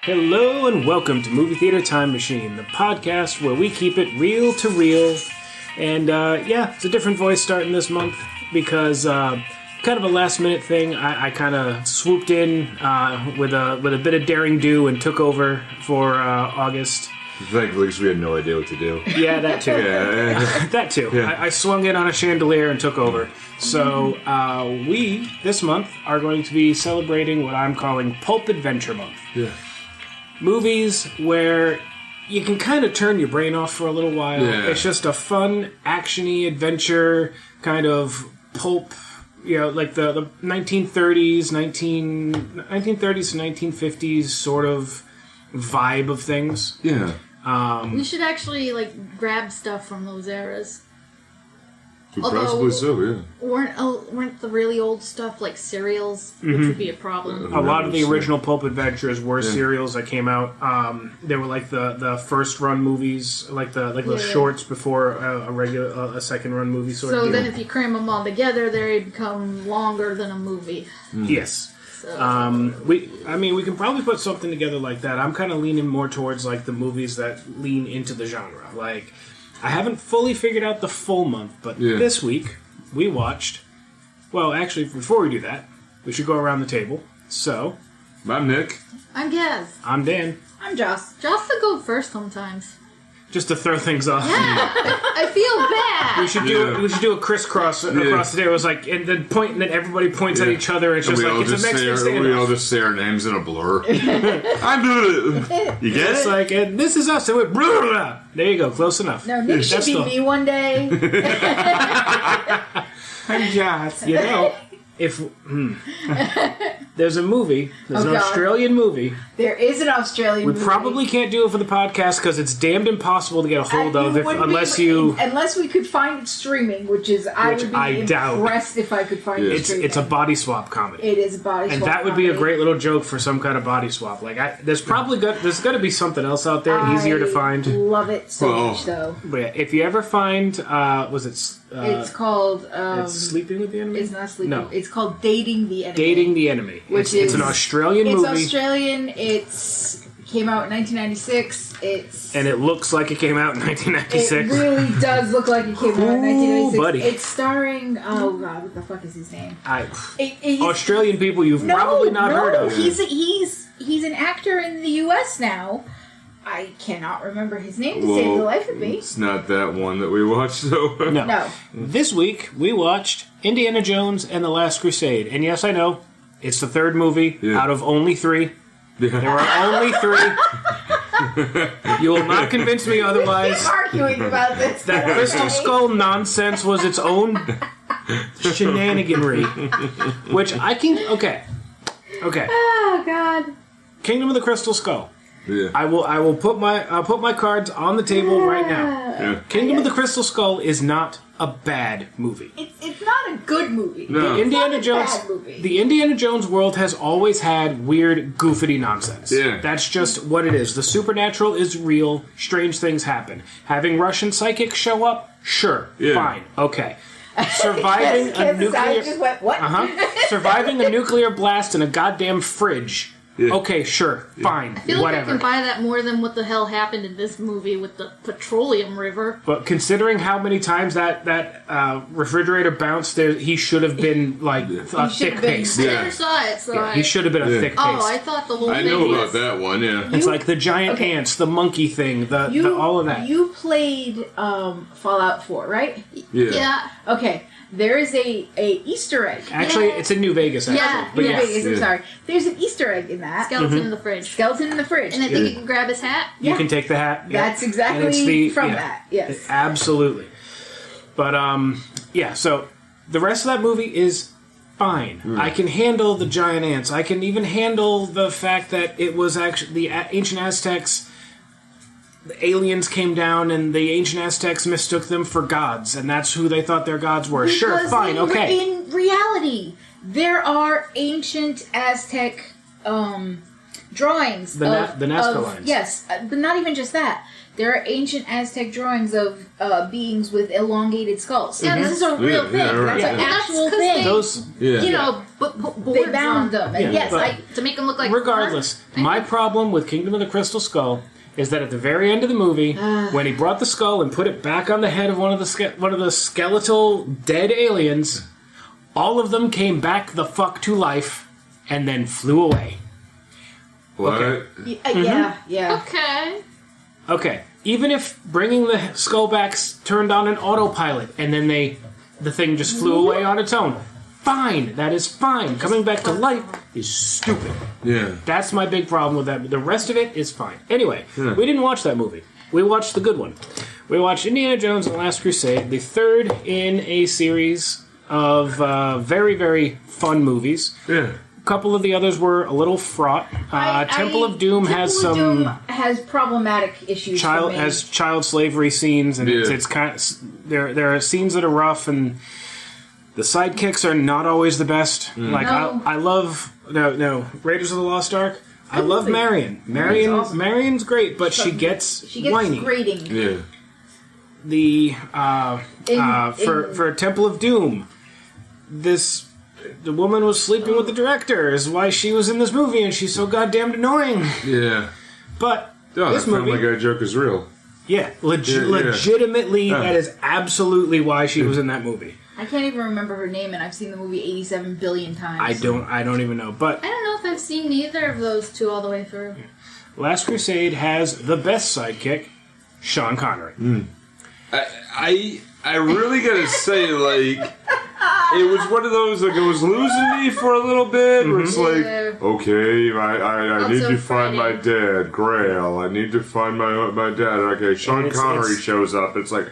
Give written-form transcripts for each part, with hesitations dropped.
Hello and welcome to Movie Theater Time Machine, the podcast where we keep it real to real. And it's a different voice starting this month because kind of a last minute thing. I kind of swooped in with a bit of daring do and took over for August. Thankfully, because we had no idea what to do. Yeah, that too. That too. Yeah. I swung in on a chandelier and took over. So we, this month, are going to be celebrating what I'm calling Pulp Adventure Month. Yeah. Movies where you can kind of turn your brain off for a little while. Yeah. It's just a fun, action-y adventure kind of pulp, like the 1930s, 1930s to 1950s sort of vibe of things. Yeah. We should actually grab stuff from those eras. Possibly so, yeah. Weren't the really old stuff like serials, which would be a problem? A lot of the original Pulp Adventures were serials that came out. They were like the first run movies, like the shorts before a second run movie sort of So deal. then if you cram them all together, they become longer than a movie. Yes. So. We can probably put something together like that. I'm kind of leaning more towards like the movies that lean into the genre. Like, I haven't fully figured out the full month, but this week we watched. Well, actually, before we do that, we should go around the table. So, I'm Nick. I'm Gaz. I'm Dan. I'm Joss. Joss will go first sometimes. Just to throw things off. Yeah, I feel bad. We should do a crisscross across the table. It was like, and then point, and then everybody points at each other. It's just like it's a Mexican standoff. We all just say our names in a blur. I'm doing it. You get It's it? like, and this is us. And we're blah, blah, blah. There you go. Close enough. No, Nick should beat me one day. I'm Joss. If there's a movie, there's an Australian movie. There is an Australian movie. We probably can't do it for the podcast because it's damned impossible to get a hold of unless we could find it streaming, I would be impressed if I could find it streaming. It's a body swap comedy. It is a body swap and that would be a great little joke for some kind of body swap. Like there's got to be something else out there easier to find. Love it so much though. But yeah, if you ever find it's called it's Sleeping with the Enemy? It's not Sleeping. No. It's called Dating the Enemy. Dating the Enemy. It's an Australian movie. It's Australian. It's came out in 1996. And it looks like it came out in 1996. It really does look like it came out in 1996. Buddy. It's starring what the fuck is his name? Australian people you've probably not heard of. He's an actor in the U.S. now. I cannot remember his name to save the life of me. It's not that one that we watched, though. No. This week, we watched Indiana Jones and the Last Crusade. And yes, I know, it's the third movie out of only 3. Yeah. There are only 3. You will not convince me otherwise. Keep arguing about this. That Crystal Skull nonsense was its own shenaniganry. Which I can... Okay. Oh, God. Kingdom of the Crystal Skull. Yeah. I'll put my cards on the table right now. Yeah. Kingdom of the Crystal Skull is not a bad movie. It's not a good movie. No. The Indiana Jones world has always had weird, goofity nonsense. Yeah. That's just what it is. The supernatural is real. Strange things happen. Having Russian psychics show up? Sure. Yeah. Fine. Okay. Surviving a nuclear just went, what? Surviving a nuclear blast in a goddamn fridge. Yeah. Okay, sure, fine, I feel whatever. like I can buy that more than what the hell happened in this movie with the petroleum river. But considering how many times that refrigerator bounced, he should have been like a thick paste. I never saw it, so He should have been a thick paste. Oh, I thought the whole I thing know was... about that one, yeah. It's like the giant ants, the monkey thing, all of that. You played Fallout 4, right? Yeah. Okay. There is a Easter egg. Actually, it's in New Vegas. Actually. Yeah, But New yes. Vegas, I'm sorry. There's an Easter egg in that. Skeleton in the fridge. Skeleton in the fridge. And I think you can grab his hat. You can take the hat. Yeah. That's exactly that. Yes. Absolutely. But, so the rest of that movie is fine. I can handle the giant ants. I can even handle the fact that it was actually the ancient Aztecs. The aliens came down and the ancient Aztecs mistook them for gods, and that's who they thought their gods were. Sure, fine, okay. In reality, there are ancient Aztec drawings the Nazca lines. Yes, but not even just that. There are ancient Aztec drawings of beings with elongated skulls. Yeah, This is a real thing. right. That's an actual That's 'cause thing. Those, You know, They bound them. And Yeah, yes, but- to make them look like regardless, my problem with Kingdom of the Crystal Skull is that at the very end of the movie, when he brought the skull and put it back on the head of one of the skeletal dead aliens, all of them came back the fuck to life and then flew away. What? Okay. Yeah. Okay. Okay, even if bringing the skull back turned on an autopilot and then the thing just flew away on its own, fine, that is fine. Coming back to life is stupid. Yeah. That's my big problem with that. The rest of it is fine. Anyway, we didn't watch that movie. We watched the good one. We watched Indiana Jones and the Last Crusade, the third in a series of very, very fun movies. Yeah. A couple of the others were a little fraught. Temple of Doom has some Doom has problematic issues. child for me. has child slavery scenes, and it's kind of there are scenes that are rough, and the sidekicks are not always the best. Like No. I love Raiders of the Lost Ark. I love movie. Marion. awesome. Marion's great, but she gets whiny. grating. Yeah. The In- for Temple of Doom, the woman was sleeping with the director is why she was in this movie, and she's so goddamn annoying. Yeah. But Oh, this that movie, Family Guy joke is real. yeah, Yeah. legitimately, that is absolutely why she was in that movie. I can't even remember her name, and I've seen the movie 87 billion times. I don't even know. But I don't know if I've seen either of those two all the way through. Last Crusade has the best sidekick, Sean Connery. I really gotta say, like, it was one of those, like, it was losing me for a little bit, where it's like, okay, I need to find my dad, Grail, I need to find my dad, okay, Sean Connery shows up, it's like,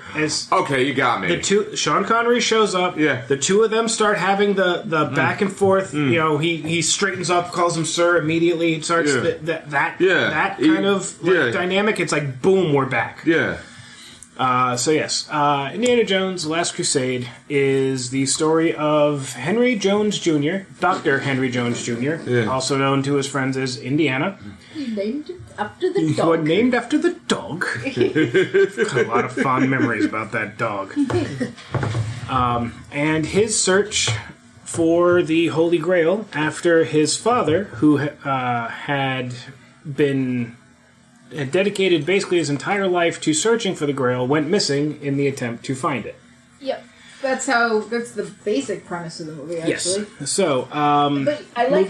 okay, you got me. Sean Connery shows up, Yeah. the two of them start having the back and forth, you know, he straightens up, calls him sir immediately, it starts that kind of dynamic, it's like, boom, we're back. Yeah. So yes, Indiana Jones: The Last Crusade is the story of Henry Jones Jr., Dr. Henry Jones Jr., also known to his friends as Indiana. Named after the Who are dog. named after the dog. Got a lot of fond memories about that dog. And his search for the Holy Grail after his father, who had dedicated basically his entire life to searching for the Grail, went missing in the attempt to find it. Yep. That's the basic premise of the movie, actually. Yes. So, But I like...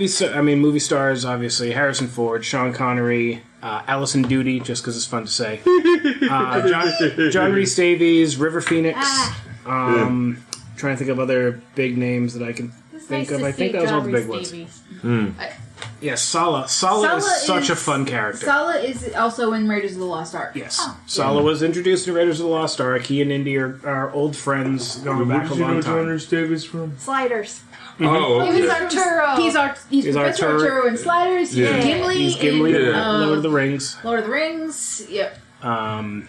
movie stars, obviously, Harrison Ford, Sean Connery, Allison Doody, just because it's fun to say, John Rhys Davies, River Phoenix, trying to think of other big names that I can think of. I think that was all the big ones. Yes, Sala. Sala is such a fun character. Sala is also in Raiders of the Lost Ark. Yes. Sala was introduced in Raiders of the Lost Ark. He and Indy are old friends going back a long time. Where did you know Davis from? Sliders. Oh, okay. He's Arturo. He's Professor Arturo in Sliders. He's Gimli. He's Gimli in Yeah. Lord of the Rings. Lord of the Rings. Yep.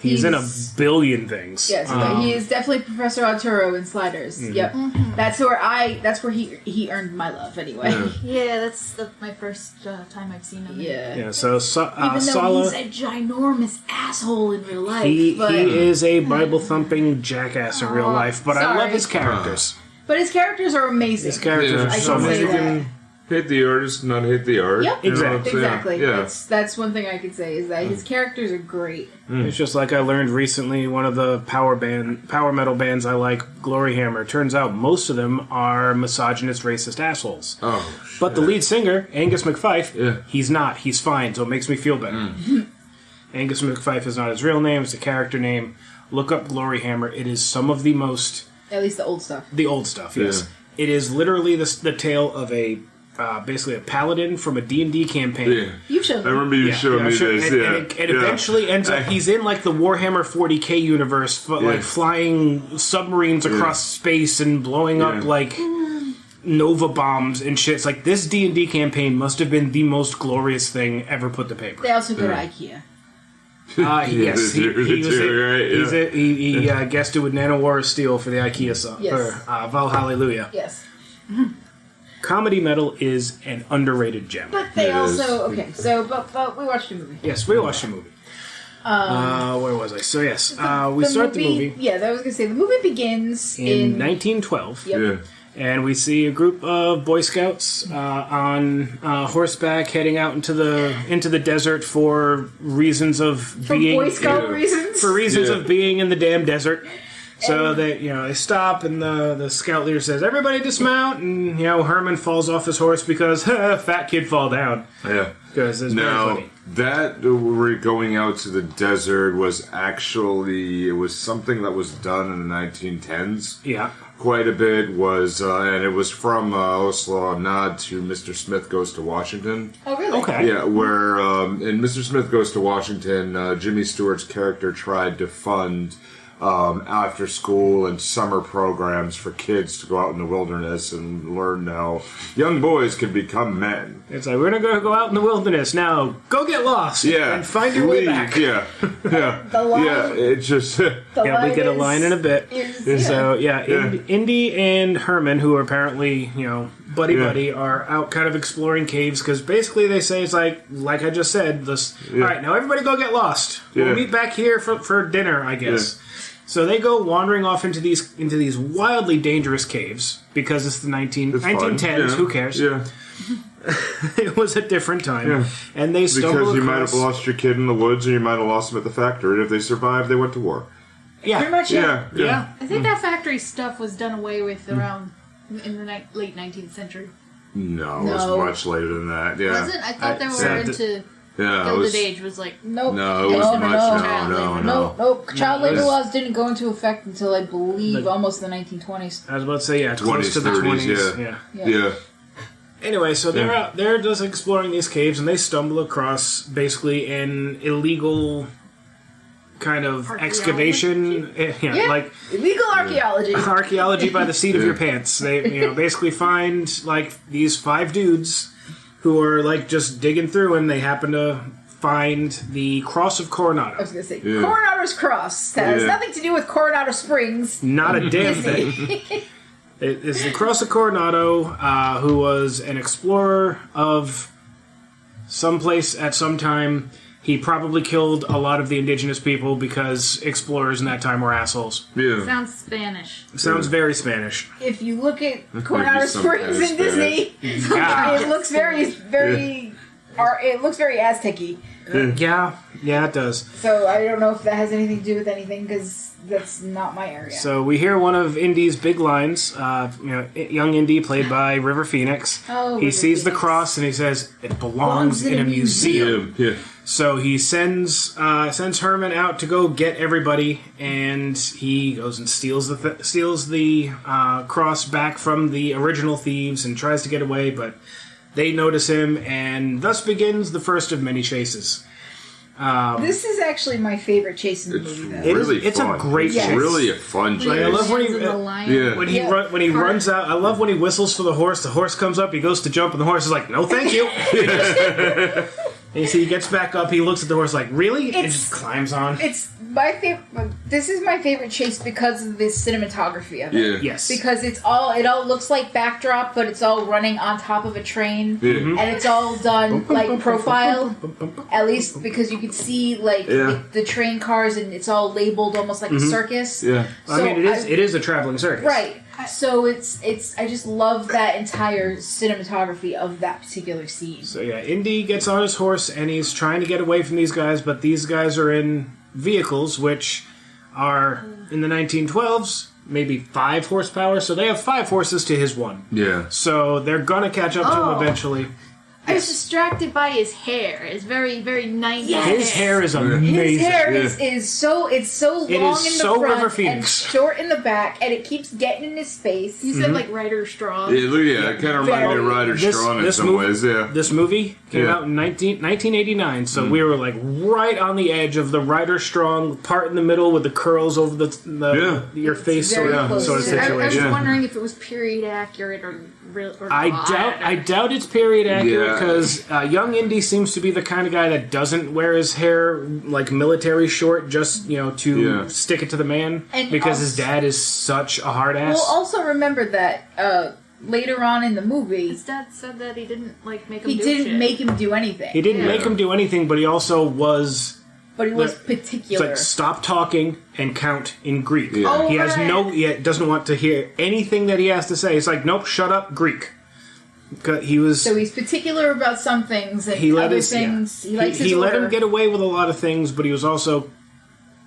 He's in a billion things. Yes, he is definitely Professor Arturo in Sliders. Yep. That's where he earned my love anyway. Yeah, that's my first time I've seen him. Yeah, so Even though Sala, he's a ginormous asshole in real life. he but is a Bible-thumping jackass in real life, but I love sorry. his characters. But his characters are amazing. His characters are I so can say amazing. that. Hit the artist, not hit the art. Yep, You know what I'm saying? exactly. Yeah. That's one thing I could say is that his characters are great. It's just like I learned recently, one of the power metal bands I like, Glory Hammer. Turns out most of them are misogynist, racist assholes. Oh, But the lead singer, Angus McFife, Yeah. he's not. He's fine, so it makes me feel better. Angus McFife is not his real name; it's a character name. Look up Glory Hammer. It is some of the most... At least the old stuff. The old stuff, yes. It is literally the tale of basically a paladin from a D&D campaign. Yeah. You showed I remember you showed me this. And eventually ends up, he's in like the Warhammer 40k universe, like flying submarines across space and blowing up like Nova bombs and shit. It's like this D&D campaign must have been the most glorious thing ever put to paper. They also go to IKEA. Yes, he right? guested with Nanowar of Steel for the IKEA song, Yes. or Valhallelujah. Yes. Comedy metal is an underrated gem. But they It also... is. Okay, so... But we watched a movie. Yes, we watched a movie. Where was I? So yes, we start the movie. Yeah, I was gonna say the movie begins in 1912. Yep. Yeah. And we see a group of Boy Scouts on horseback heading out into the desert for reasons of being Boy Scout reasons. For reasons of being in the damn desert. So they stop, and the scout leader says, "Everybody dismount!" And Herman falls off his horse because fat kid fall down. Yeah. Because it's very funny. That we're going out to the desert was actually something that was done in the 1910s. Yeah. Quite a bit was, and it was from also a nod to Mr. Smith Goes to Washington. Oh, really? Okay. Yeah, where in Mr. Smith Goes to Washington, Jimmy Stewart's character tried to fund after school and summer programs for kids to go out in the wilderness and learn how young boys can become men. It's like, we're going to go out in the wilderness now. Go get lost. Yeah. And find your way back. Yeah. Yeah. The line, yeah, it just... We get a line in a bit. So, Indy and Herman, who are apparently, buddy, are out kind of exploring caves, because basically they say it's like I just said, all right, now everybody go get lost. We'll meet back here for dinner, I guess. Yeah. So they go wandering off into these wildly dangerous caves, because it's the 1910s. Yeah. Who cares? Yeah. It was a different time. Yeah. And they stumble because you across... might have lost your kid in the woods, and you might have lost him at the factory. And if they survived, they went to war. Yeah. Pretty much, yeah. I think that factory stuff was done away with around in the late 19th century. No, it was much later than that. Yeah. Was it? I thought they were into... Gilded Age was like... Nope. No, it was much... No. Child labor laws didn't go into effect until, I believe, almost the 1920s. I was about to say, close to the 20s. Yeah. Anyway, so they're out there just exploring these caves, and they stumble across basically an illegal kind of excavation, like illegal archaeology. Archaeology by the seat of your pants. They basically find like these 5 dudes who are like just digging through, and they happen to find the Cross of Coronado. I was going to say Coronado's Cross. That has nothing to do with Coronado Springs. Not a damn thing. It's the Cross of Coronado, who was an explorer of someplace at some time. He probably killed a lot of the indigenous people because explorers in that time were assholes. Yeah. Sounds Spanish. Sounds very Spanish. If you look at Coronado Springs in Disney, it looks very it looks very Aztec-y. Yeah, it does. So I don't know if that has anything to do with anything, because that's not my area. So we hear one of Indy's big lines. Young Indy, played by River Phoenix. He sees the cross and he says, "It belongs in a museum." Yeah. So he sends Herman out to go get everybody, and he goes and steals the cross back from the original thieves and tries to get away, but they notice him, and thus begins the first of many chases. This is actually my favorite chase in the movie, though. It's fun. a great chase. It's really a fun chase. I love when he runs out. I love when he whistles for the horse. The horse comes up. He goes to jump, and the horse is like, "No, thank you." And he gets back up. He looks at the horse like, "Really?" And just climbs on. It's my favorite. This is my favorite chase because of the cinematography of it. Yeah. Yes. Because it all looks like backdrop, but it's all running on top of a train, and it's all done like profile. At least because you can see like the train cars, and it's all labeled almost like a circus. Yeah. So, I mean, it is a traveling circus, right? So it's I just love that entire cinematography of that particular scene. So Indy gets on his horse and he's trying to get away from these guys, but these guys are in vehicles which are in the 1912s maybe 5 horsepower, so they have 5 horses to his 1. Yeah. So they're gonna catch up to him eventually. I was distracted by his hair. It's very, very 90s. His hair is amazing. His hair is so long in the front and short in the back, and it keeps getting in his face. You said like Ryder Strong. Yeah, it kind of reminded me of Ryder Strong in some ways. Yeah. This movie came out in 1989, so we were like right on the edge of the Ryder Strong part in the middle with the curls over your face sort of situation. I was wondering if it was period accurate or I doubt it's period accurate because young Indy seems to be the kind of guy that doesn't wear his hair like military short just to stick it to the man, and because his dad is such a hard ass. Well, also remember that later on in the movie, his dad said that he didn't make him. He didn't make him do anything. He didn't make him do anything, but he also was but he was It's particular. like stop talking and count in Greek. Yeah. Oh, He has right. doesn't want to hear anything that he has to say. It's like, nope, shut up, Greek. 'Cause he was. So he's particular about some things, and he let other his, things yeah. he likes his let order. him get away with a lot of things, but he was also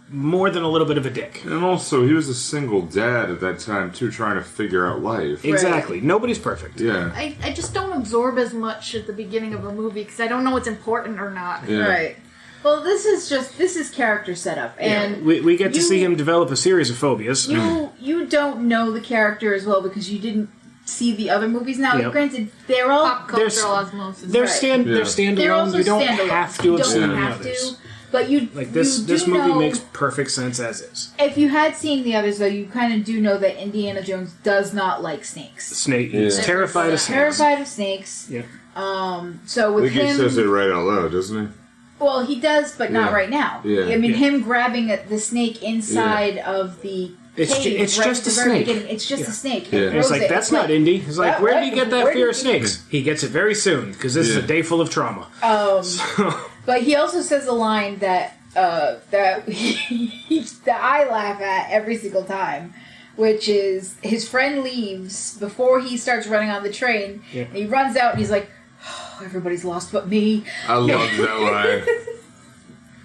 more than a little bit of a dick. And also, he was a single dad at that time, too, trying to figure out life. Exactly. Nobody's perfect. Yeah. I just don't absorb as much at the beginning of a movie because I don't know what's important or not. Yeah. Right. Well, this is character setup, and We get to you- see him develop a series of phobias. you don't know the character as well because you didn't see the other movies. Now, Yep. granted, they're all Pop cultural osmosis. They're Right. they're Yeah. standalone. they're also You don't standalone. have to You have don't seen the have others. to, but you Like this you do movie know, makes perfect sense as is. If you had seen the others, though, you kind of do know that Indiana Jones does not like snakes. Snake is Yeah. terrified of snakes. Terrified of snakes. Yeah. So I with think he him, says it right out loud, doesn't he? well, he does, but not Yeah. right now. Yeah. I mean, Yeah. him grabbing the snake inside of the It's cave. it's right just at a the very snake. beginning. It's just Yeah. a snake. Yeah. He And it's throws like, it. that's It's not like, Indy. He's like, what- where did he get that where fear did of he- snakes? He gets it very soon, because this is a Yeah. day full of trauma. But he also says a line that that I laugh at every single time, which is his friend leaves before he starts running on the train. Yeah. And he runs out and he's like, oh, "Everybody's lost but me." I loved that line.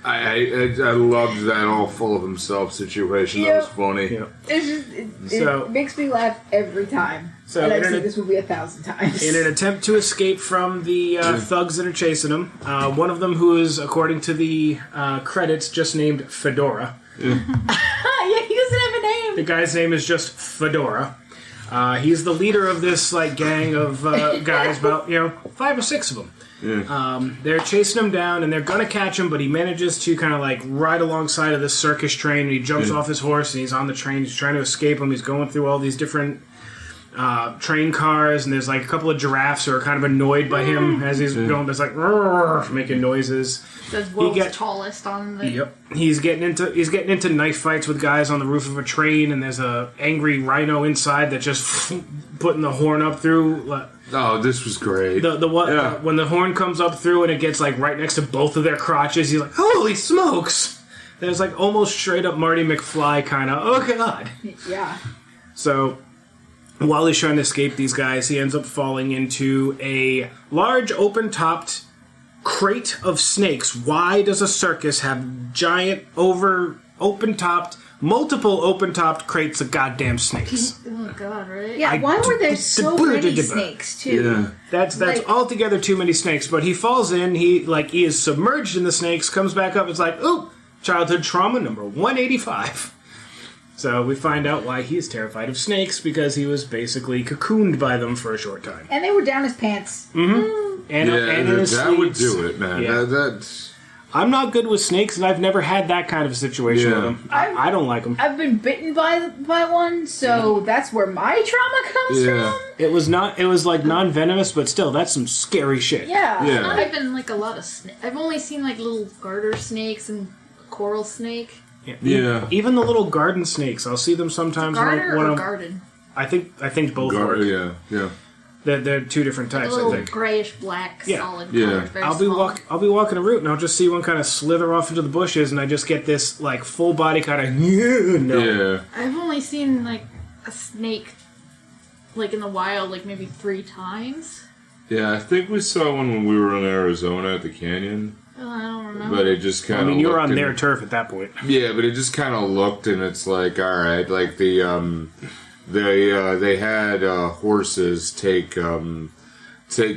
I loved that all full of himself situation. That was Yep. funny. Yeah. It's just, So- it makes me laugh every time. So and I've in seen an- this movie 1,000 times. In an attempt to escape from the thugs that are chasing him, one of them, who is, according to the credits, just named Fedora. yeah, he doesn't have a name. The guy's name is just Fedora. He's the leader of this like gang of guys, about 5 or 6 of them. Yeah. They're chasing him down, and they're gonna catch him, but he manages to kind of like ride alongside of this circus train, and he jumps off his horse, and he's on the train. He's trying to escape him. He's going through all these different train cars, and there's like a couple of giraffes who are kind of annoyed by him as he's going. There's like "Roar," making noises. Says world's get- tallest on the. Yep. He's getting into knife fights with guys on the roof of a train, and there's a angry rhino inside that just putting the horn up through. Oh, this was great. The what Yeah. when the horn comes up through and it gets like right next to both of their crotches, he's like, "Holy smokes!" There's like almost straight up Marty McFly kind of. Oh god. Yeah. So while he's trying to escape these guys, he ends up falling into a large open-topped crate of snakes. Why does a circus have giant open-topped, multiple open-topped crates of goddamn snakes? Oh god, right? Yeah, why were there so many snakes, too? Yeah. That's Like- altogether too many snakes. But he falls in. He is submerged in the snakes. Comes back up. It's like, ooh, childhood trauma number 185. So we find out why he is terrified of snakes, because he was basically cocooned by them for a short time. And they were down his pants. And Yeah, in his that would sleeves. do it, man. Yeah. That's I'm not good with snakes, and I've never had that kind of situation Yeah. with them. I don't like them. I've been bitten by one, so that's where my trauma comes Yeah. from. It was like non-venomous, but still, that's some scary shit. Yeah. Yeah. Not even like a lot of snakes. I've only seen like little garter snakes and coral snake. Yeah. Even the little garden snakes, I'll see them sometimes. Garter when or I'm- garden? I think both work. Yeah. They're two different A types. I little think. grayish black Yeah. solid Yeah. color. Very I'll be small. I'll be walking a route, and I'll just see one kind of slither off into the bushes, and I just get this like full body kind of no. Yeah. I've only seen like a snake like in the wild like maybe 3 times. Yeah, I think we saw one when we were in Arizona at the canyon, I don't remember. but it just kind I of. mean, you were on their turf at that point. Yeah, but it just kind of looked, and it's like, all right, like they had horses take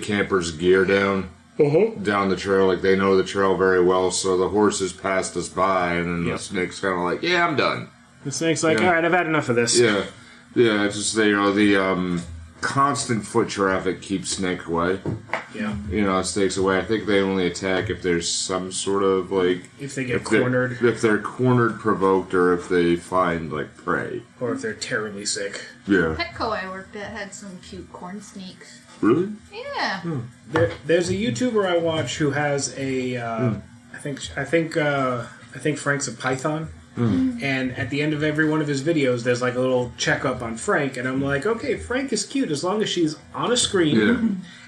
campers' gear down the trail, like they know the trail very well. So the horses passed us by, and then Yep. the snake's kind of like, yeah, I'm done. The snake's like, Yeah. all right, I've had enough of this. Yeah, it's just the constant foot traffic keeps snake away. Yeah. Snakes away. I think they only attack if there's some sort of like If they get if they're- cornered, if they're cornered, provoked, or if they find like prey. or if they're terribly sick. Yeah. Petco I worked at had some cute corn snakes. Really? Yeah. There's a YouTuber I watch who has a I think Frank's a python. And at the end of every one of his videos, there's like a little checkup on Frank, and I'm like, okay, Frank is cute as long as she's on a screen Yeah.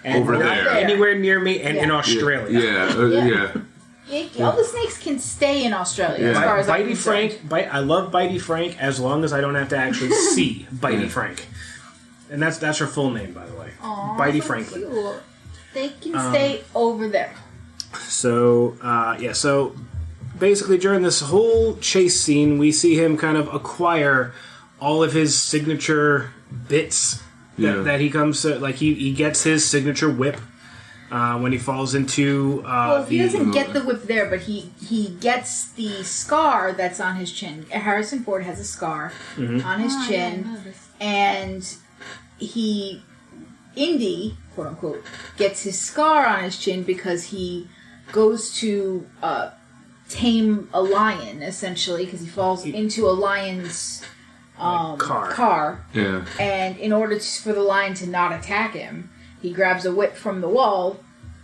and Over not there. anywhere near me and in Yeah. Australia. Yeah. all the snakes can stay in Australia, as far as I'm Bitey concerned. Frank. I love Bitey Frank as long as I don't have to actually see Bitey Frank. And that's her full name, by the way. Aw, Bitey so Franklin. cute. They can stay over there. So, so basically during this whole chase scene, we see him kind of acquire all of his signature bits that he comes to. Like, he gets his signature whip when he falls into... Well, he doesn't get the whip there, but he gets the scar that's on his chin. Harrison Ford has a scar on his chin, and Indy, quote unquote, gets his scar on his chin because he goes to tame a lion, essentially, because he falls into a lion's car. Yeah. And in order for the lion to not attack him, he grabs a whip from the wall,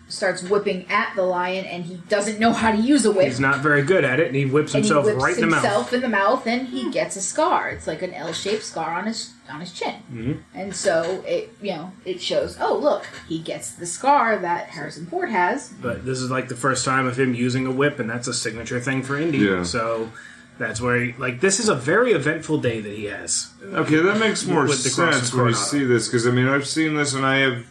starts whipping at the lion, and he doesn't know how to use a whip. He's not very good at it, and he whips himself right in the mouth. Himself in the mouth, and he gets a scar. It's like an L-shaped scar on his chin. Mm-hmm. And so it shows. Oh, look, he gets the scar that Harrison Ford has. But this is like the first time of him using a whip, and that's a signature thing for Indy. Yeah. So that's where this is a very eventful day that he has. Okay, that makes more sense when you see this, because I mean I've seen this and I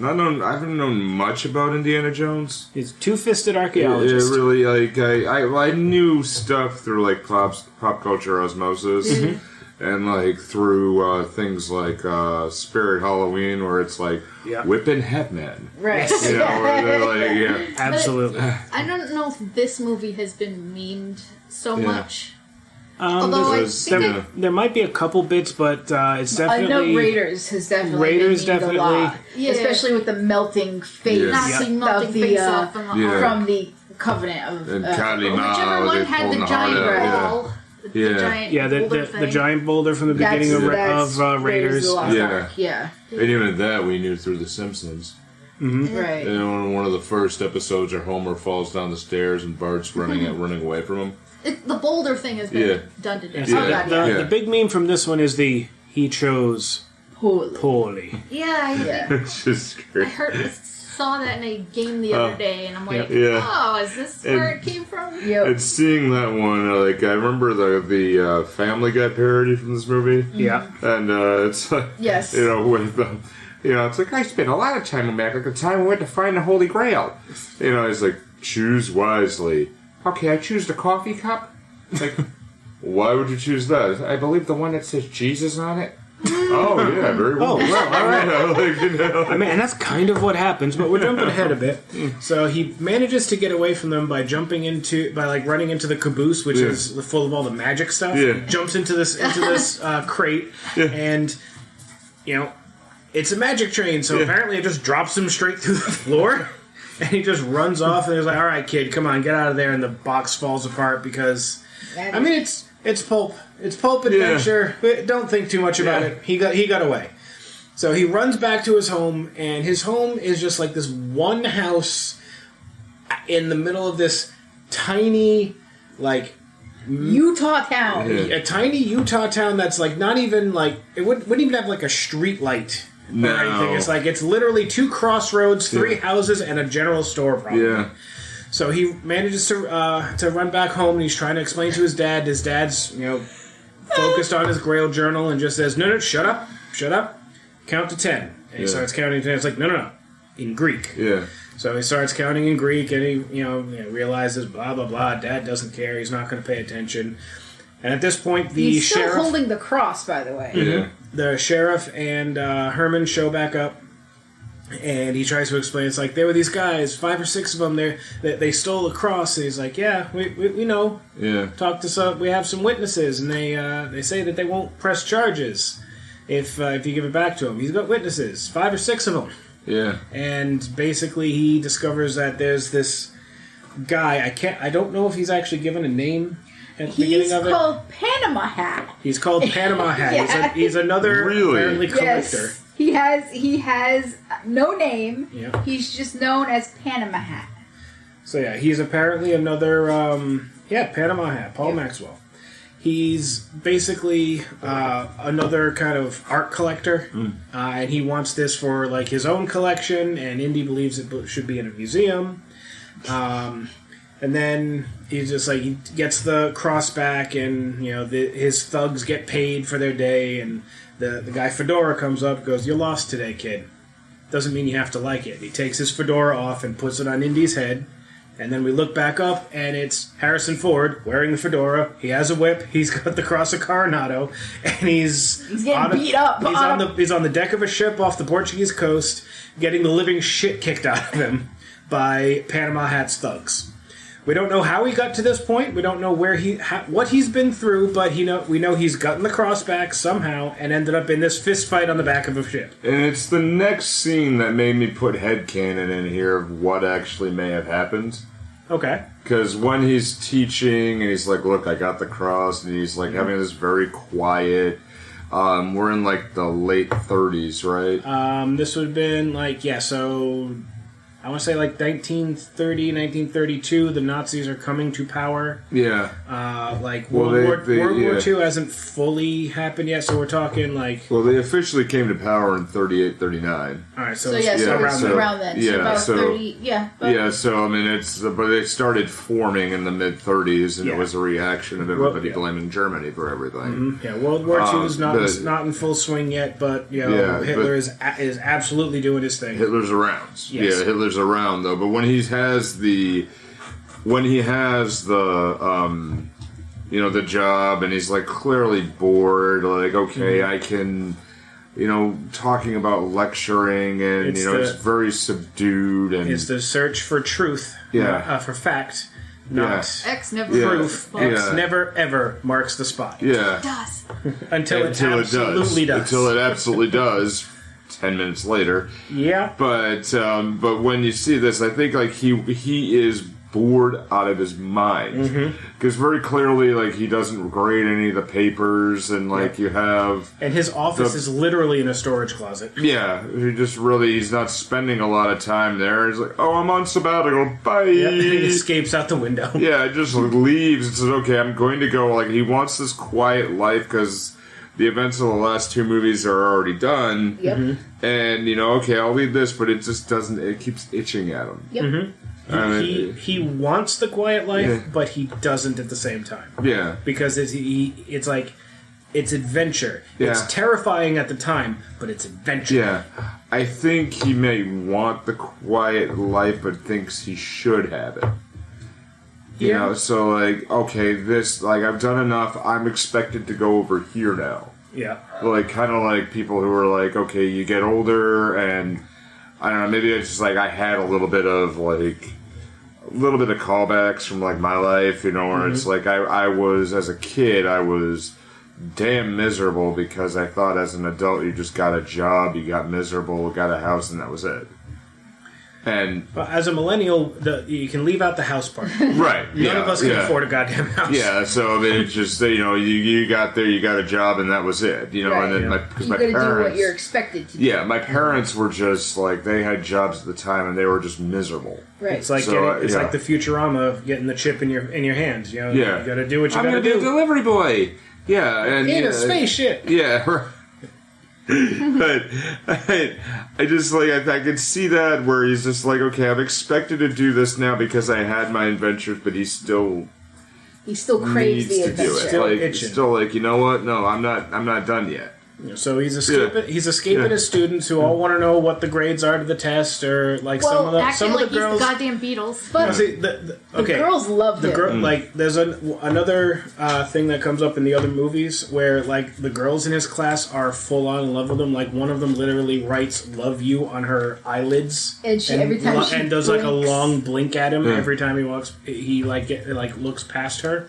haven't known much about Indiana Jones. He's a two-fisted archaeologist. Yeah, really, like, I knew stuff through, like, pop culture osmosis, and, like, through things like Spirit Halloween, where it's, like, whipping headmen. Right. You know, where they're like, Absolutely. I don't know if this movie has been memed so much. Although there might be a couple bits, but it's definitely... I know Raiders has definitely been memed a lot. Yeah. Especially with the melting face melting face off from the Covenant of... whichever one had the giant ball. The giant boulder from the beginning of Raiders. Yeah. And even at that, we knew through The Simpsons. Mm-hmm. Right. And one of the first episodes where Homer falls down the stairs and Bart's running away from him. The boulder thing has been done to death. The big meme from this one is he chose poorly. Yeah. It's just great. I saw that in a game the other day, and I'm like, oh, is this where it came from? Yep. And seeing that one, like, I remember the Family Guy parody from this movie. Yeah. And it's like, yes. With it's like, I spent a lot of time in back, like the time we went to find the Holy Grail. It's like, choose wisely. Okay, I choose the coffee cup. Like, why would you choose that? I believe the one that says Jesus on it. Oh, yeah, very well. Oh, well, all right. I mean, and that's kind of what happens, but we're jumping ahead a bit. So he manages to get away from them by running into the caboose, which is full of all the magic stuff. Yeah. He jumps into this crate, and, it's a magic train, so apparently it just drops him straight through the floor. And he just runs off, and he's like, "All right, kid, come on, get out of there!" And the box falls apart because, it's pulp. It's pulp adventure. Don't think too much about it. He got away. So he runs back to his home, and his home is just like this one house in the middle of this tiny, like Utah town. A tiny Utah town that's like not even like it wouldn't even have like a street light. No. Or anything. It's literally 2 crossroads, 3 houses, and a general store, probably. Yeah. So he manages to run back home, and he's trying to explain to his dad. His dad's, focused on his Grail journal and just says, no, shut up, count to 10. And he starts counting to 10. It's like, no, in Greek. Yeah. So he starts counting in Greek, and he, realizes, blah, blah, blah, Dad doesn't care, he's not going to pay attention. And at this point, he's still holding the cross, by the way. Yeah. The sheriff and Herman show back up, and he tries to explain. It's like, there were these guys, 5 or 6 of them. They stole the cross. And he's like, yeah, we know. Yeah. Talk to some. We have some witnesses, and they say that they won't press charges if you give it back to him. He's got witnesses, 5 or 6 of them. Yeah. And basically, he discovers that there's this guy. I don't know if he's actually given a name. He's called Panama Hat. He's called Panama Hat. He's another apparently collector. Yes. He has no name. Yeah. He's just known as Panama Hat. So he's apparently another Panama Hat, Paul Maxwell. He's basically another kind of art collector, and he wants this for like his own collection, and Indy believes it should be in a museum. And then he's just like, he gets the cross back, and his thugs get paid for their day, and the guy Fedora comes up and goes, "You lost today, kid. Doesn't mean you have to like it." He takes his fedora off and puts it on Indy's head, and then we look back up, and it's Harrison Ford wearing the fedora. He has a whip. He's got the Cross of Coronado, and he's getting beat up. He's on the deck of a ship off the Portuguese coast, getting the living shit kicked out of him by Panama Hat's thugs. We don't know how he got to this point. We don't know what he's been through, but we know he's gotten the cross back somehow and ended up in this fist fight on the back of a ship. And it's the next scene that made me put headcanon in here of what actually may have happened. Okay. Because when he's teaching and he's like, "Look, I got the cross," and he's like having this very quiet. We're in like the late 30s, right? This would have been so I want to say 1930, 1932, the Nazis are coming to power. Yeah. World War II hasn't fully happened yet, so we're talking Well, they officially came to power in 38, 39. Alright, so around then. Yeah, so about 30, so I mean, but they started forming in the mid-30s, and it was a reaction of everybody blaming Germany for everything. Mm-hmm. Yeah, World War II is not in full swing yet, but Hitler is absolutely doing his thing. Hitler's around. Yes. Yeah, Hitler's around though, but when he has the the job, and he's like clearly bored, like, okay, I can, talking about lecturing, and it's very subdued, and it's the search for truth, for fact, not X never proof. X never ever marks the spot. Yeah, it does until it absolutely does. Until it absolutely does. 10 minutes later. Yeah. But when you see this, I think he is bored out of his mind. Because very clearly he doesn't grade any of the papers, and you have... And his office is literally in a storage closet. Yeah. He's not spending a lot of time there. He's like, "Oh, I'm on sabbatical. Bye." Yep. And he escapes out the window. Yeah, just leaves and says, "Okay, I'm going to go." He wants this quiet life because the events of the last two movies are already done. Yep. And, okay, I'll leave this, but it just doesn't... It keeps itching at him. Yep. He wants the quiet life, but he doesn't at the same time. Yeah. Because it's adventure. Yeah. It's terrifying at the time, but it's adventure. Yeah. I think he may want the quiet life, but thinks he should have it. You know, so okay, this, I've done enough, I'm expected to go over here now. Yeah. Kind of like people who are okay, you get older, and I don't know, maybe it's just I had a little bit of callbacks from my life, where it's I was, as a kid, I was damn miserable because I thought as an adult you just got a job, you got miserable, got a house, and that was it. But as a millennial, you can leave out the house part. Right. None of us can afford a goddamn house. Yeah, so I mean, it's just, you got there, you got a job, and that was it. Right. And then my parents... do what you're expected to do. Yeah, my parents were just, they had jobs at the time, and they were just miserable. Right. It's like like the Futurama of getting the chip in your hands. You got to do what you got to do. I'm going to be a delivery boy. Yeah. And, in a spaceship. Yeah, right. But I just I could see that where he's just okay, I'm expected to do this now because I had my adventures, but he still craves the adventure. Still you know what? No, I'm not done yet. So he's escaping his students who all want to know what the grades are to the test, or some of the girls. He's the goddamn Beatles. But the girls love him. There's another thing that comes up in the other movies where the girls in his class are full on in love with him. One of them literally writes "love you" on her eyelids, and every time she does blinks. a long blink at him every time he walks. He looks past her.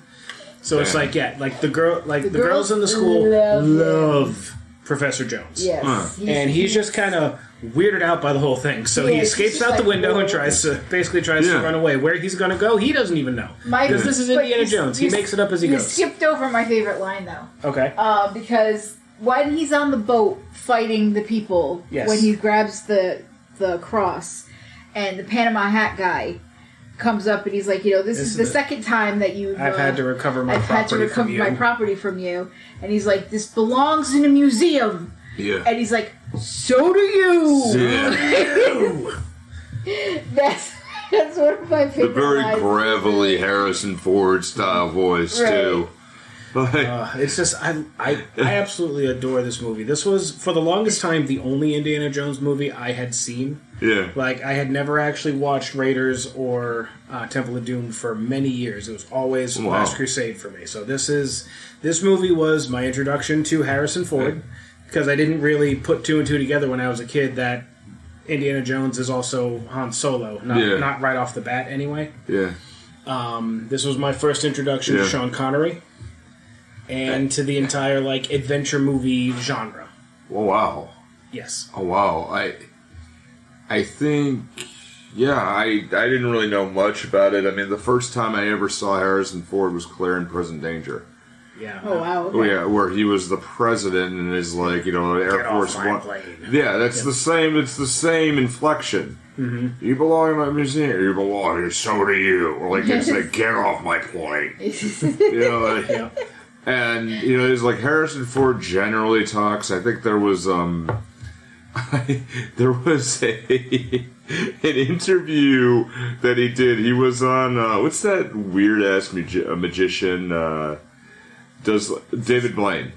So it's the girls in the school love Professor Jones. Yes. And he's just kind of weirded out by the whole thing. So he escapes out the window and tries to run away. Where he's going to go, he doesn't even know. Because this is Indiana Jones. He makes it up as he goes. You skipped over my favorite line, though. Okay. Because when he's on the boat fighting the people, when he grabs the cross, and the Panama Hat guy comes up and he's like, this is the second time that I've had to recover my property from you. And he's like, this belongs in a museum. Yeah. And he's like, so do you. Yeah. That's one of my favorite The very lines. gravelly Harrison Ford style voice, Right. too. It's just I absolutely adore this movie. This was for the longest time the only Indiana Jones movie I had seen. Yeah. Like I had never actually watched Raiders or Temple of Doom for many years. It was always Last Crusade for me. So this movie was my introduction to Harrison Ford because I didn't really put two and two together when I was a kid that Indiana Jones is also Han Solo, not right off the bat anyway. Yeah. This was my first introduction to Sean Connery. And to the entire, adventure movie genre. Oh, wow. Yes. Oh, wow. I think... Yeah, I didn't really know much about it. I mean, the first time I ever saw Harrison Ford was Claire in Present Danger. Yeah. Oh, wow. Okay. Oh, yeah, where he was the president and is Air Force One. Yeah, that's the same. It's the same inflection. Mm-hmm. You belong in my museum. You belong here. So do you. Or it's get off my plane. Yeah. And, it's Harrison Ford generally talks. I think there was, there was an interview that he did. He was on, what's that weird-ass magician, does David Blaine.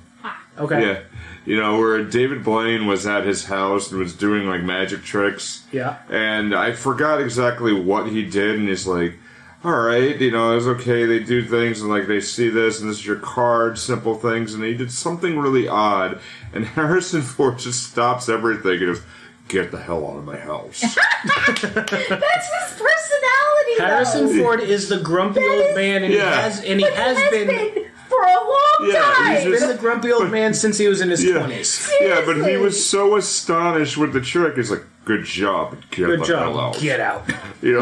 Okay. Yeah. Where David Blaine was at his house and was doing, magic tricks. Yeah. And I forgot exactly what he did, and he's like, all right, it's okay, they do things, and, they see this, and this is your card, simple things, and he did something really odd, and Harrison Ford just stops everything and goes, get the hell out of my house. That's his personality, Harrison Ford is the grumpy old man, and he has been for a long time. He's been the grumpy old man since he was in his 20s. Yeah, but he was so astonished with the trick, he's like, good job, Good job, get out. He's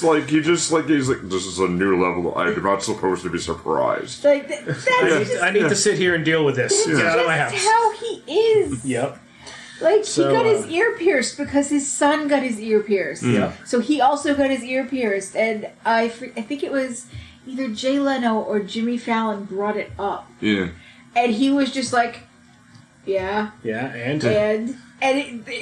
like, this is a new level. I'm not supposed to be surprised. I need to sit here and deal with this. Get out of my house. That's how he is. Yep. He got his ear pierced because his son got his ear pierced. Yep. So he also got his ear pierced, and I think it was either Jay Leno or Jimmy Fallon brought it up. Yeah. And he was just like, yeah. Yeah,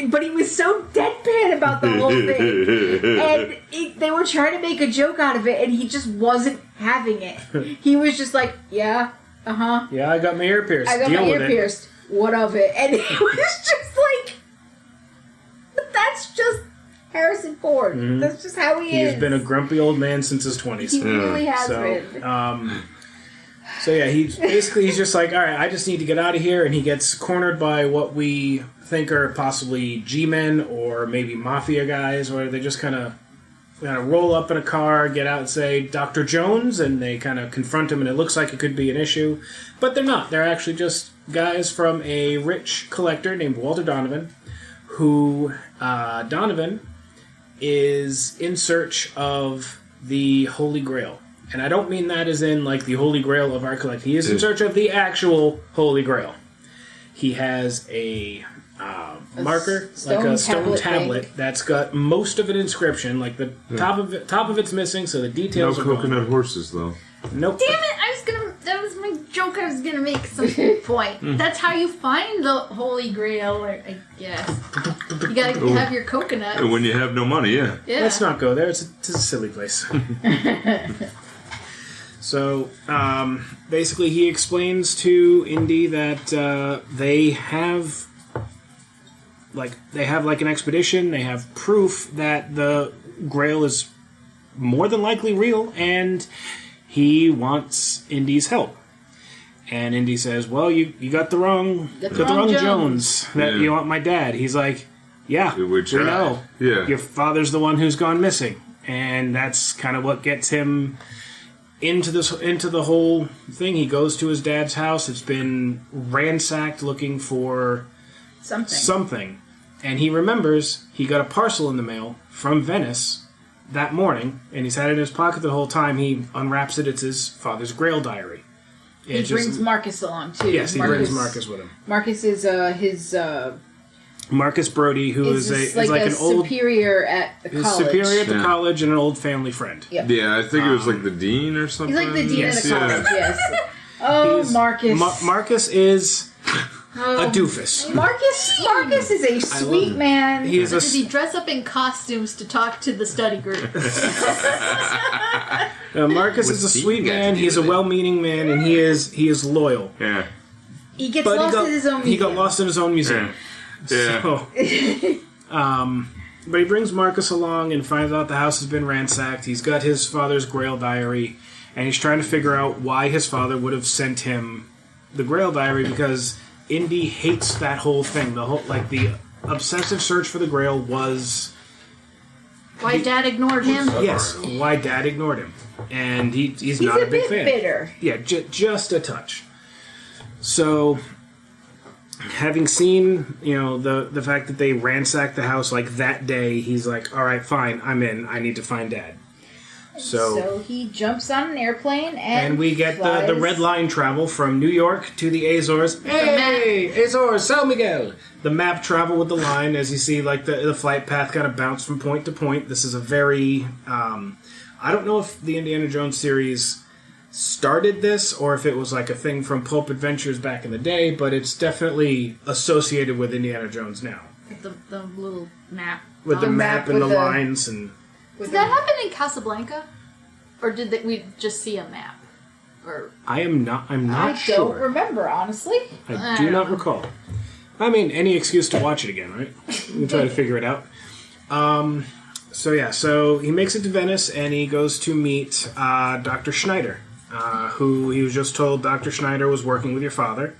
But he was so deadpan about the whole thing. And they were trying to make a joke out of it, and he just wasn't having it. He was just like, yeah, uh-huh. Yeah, I got my ear pierced. I got my ear pierced. What of it? And it was just like, that's just Harrison Ford. Mm-hmm. That's just how he is. He's been a grumpy old man since his 20s. He really has been. He's just like, all right, I just need to get out of here, and he gets cornered by what we think are possibly G-men or maybe mafia guys, where they just kind of roll up in a car, get out and say, Dr. Jones, and they kind of confront him, and it looks like it could be an issue. But they're not. They're actually just guys from a rich collector named Walter Donovan, who Donovan is in search of the Holy Grail. And I don't mean that as in, the Holy Grail of our collection. He is in search of the actual Holy Grail. He has a marker, a stone tablet that's got most of an inscription. Top of it's missing, so the details are no coconut horses, though. Nope. Damn it! That was my joke I was gonna make at some point. That's how you find the Holy Grail, I guess. You gotta have your coconut. When you have no money, yeah. Let's not go there. It's a silly place. So, basically he explains to Indy that they have an expedition, they have proof that the Grail is more than likely real, and he wants Indy's help. And Indy says, well, you got the wrong Jones. That you want my dad. He's like, yeah, we know. Yeah. Your father's the one who's gone missing. And that's kind of what gets him into the whole thing. He goes to his dad's house. It's been ransacked looking for something. And he remembers he got a parcel in the mail from Venice that morning, and he's had it in his pocket the whole time. He unwraps it. It's his father's Grail diary. He brings Marcus along, too. Yes, he brings Marcus with him. Marcus is his... Marcus Brody, who is an old superior at the college. Superior at the college and an old family friend. Yep. Yeah, I think it was the dean or something. He's the dean of the college, yes. Oh, Marcus. Marcus is a doofus. Marcus is a sweet man. Does he dress up in costumes to talk to the study group? Marcus is a sweet man. He's a well-meaning man, and he is loyal. Yeah. He gets lost in his own museum. He got lost in his own museum. Yeah. So, but he brings Marcus along and finds out the house has been ransacked. He's got his father's Grail diary, and he's trying to figure out why his father would have sent him the Grail diary, because Indy hates that whole thing. The obsessive search for the Grail was why Dad ignored him. Yes, why Dad ignored him, and he's not a big fan. Bitter. Yeah, just a touch. So, having seen the fact that they ransacked the house like that day, he's like, all right, fine, I'm in. I need to find Dad. So he jumps on an airplane and we get the red line travel from New York to the Azores. Hey, Azores, San Miguel. The map travel with the line as you see, like the flight path kind of bounce from point to point. This is a very I don't know if the Indiana Jones series started this or if it was like a thing from Pulp Adventures back in the day, but it's definitely associated with Indiana Jones now. With the little map. With the map and the lines and. Did that happen in Casablanca, or did we just see a map? Or I'm not sure. I don't remember, honestly. I do not recall. I mean, any excuse to watch it again, right? We can try to figure it out. So he makes it to Venice and he goes to meet Dr. Schneider, who he was just told Dr. Schneider was working with your father.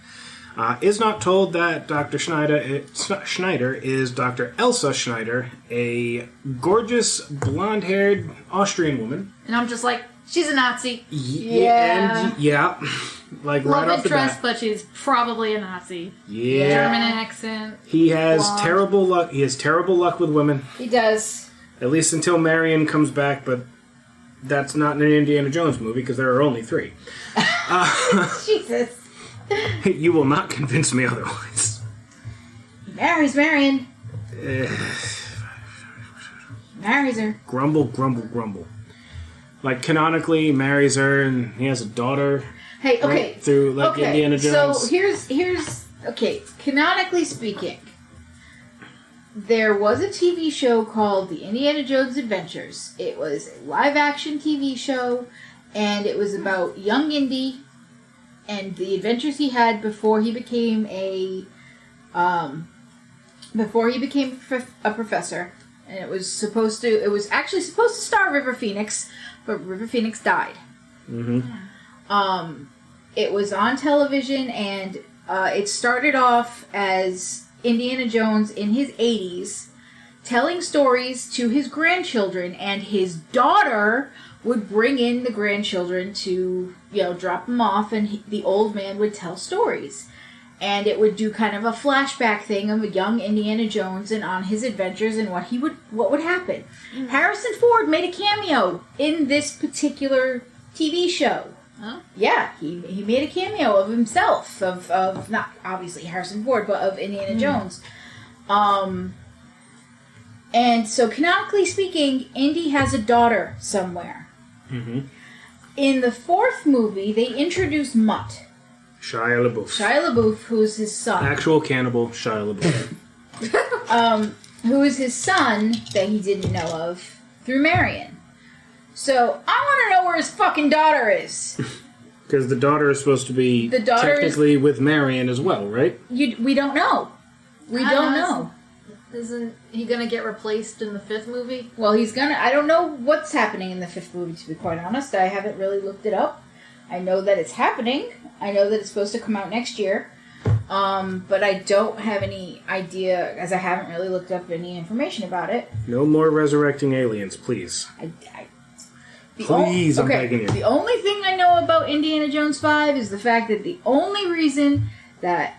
Is not told that Dr. Schneider is Dr. Elsa Schneider, a gorgeous, blonde-haired Austrian woman. And I'm just like, she's a Nazi. Like love right off the dress, bat. but she's probably a Nazi. Yeah. German accent. He has blonde. terrible luck. He has terrible luck with women. He does. At least until Marion comes back, but that's not in an Indiana Jones movie because there are only 3. Jesus. You will not convince me otherwise. He marries Marion. Marries her. Grumble, grumble, grumble. Like, canonically, marries her, and he has a daughter. Hey, okay. Right through, like, Indiana Jones. So, here's... Okay, canonically speaking, there was a TV show called The Indiana Jones Adventures. It was a live-action TV show, and it was about young Indy and the adventures he had before he became a professor. And it was actually supposed to star River Phoenix, but River Phoenix died. Mm-hmm. It was on television, and it started off as Indiana Jones in his 80s telling stories to his grandchildren, and his daughter would bring in the grandchildren to, drop them off, and the old man would tell stories. And it would do kind of a flashback thing of a young Indiana Jones and on his adventures and what would happen. Mm-hmm. Harrison Ford made a cameo in this particular TV show. Huh? Yeah, he made a cameo of himself, of not obviously Harrison Ford, but of Indiana Jones. And so canonically speaking, Indy has a daughter somewhere. Mm-hmm. In the 4th movie, they introduce Mutt. Shia LaBeouf, who's his son. Actual cannibal Shia LaBeouf. Who is his son that he didn't know of through Marion. So, I want to know where his fucking daughter is. Because the daughter is supposed to be technically with Marion as well, right? We don't know. We don't know. Isn't he gonna get replaced in the 5th movie? Well, he's gonna... I don't know what's happening in the 5th movie, to be quite honest. I haven't really looked it up. I know that it's happening. I know that it's supposed to come out next year. But I don't have any idea, as I haven't really looked up any information about it. No more resurrecting aliens, please. Please, I'm begging you. The only thing I know about Indiana Jones 5 is the fact that the only reason that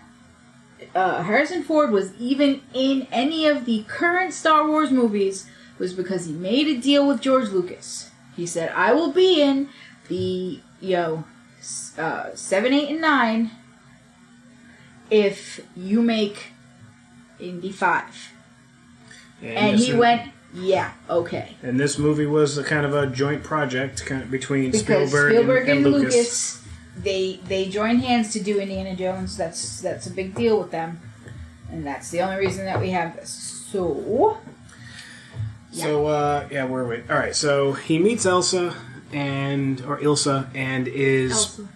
Harrison Ford was even in any of the current Star Wars movies was because he made a deal with George Lucas. He said, I will be in the, 7, 8, and 9 if you make Indy 5. And he went, yeah, okay. And this movie was a kind of a joint project between Spielberg and Lucas. they join hands to do Indiana Jones. That's a big deal with them, and that's the only reason that we have this. So. Yeah. So where are we? All right. So he meets Ilsa and is. Elsa.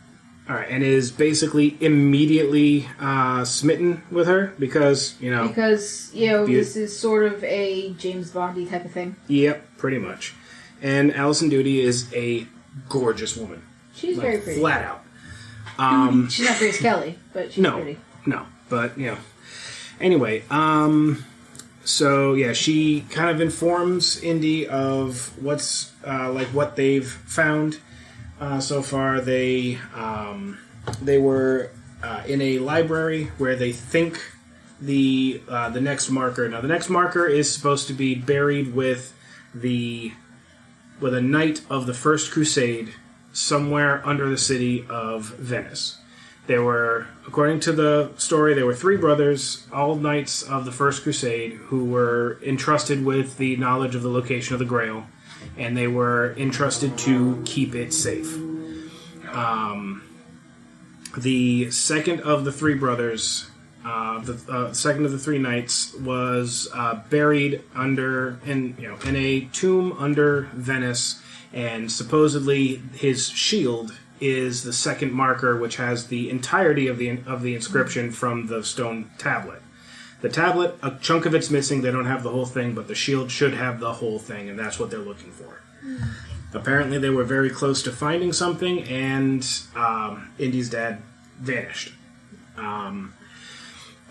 All right, and is basically immediately smitten with her because this is sort of a James Bondy type of thing. Yep, pretty much. And Alison Doody is a gorgeous woman. She's very pretty, flat out. She's not Grace Kelly, but she's pretty. No, but Anyway, so yeah, she kind of informs Indy of what's what they've found. So far, they were in a library where they think the next marker. Now, the next marker is supposed to be buried with a knight of the First Crusade somewhere under the city of Venice. There were, according to the story, there were 3 brothers, all knights of the First Crusade, who were entrusted with the knowledge of the location of the Grail. And they were entrusted to keep it safe. The second of the 3 brothers, the second of the 3 knights, was buried in a tomb under Venice, and supposedly his shield is the second marker, which has the entirety of the inscription from the stone tablet. The tablet, a chunk of it's missing. They don't have the whole thing, but the shield should have the whole thing, and that's what they're looking for. Apparently, they were very close to finding something, and Indy's dad vanished.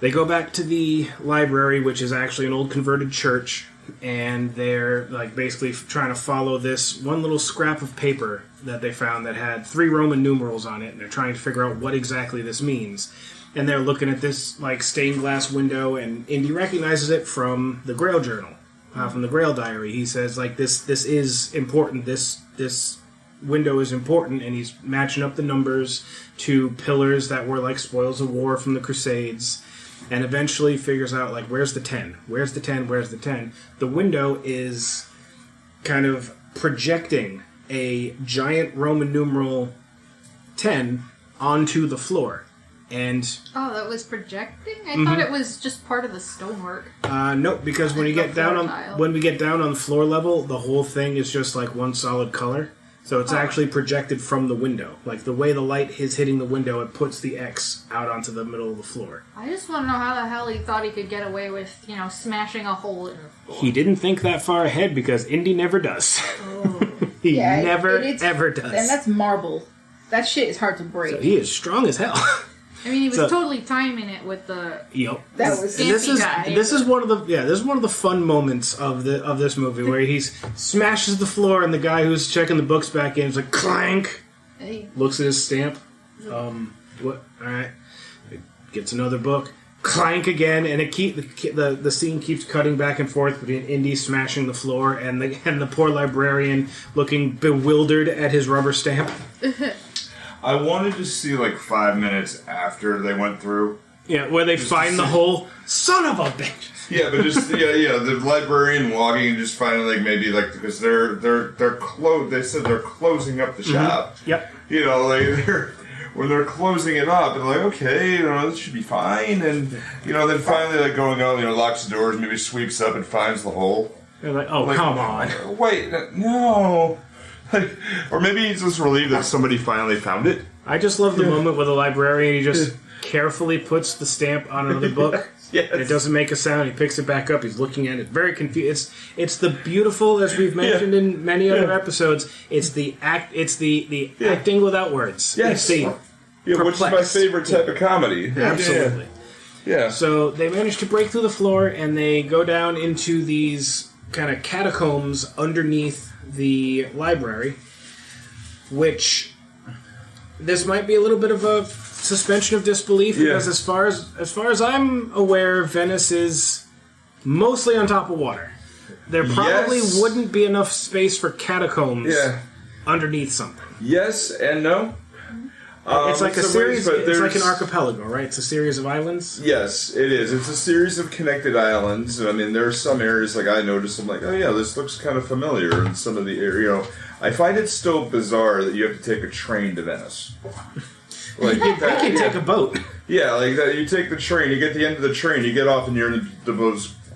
They go back to the library, which is actually an old converted church, and they're basically trying to follow this one little scrap of paper that they found that had 3 Roman numerals on it, and they're trying to figure out what exactly this means. And they're looking at this stained glass window, and Indy recognizes it from the Grail Journal, from the Grail Diary. He says this is important. This window is important, and he's matching up the numbers to pillars that were like spoils of war from the Crusades, and eventually figures out where's the 10? Where's the 10? Where's the 10? The window is kind of projecting a giant Roman numeral 10 onto the floor. And that was projecting? I thought it was just part of the stonework. Nope, because when we get down on the floor level, the whole thing is just one solid color. So it's actually projected from the window. The way the light is hitting the window, it puts the X out onto the middle of the floor. I just want to know how the hell he thought he could get away with, smashing a hole in the floor. He didn't think that far ahead because Indy never does. Oh. He never, ever does. And that's marble. That shit is hard to break. So he is strong as hell. I mean, he was totally timing it with the. Yep. That was. And this is one of the fun moments of this movie where he smashes the floor and the guy who's checking the books back in is like clank. Hey. Looks at his stamp. What? All right. Gets another book. Clank again, and the scene keeps cutting back and forth between Indy smashing the floor and the poor librarian looking bewildered at his rubber stamp. I wanted to see 5 minutes after they went through. Yeah, where they find the whole son of a bitch. Yeah, but just the librarian walking and just finding because they're closed. They said they're closing up the shop. Yep. When they're closing it up, and okay, this should be fine, and then finally going out, locks the doors, maybe sweeps up and finds the hole. They're like, oh, come on. Wait, no. Or maybe he's just relieved that somebody finally found it. I just love the moment where the librarian, he just carefully puts the stamp on another book. Yes. And it doesn't make a sound. He picks it back up. He's looking at it. Very confused. It's the beautiful, as we've mentioned in many other episodes. It's the acting without words. Yes. Which is my favorite type of comedy. Absolutely. Yeah. So they manage to break through the floor, and they go down into these kind of catacombs underneath the library, which this might be a little bit of a suspension of disbelief because as far as I'm aware, Venice is mostly on top of water. There probably wouldn't be enough space for catacombs underneath something. Yes and no. It's like a series. It's like an archipelago, right? It's a series of islands. Yes, it is. It's a series of connected islands. I mean, there are some areas like I noticed. I'm like, oh yeah, this looks kind of familiar. In some of the area, I find it still bizarre that you have to take a train to Venice. Like you can take a boat. Yeah, like that. You take the train. You get to the end of the train. You get off, and you're in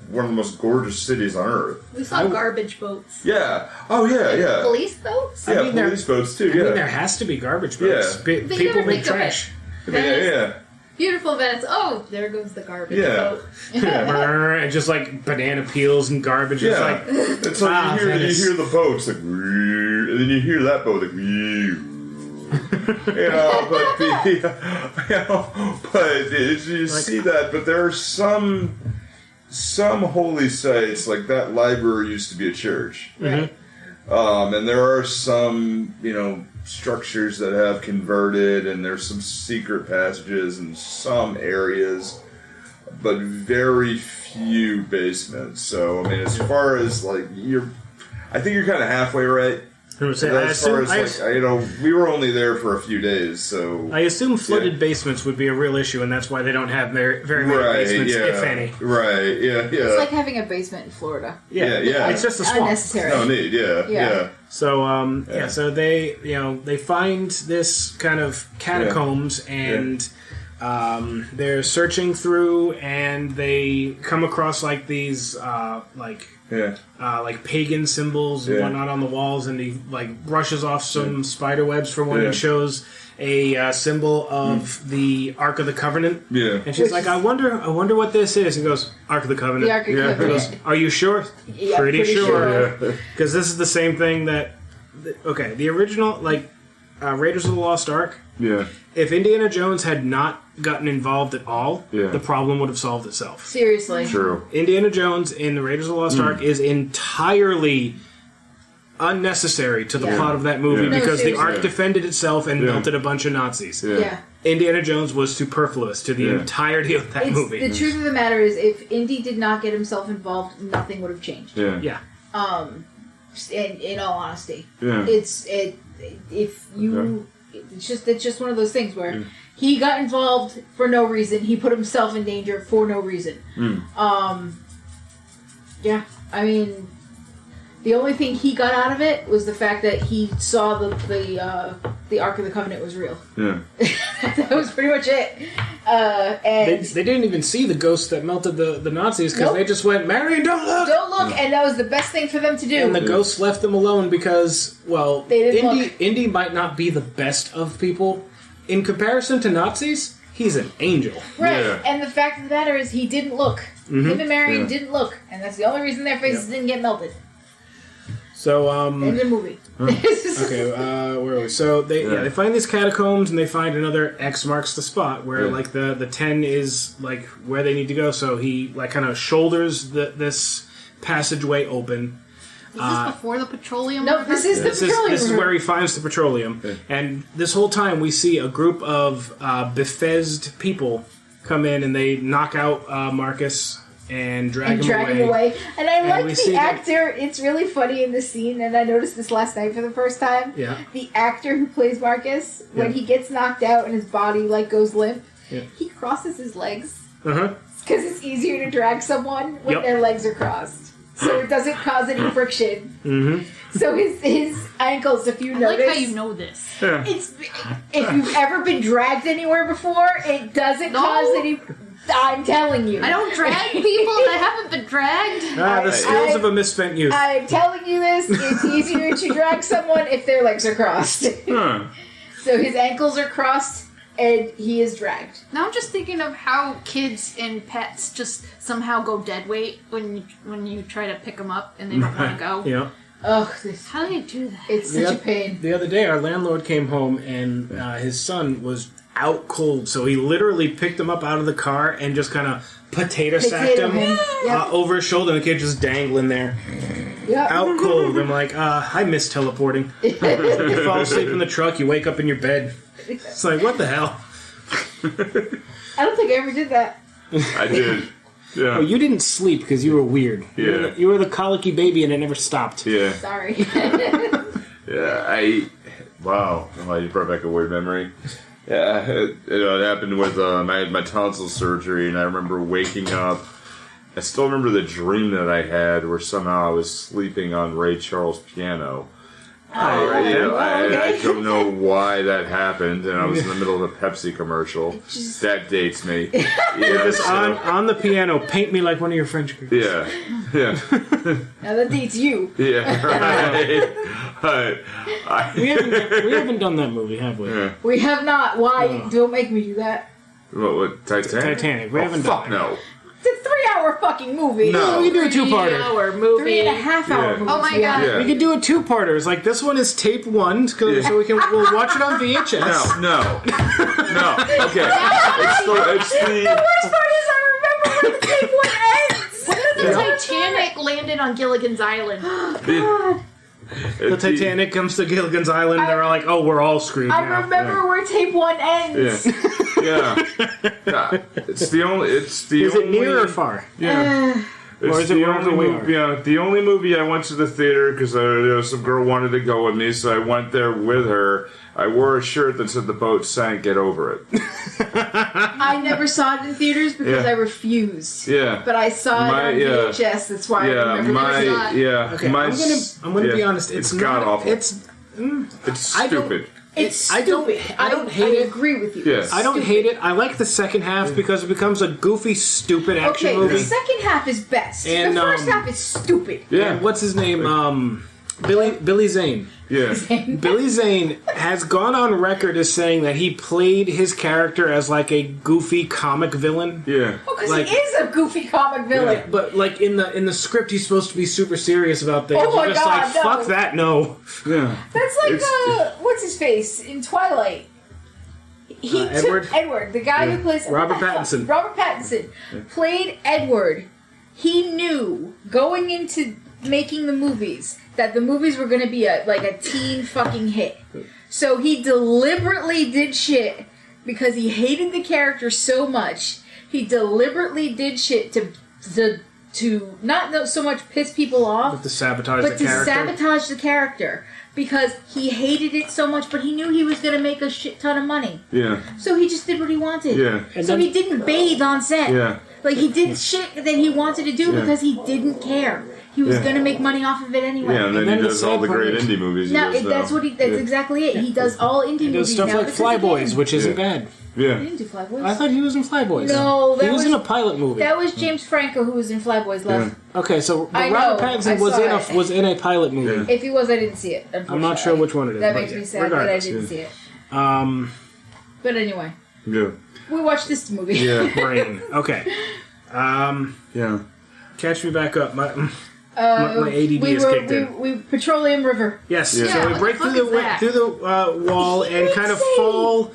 one of the most gorgeous cities on earth. We saw garbage boats. Yeah. Oh yeah, yeah. Police boats. Yeah, police boats too. Yeah. I mean, there has to be garbage boats. Yeah. People make trash. Yeah. Beautiful Venice. Oh, there goes the garbage boat. And just like banana peels and garbage. Yeah. It's like you hear the boats like, and then you hear that boat like, but you see that. But there are some holy sites, like that library used to be a church. Right. And there are some, structures that have converted, and there's some secret passages in some areas, but very few basements. So, I mean, as far as, like, I think you're kind of halfway right. We were only there for a few days, so... I assume flooded basements would be a real issue, and that's why they don't have very many basements, if any. Right, yeah. It's like having a basement in Florida. Yeah. It's just a swamp. Unnecessary. No need, yeah. So, so they, they find this kind of catacombs, and they're searching through, and they come across, like, these, like pagan symbols and whatnot on the walls, and he like brushes off some spider webs for one and shows a symbol of the Ark of the Covenant. Yeah, and she's like, I wonder what this is. And goes, Ark of the Covenant. The Ark of the Covenant. He goes, are you sure? Yeah, pretty sure. Because this is the same thing that. Okay, the original Raiders of the Lost Ark. Yeah. If Indiana Jones had not gotten involved at all, the problem would have solved itself. Seriously. True. Indiana Jones in the Raiders of the Lost Ark is entirely unnecessary to the plot of that movie because the Ark defended itself and melted a bunch of Nazis. Yeah. Indiana Jones was superfluous to the entirety of that movie. The truth of the matter is, if Indy did not get himself involved, nothing would have changed. Yeah. In all honesty. Yeah. It's just one of those things where he got involved for no reason. He put himself in danger for no reason. I mean, the only thing he got out of it was the fact that he saw the Ark of the Covenant was real. Yeah. That was pretty much it. And they didn't even see the ghost that melted the Nazis because they just went, Marion, don't look! Don't look! And that was the best thing for them to do. And the ghost left them alone because, well, they didn't look. Indy might not be the best of people. In comparison to Nazis, he's an angel. Right, Yeah. and the fact of the matter is he didn't look. Him and Marion didn't look. And that's the only reason their faces didn't get melted. So, In the movie. Okay, where are we? So they find these catacombs, and they find another X marks the spot where like the 10 is like where they need to go. So he like kind of shoulders this passageway open. Is this before the petroleum? No, this is the petroleum. This is where he finds the petroleum, and this whole time we see a group of befezzed people come in, and they knock out Marcus. And drag him away. And I like the actor. It's really funny in this scene, and I noticed this last night for the first time. Yeah. The actor who plays Marcus, when he gets knocked out and his body like goes limp, he crosses his legs. Because it's easier to drag someone when their legs are crossed. So it doesn't cause any friction. So his ankles, if you notice... I like how you know this. It's, if you've ever been dragged anywhere before, it doesn't cause any... I'm telling you. I don't drag people that haven't been dragged. The skills of a misspent youth. I'm telling you this. It's easier to drag someone if their legs are crossed. So his ankles are crossed, and he is dragged. Now I'm just thinking of how kids and pets just somehow go dead weight when you try to pick them up and they don't want to go. Yeah. Ugh, how do you do that? It's such a pain. The other day, our landlord came home, and his son was out cold, so he literally picked him up out of the car and just kind of potato sacked him over his shoulder, and the kid just dangling there. Out cold. I'm like, I miss teleporting. You fall asleep in the truck, you wake up in your bed. It's like, what the hell? I don't think I ever did that. I did. Yeah. Well, you didn't sleep because you were weird. Yeah. You were the colicky baby and it never stopped. Yeah. Sorry. Wow. Oh, you brought back a weird memory. Yeah, it happened with I had my tonsil surgery, and I remember waking up. I still remember the dream that I had, where somehow I was sleeping on Ray Charles' piano. I don't know why that happened, and I was in the middle of a Pepsi commercial. That dates me. On the piano, paint me like one of your French girls. Yeah. Now that dates you. Yeah, right. We haven't done that movie, have we? Yeah. We have not. Why? Don't make me do that. What, Titanic? Titanic. We haven't fuck done it. no. It's a 3-hour fucking movie. No, we can do a two-parter. 3-hour movie. 3.5-hour movie. Oh my god. Yeah. We can do a two-parters. Like, this one is tape 1, so we'll watch it on VHS. No. Okay. It's the The worst part is I remember when the tape one ends. What if the Titanic landed on Gilligan's Island? God. The Titanic comes to Gilligan's Island, and they're like, oh, we're all screwed now. I remember where tape 1 ends. Yeah. It's the only. Is it near or far? Yeah. Or is it wherever we are? Yeah, the only movie I went to the theater because some girl wanted to go with me, so I went there with her. I wore a shirt that said "The boat sank. Get over it." I never saw it in theaters because Yeah. I refused. Yeah. But I saw it on VHS. That's why I remember Okay, I'm gonna be honest. It's god not awful. It's stupid. It's I don't- stupid. I don't hate it. I agree with you. Yes. I don't hate it. I like the second half because it becomes a goofy, stupid action Okay, movie. the second half is best. And, the first half is stupid. Yeah. And what's his name? Billy Zane. Yeah. Billy Zane has gone on record as saying that he played his character as like a goofy comic villain. Yeah. Oh, because Like- he is a goofy comic villain. But like in the script, he's supposed to be super serious about things. Oh my You're just God, like, no. fuck that, no. Yeah. That's like It's- what's his face in Twilight. He took Edward, the guy who plays Robert Pattinson. Robert Pattinson played Edward. He knew going into making the movies that the movies were going to be a teen fucking hit. So he deliberately did shit because he hated the character so much. He deliberately did shit to not so much piss people off, But to sabotage but the to character. sabotage the character because he hated it so much, but he knew he was going to make a shit ton of money. Yeah. So he just did what he wanted. Yeah. And So then- he didn't bathe on set. Yeah. Like he did shit that he wanted to do Yeah. because he didn't care. He was Yeah. going to make money off of it anyway. Yeah, and then then he the does all sad the part great is- indie movies. No, he does that's now. that's exactly it. He does all indie He movies does stuff now like because of Flyboys, him. which isn't Yeah. bad. He Yeah. didn't do Flyboys. I thought he was in Flyboys. No, he that was in a pilot movie. That was James Franco who was in Flyboys last. Okay, so I Robert know, Pattinson I was saw in it. was in a pilot movie. Yeah. If he was, I didn't see it. I'm not sure which one it is. That but makes yeah, me sad that I regardless, didn't see it. Um, But anyway, Yeah. we watched this movie. Yeah. brain. Okay. Yeah. Catch me back up. My ADD has kicked in. We Petroleum River. Yes. Yeah. So we what break the through fuck the is that? through the wall and kind of insane. fall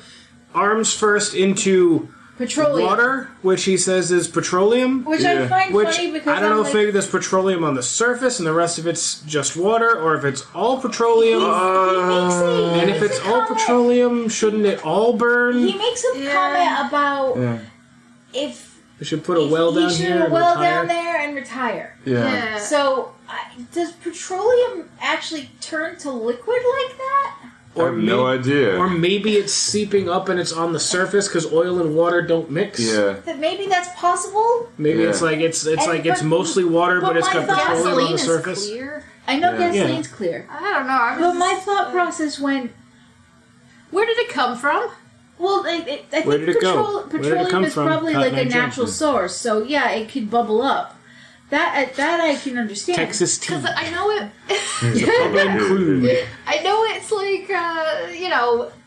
arms first into Petroleum. water, which he says is petroleum. Which I Yeah. find Which funny because I don't know I'm if like, maybe there's petroleum on the surface and the rest of it's just water, or if it's all petroleum. And if it's all petroleum, shouldn't it all burn? He makes a Yeah. comment about Yeah. if We should put a well down he should here have a and well retire. down there and retire. Yeah. So does petroleum actually turn to liquid like that? I have no idea. Or maybe it's seeping up and it's on the surface because oil and water don't mix. Yeah. That maybe that's possible. Maybe Yeah. it's like it's And- it's but- mostly water, but but it's my got thought- petroleum on Gasoline the is surface. clear. I know Yeah. gasoline's clear. I don't know. I was But my just, thought process went, Where did it come from? well, I think Where did it go? Where did it petroleum come is from? probably Cotton like a Eye Joe. natural source. So yeah, it could bubble up. That I can understand. Texas tea. Because I know it. Public crude. I know it's like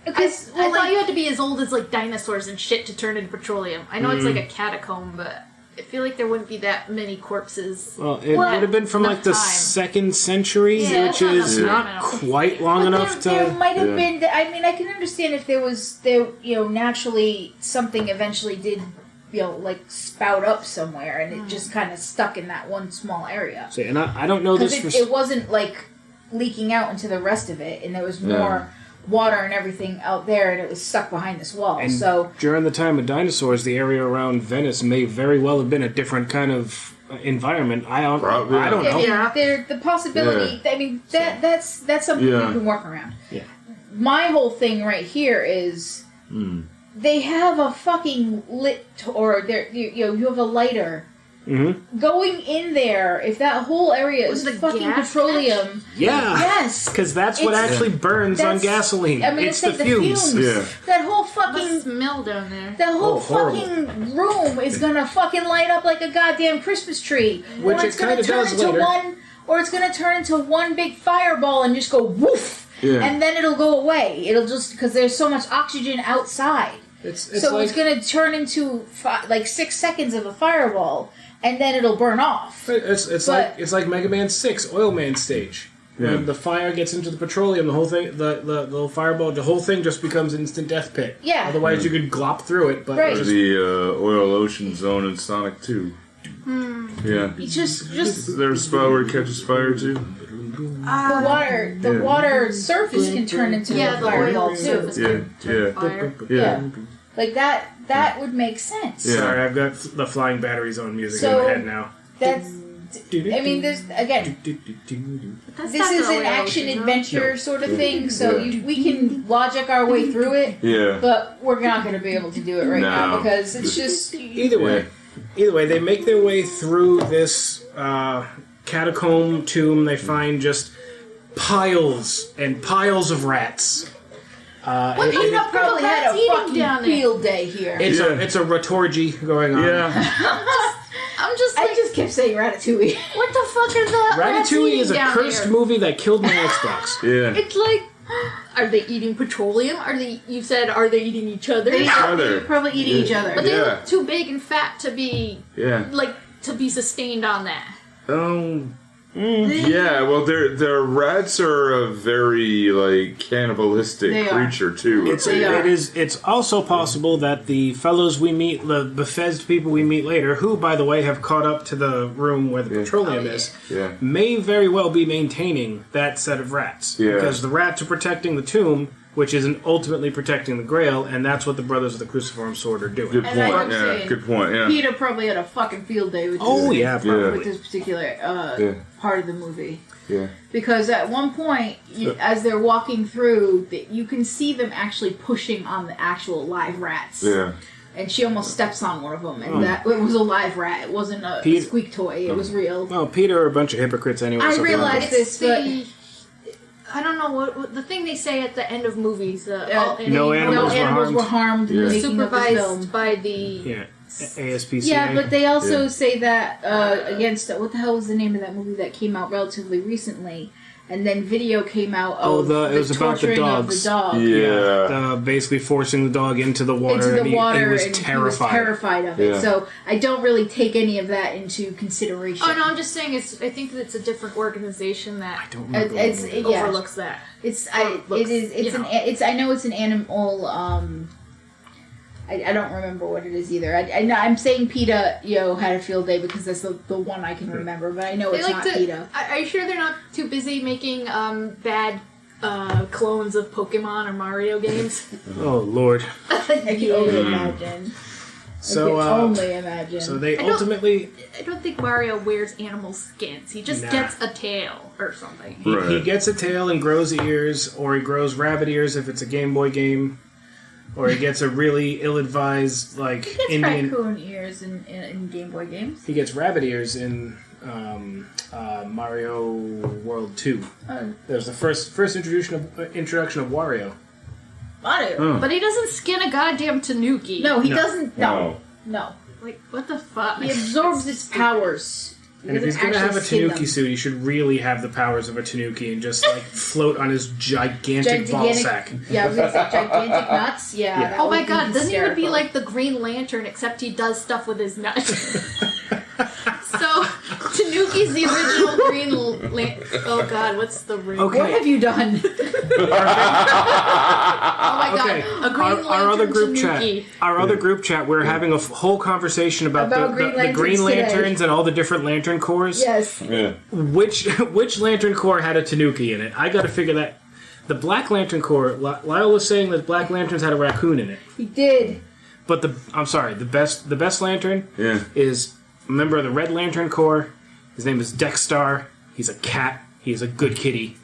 Because, I well, thought like- you had to be as old as like dinosaurs and shit to turn into petroleum. I know it's like a catacomb, but I feel like there wouldn't be that many corpses. Well, it Well, would have been from like the enough time. 2nd century, Yeah, which that's is not not enough time. quite long But enough there to. might have Yeah. been. I mean, I can understand if there naturally something eventually did, like spout up somewhere, and it just kind of stuck in that one small area. See, and I don't know this. Because it wasn't like leaking out into the rest of it, and there was more water and everything out there, and it was stuck behind this wall. And So during the time of dinosaurs, the area around Venice may very well have been a different kind of environment. I don't know. Yeah. the possibility. I mean, that's something Yeah. you can work around. Yeah. My whole thing right here is they have a fucking lit, or you have a lighter. Mm-hmm. Going in there, if that whole area is fucking petroleum, yes, because that's what actually burns on gasoline. I mean, it's the fumes. Yeah. That whole fucking smell down there. That whole fucking room is gonna fucking light up like a goddamn Christmas tree, which or it's it kind of does later. Or it's gonna turn into one big fireball and just go woof, and then it'll go away. It'll just because there's so much oxygen outside. It's gonna turn into 6 seconds of a fireball. And then it'll burn off. It's like Mega Man 6, Oil Man stage. Yeah. When the fire gets into the petroleum, the whole thing, the little fireball, the whole thing just becomes an instant death pit. Yeah. Otherwise, you could glop through it. But the oil ocean zone in Sonic 2. Yeah. It's just there's a spot where it catches fire too. The water surface can turn into a fireball too. Yeah. Like that would make sense. Yeah. Sorry, I've got the Flying Battery Zone music in my head now. That's. I mean, this is an action-adventure sort of thing, so we can logic our way through it, but we're not going to be able to do it right now, because it's just... Either way, they make their way through this catacomb tomb. They find just piles and piles of rats. Peanut probably had a fucking field day here. It's a rotorgy going on. Yeah. I just kept saying Ratatouille. What the fuck is that? Ratatouille is a cursed movie that killed my Xbox. Yeah. It's like, are they eating petroleum? Are they eating each other? They're probably eating each other. But they look too big and fat to be to be sustained on that. Yeah, well, their rats are a very cannibalistic creature too. It's also possible that the fellows we meet, the Bethesda people we meet later, who by the way have caught up to the room where the petroleum is, may very well be maintaining that set of rats because the rats are protecting the tomb, which is ultimately protecting the Grail, and that's what the Brothers of the Cruciform Sword are doing. Good point. Good point. Yeah. Peter probably had a fucking field day with this particular part of the movie. Yeah. Because at one point, as they're walking through, you can see them actually pushing on the actual live rats. Yeah. And she almost steps on one of them, and it was a live rat. It wasn't a squeak toy. It was real. Well, Peter are a bunch of hypocrites anyway. I realize this, but... I don't know what the thing they say at the end of movies. No animals were harmed. Supervised by the ASPCA. Yeah, but they also say that against what the hell was the name of that movie that came out relatively recently, and then video came out of it was about the dogs. Yeah, basically forcing the dog into the water. And he was terrified of it. So I don't really take any of that into consideration. Oh no, I'm just saying I think that it's a different organization that I don't remember overlooks that. I know it's an animal. I don't remember what it is either. I'm saying PETA, had a field day because that's the one I can remember, but I know it's not PETA. Are you sure they're not too busy making bad clones of Pokemon or Mario games? Oh Lord! I can only imagine. So they ultimately... I don't think Mario wears animal skins. He just gets a tail or something. He gets a tail and grows ears, or he grows rabbit ears if it's a Game Boy game. Or he gets a really ill-advised, Indian... raccoon ears in Game Boy games. He gets rabbit ears in Mario World 2. Oh. There's the first introduction of Wario. Mario? But he doesn't skin a goddamn Tanuki. No, he doesn't. No. Like, what the fuck? He absorbs its powers. And if he's going to have a Tanuki suit, he should really have the powers of a Tanuki and just, float on his gigantic ball sack. Yeah, I was going to say gigantic nuts. Yeah. Oh my god, doesn't he would be like the Green Lantern, except he does stuff with his nuts. So, Tanuki's the original Green Lantern. Oh god, what's the real... Okay. What have you done? Oh my god, a Green Lantern Our other group chat, we're having a whole conversation about the Green Lanterns and all the different Lantern Corps. Yes. Yeah. Which Lantern Corps had a Tanuki in it? I gotta figure that. The Black Lantern Corps, Lyle was saying that Black Lanterns had a raccoon in it. He did. But the best Lantern is a member of the Red Lantern Corps. His name is Dexstar. He's a cat. He's a good kitty.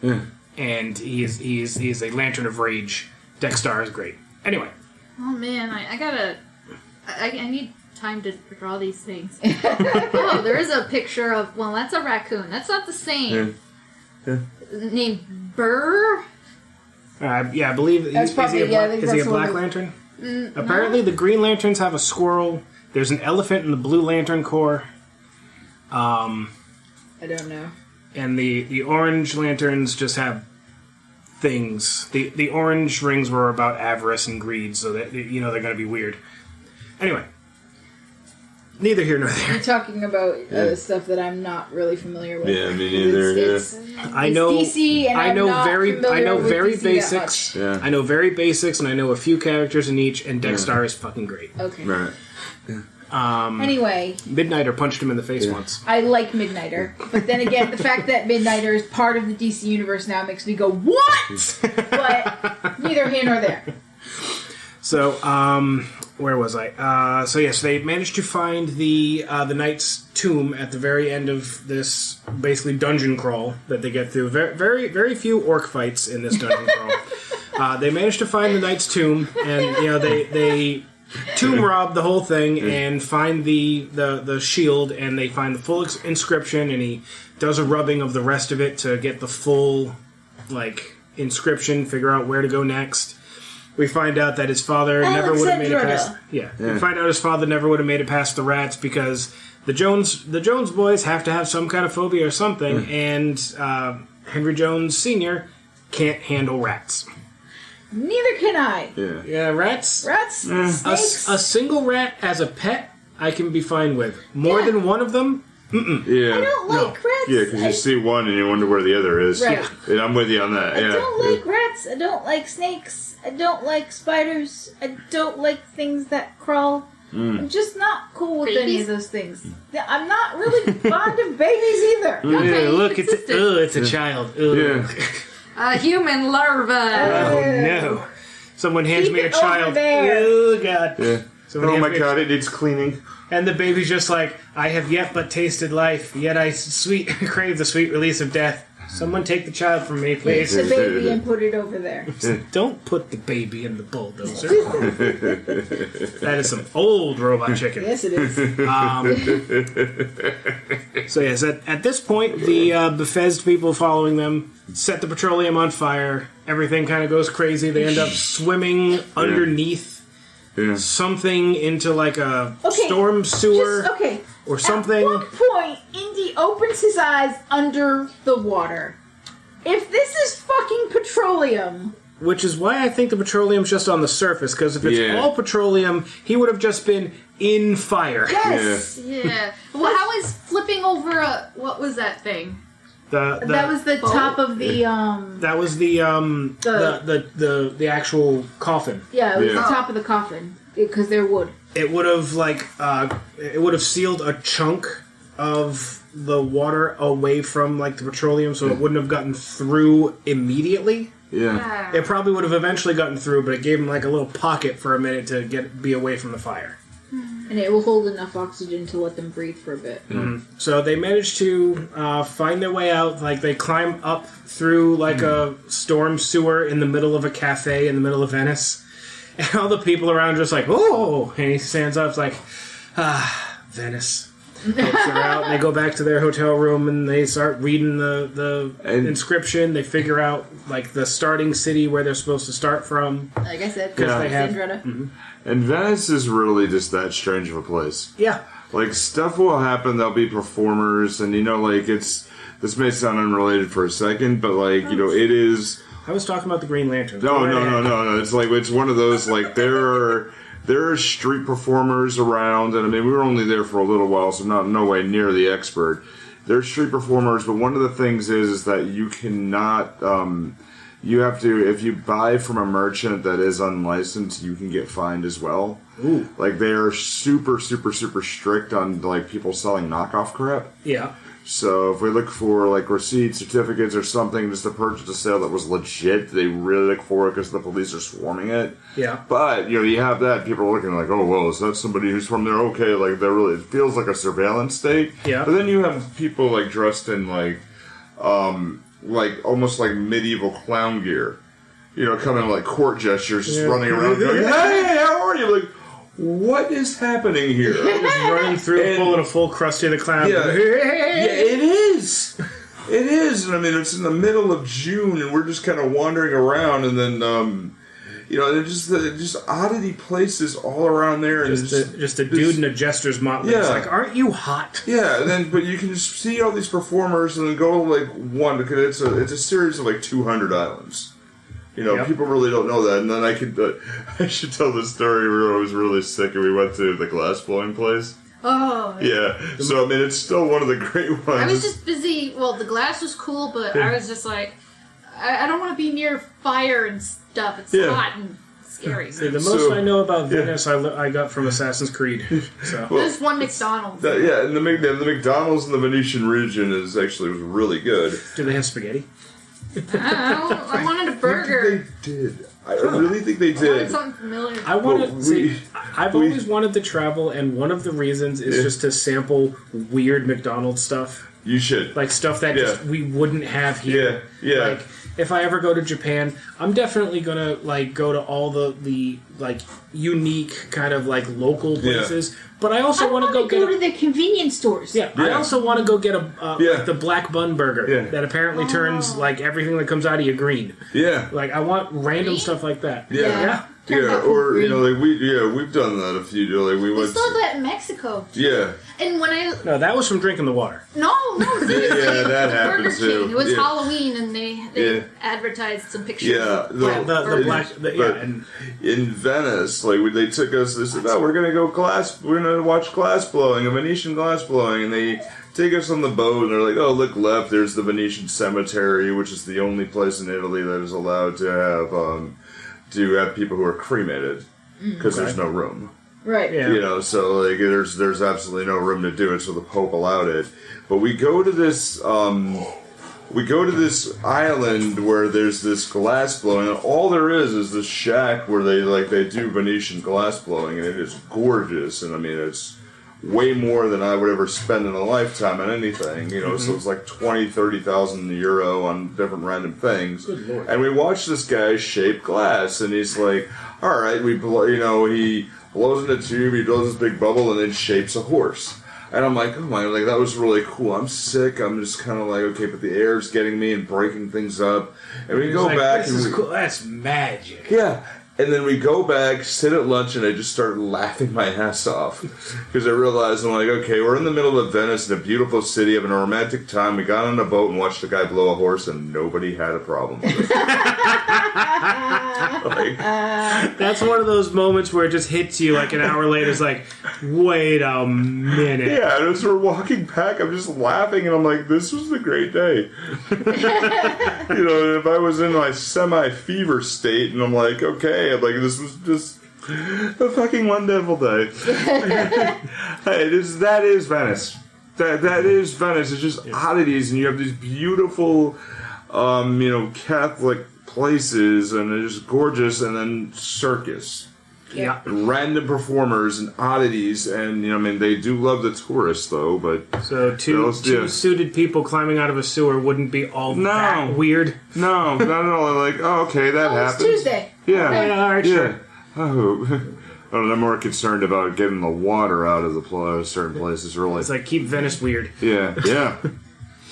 And he is a Lantern of Rage. Dexstar is great. Anyway, Oh man, I need time to draw these things. Oh, there is a picture of, well, that's a raccoon. That's not the same. Yeah. Named Burr? Yeah, I believe. That's probably, is he a Black Lantern? Apparently, the Green Lanterns have a squirrel. There's an elephant in the Blue Lantern Corps. I don't know. And the Orange Lanterns just have things. The orange rings were about avarice and greed, so that they're going to be weird. Anyway, neither here nor there. You're talking about stuff that I'm not really familiar with. Yeah, me neither. I know DC, and I know very DC basics. Yeah. I know very basics, and I know a few characters in each. And Dexter is fucking great. Okay. Right. Anyway, Midnighter punched him in the face once. I like Midnighter, but then again, the fact that Midnighter is part of the DC universe now makes me go, what? But neither here nor there. So, where was I? So yes, they managed to find the Knight's tomb at the very end of this basically dungeon crawl that they get through. Very, very few orc fights in this dungeon crawl. They managed to find the Knight's tomb, and they tomb rob the whole thing and find the shield, and they find the full inscription, and he does a rubbing of the rest of it to get the full inscription, figure out where to go next. We find out that his father never would have made it past. Yeah. We find out his father never would have made it past the rats because the Jones boys have to have some kind of phobia or something, and Henry Jones Sr. can't handle rats. Neither can I. Yeah, rats. Snakes. A single rat as a pet, I can be fine with. More than one of them. Yeah. I don't like rats. Yeah, because you see one and you wonder where the other is. Right. Yeah, I'm with you on that. I don't like rats. I don't like snakes. I don't like spiders. I don't like things that crawl. I'm just not cool with any of those things. I'm not really fond of babies either. Okay, look, it's a child. Ugh. Yeah. A human larva. Oh no! Someone hands Keep me a it child. over there. Oh god! Yeah. Someone Oh hands my me a god, it needs cleaning. And the baby's just like, I have yet but tasted life, yet I crave the sweet release of death. Someone take the child from me, please. The baby and put it over there. Don't put the baby in the bulldozer. That is some old robot chicken. Yes, it is. So yes, at this point, the Bethesda people following them set the petroleum on fire. Everything kind of goes crazy. They end up swimming underneath something into a storm sewer or something. At what point Indy opens his eyes under the water? If this is fucking petroleum... Which is why I think the petroleum's just on the surface, because if it's all petroleum, he would have just been in fire. Yes! Yeah. Well, how is flipping over what was that thing? That was the top of the That was the actual coffin. Yeah, it was the top of the coffin because they're wood. It would have sealed a chunk of the water away from the petroleum, so it wouldn't have gotten through immediately. Yeah. It probably would have eventually gotten through, but it gave him a little pocket for a minute to be away from the fire. And it will hold enough oxygen to let them breathe for a bit. So they managed to find their way out. They climb up through a storm sewer in the middle of a cafe in the middle of Venice. And all the people around are just oh! And he stands up, Venice. Folks are out, and they go back to their hotel room, and they start reading the inscription. They figure out, the starting city where they're supposed to start from. Like I said, because they have... And Venice is really just that strange of a place. Yeah. Stuff will happen, there'll be performers, and this may sound unrelated for a second, but it is... I was talking about the Green Lantern. No. It's it's one of those, there are street performers around, and we were only there for a little while, so no way near the expert. There's street performers, but one of the things is that you cannot... you have to, if you buy from a merchant that is unlicensed, you can get fined as well. Ooh. They are super, super, super strict on, people selling knockoff crap. Yeah. So if we look for, receipts, certificates, or something just to purchase a sale that was legit, they really look for it because the police are swarming it. Yeah. But, you have that, people are looking oh, well, is that somebody who's from there? Okay, they're really, it feels like a surveillance state. Yeah. But then you have people, dressed in, almost medieval clown gear. kind of like court gestures, just running around going, "Hey, how are you?" Like, what is happening here? Just running through, pulling a full Krusty the Clown. Yeah, it is. It is. And I mean, it's in the middle of June, and we're just kind of wandering around, and then, just oddity places all around there. And just a dude in a jester's motley. Yeah. It's like, aren't you hot? Yeah, and then but you can just see all these performers, and then go like one because it's a series of like 200 islands. People really don't know that. And then I should tell the story where I was really sick, and we went to the glass blowing place. Oh. Yeah. So, I mean, it's still one of the great ones. I was just busy. Well, the glass was cool, but I was just like, I don't want to be near fire and stuff. It's hot and scary. See, the most I know about Venice, I got from Assassin's Creed. So. There's one McDonald's. And the McDonald's in the Venetian region was really good. Do they have spaghetti? I wanted a burger. They did. I really think they did. I wanted something familiar. I've always wanted to travel, and one of the reasons is just to sample weird McDonald's stuff. You should. Like stuff that just we wouldn't have here. Yeah. Like, if I ever go to Japan, I'm definitely gonna go to all the unique kind of local places. But I also want to go to the convenience stores. Yeah. I also want to go get the black bun burger that apparently turns everything that comes out of you green. Yeah. I want random stuff like that. Yeah. Or we've done that a few. We saw that in Mexico. Yeah. And when no, that was from drinking the water. No, seriously. Yeah, that happened too. It was Halloween, and they advertised some pictures. Yeah, the black. In Venice, they took us. They said, "Oh, we're gonna watch glass blowing, a Venetian glass blowing," and they take us on the boat, and they're like, "Oh, look left. There's the Venetian cemetery, which is the only place in Italy that is allowed to have people who are cremated because there's no room." Right. Yeah. So there's absolutely no room to do it, so the Pope allowed it. But we go to this island where there's this glass blowing, and all there is this shack where they do Venetian glass blowing, and it is gorgeous. And I mean, it's way more than I would ever spend in a lifetime on anything. So it's like 20,000-30,000 euro on different random things. Good Lord. And we watch this guy shape glass, and he's like, all right, he blows in a tube, he blows this big bubble, and then shapes a horse. And I'm like, oh my, that was really cool. I'm sick. I'm just kind of okay, but the air's getting me and breaking things up. And we go back. This is cool. That's magic. Yeah. And then we go back, sit at lunch, and I just start laughing my ass off. Because I realized, I'm like, okay, we're in the middle of Venice, in a beautiful city, having a romantic time. We got on a boat and watched a guy blow a horse, and nobody had a problem with it. That's one of those moments where it just hits you an hour later. It's like, wait a minute. Yeah, and as we're walking back, I'm just laughing, and I'm like, this was a great day. If I was in my semi-fever state, and I'm like, okay, this was just a fucking wonderful day. That is Venice. That is Venice. It's just oddities, and you have these beautiful, Catholic places, and they're just gorgeous, and then circus. Yeah. Random performers and oddities, and they do love the tourists though, but so two suited people climbing out of a sewer wouldn't be that weird. No, not at all. Okay, that happens. It's Tuesday. Yeah. Okay, all right, sure. I'm more concerned about getting the water out of the certain places. Really, it's keep Venice weird. Yeah.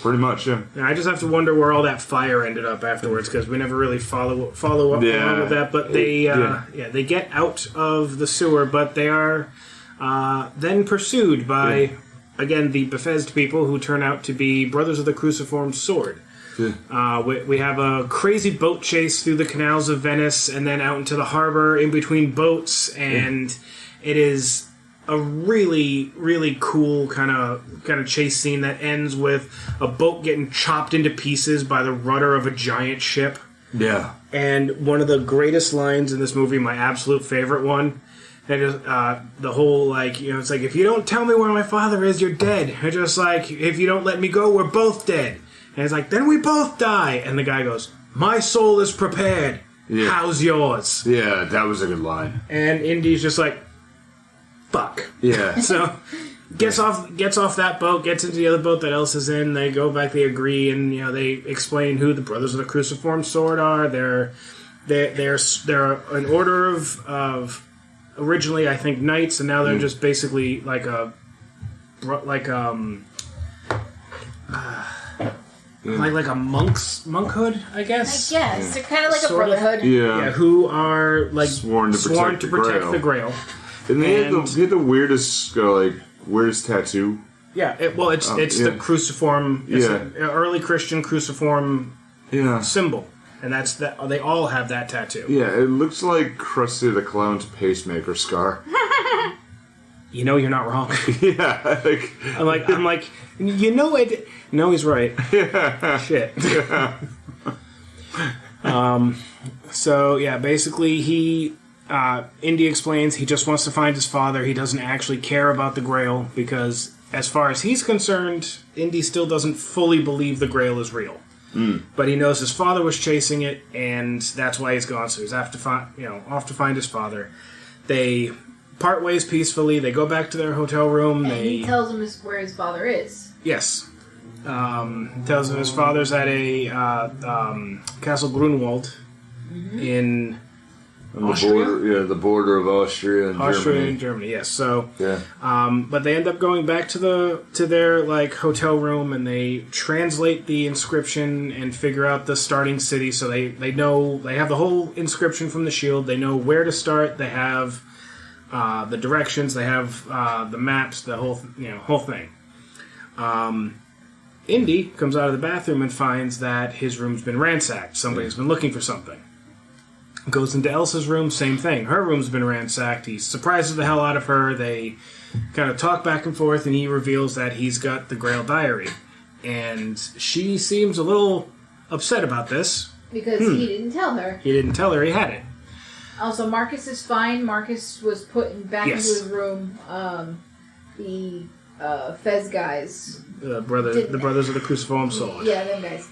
Pretty much, yeah. I just have to wonder where all that fire ended up afterwards, because we never really follow up along with that. But they get out of the sewer, but they are then pursued by again the Bethesda people, who turn out to be Brothers of the Cruciform Sword. Yeah. We have a crazy boat chase through the canals of Venice, and then out into the harbor in between boats, and it is a really, really cool kind of chase scene that ends with a boat getting chopped into pieces by the rudder of a giant ship. Yeah. And one of the greatest lines in this movie, my absolute favorite one, and the whole it's if you don't tell me where my father is, you're dead. And just if you don't let me go, we're both dead. And it's then we both die. And the guy goes, my soul is prepared. Yeah. How's yours? Yeah, that was a good line. And Indy's just fuck. Yeah. So gets off that boat, gets into the other boat that Elsa is in. They go back, they agree, and they explain who the Brothers of the Cruciform Sword are. They're they're an order of originally I think knights, and now they're just basically like a monkhood, I guess. They're kind of like a Sort of. brotherhood. Yeah. Who are like Sworn to protect the Grail. And they had the weirdest weirdest tattoo. Yeah, it's the cruciform. It's an early Christian cruciform symbol, and they all have that tattoo. Yeah, it looks like Crusade the Clown's pacemaker scar. You know, you're not wrong. Yeah, I'm like, you know it. No, he's right. Yeah. Shit. So yeah, basically Indy explains he just wants to find his father. He doesn't actually care about the Grail because, as far as he's concerned, Indy still doesn't fully believe the Grail is real. But he knows his father was chasing it, and that's why he's gone. So he's off to find his father. They part ways peacefully. They go back to their hotel room. And he tells him where his father is. Yes. Tells him his father's at a Castle Grunwald in Austria? The border of Austria and Germany. Germany, yes. So, but they end up going back to their like hotel room, and they translate the inscription and figure out the starting city. So they know they have the whole inscription from the shield. They know where to start. They have the directions. They have the maps. The whole thing. Indy comes out of the bathroom and finds that his room's been ransacked. Somebody's been looking for something. Goes into Elsa's room, same thing. Her room's been ransacked. He surprises the hell out of her. They kind of talk back and forth, and he reveals that he's got the Grail Diary. And she seems a little upset about this. Because he didn't tell her. He didn't tell her he had it. Also, Marcus is fine. Marcus was put back into his room. The Fez guys... The brothers of the Cruciform Sword. Yeah, them guys.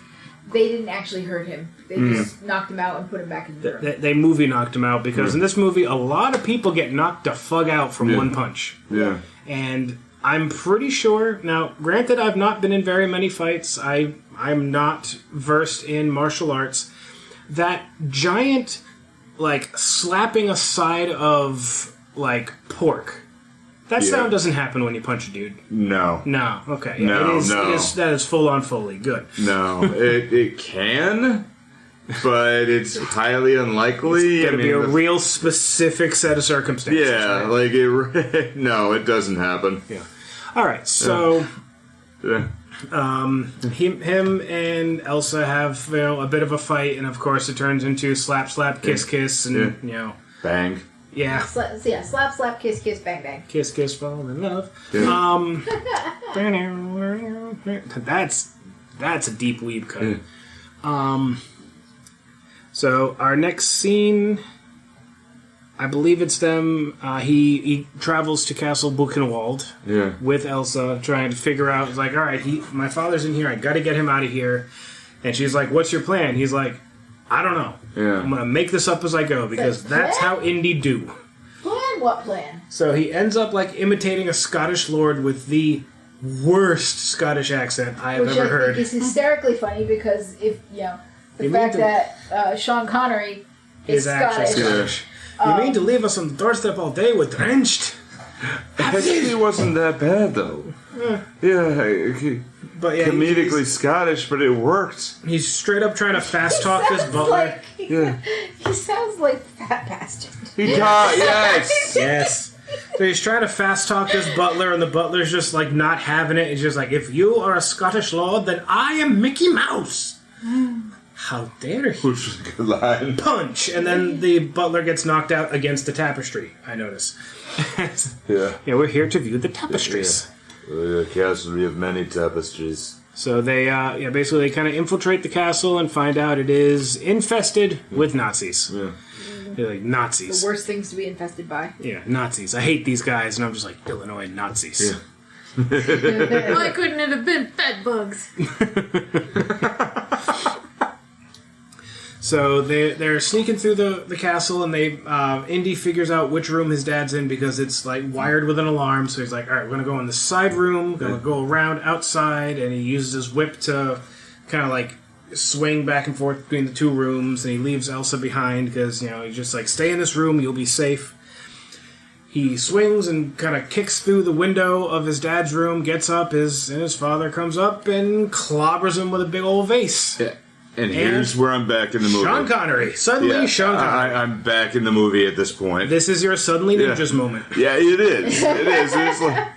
They didn't actually hurt him. They just knocked him out and put him back in the room. They movie knocked him out because in this movie, a lot of people get knocked the fuck out from one punch. Yeah. And I'm pretty sure... Now, granted, I've not been in very many fights. I'm not versed in martial arts. That giant, like, slapping a side of, like, pork... That sound doesn't happen when you punch a dude. No. No. Okay. No, that is full on Foley. Good. No. It can, but it's highly unlikely. It's got to be a real specific set of circumstances. Yeah, right? No, it doesn't happen. Yeah. All right. So, him and Elsa have a bit of a fight, and of course it turns into slap, slap, kiss, kiss, and bang. Yeah. Slap, slap, kiss, kiss, bang, bang. Kiss, kiss, fall in love. Yeah. That's a deep weeb cut. Yeah. So our next scene, I believe it's them. He travels to Castle Buchenwald with Elsa, trying to figure out. He's like, all right, my father's in here. I got to get him out of here. And she's like, what's your plan? He's like, I don't know. Yeah. I'm going to make this up as I go because that's how Indy do. Plan? What plan? So he ends up like imitating a Scottish lord with the worst Scottish accent I have ever heard. Which I think is hysterically funny because the fact that Sean Connery is Scottish. You mean to leave us on the doorstep all day with drenched? Actually, wasn't that bad though. But yeah, comedically Scottish, but it worked. He's straight up trying to fast talk this butler. He sounds like Fat Bastard. He does, yes. Yes. So he's trying to fast talk this butler, and the butler's just like not having it. He's just like, if you are a Scottish lord, then I am Mickey Mouse. How dare he? Which is a good line. Punch! And then the butler gets knocked out against the tapestry, I notice. Yeah, we're here to view the tapestries. The castle, we have many tapestries. So they, basically they kind of infiltrate the castle and find out it is infested with Nazis. Yeah. They're like, Nazis. The worst things to be infested by. Yeah, Nazis. I hate these guys. And I'm just like, Illinois Nazis. Yeah. Why couldn't it have been bed bugs? So they're sneaking through the castle, and Indy figures out which room his dad's in because it's like wired with an alarm. So he's like, all right, we're going to go in the side room, going to go around outside, and he uses his whip to kind of like swing back and forth between the two rooms, and he leaves Elsa behind because, he's just like, stay in this room, you'll be safe. He swings and kind of kicks through the window of his dad's room, gets up, his father comes up and clobbers him with a big old vase. Yeah. And here's where I'm back in the movie. Sean Connery. Suddenly, Sean Connery. I'm back in the movie at this point. This is your Suddenly Ninjas moment. Yeah, it is. It is. It's like,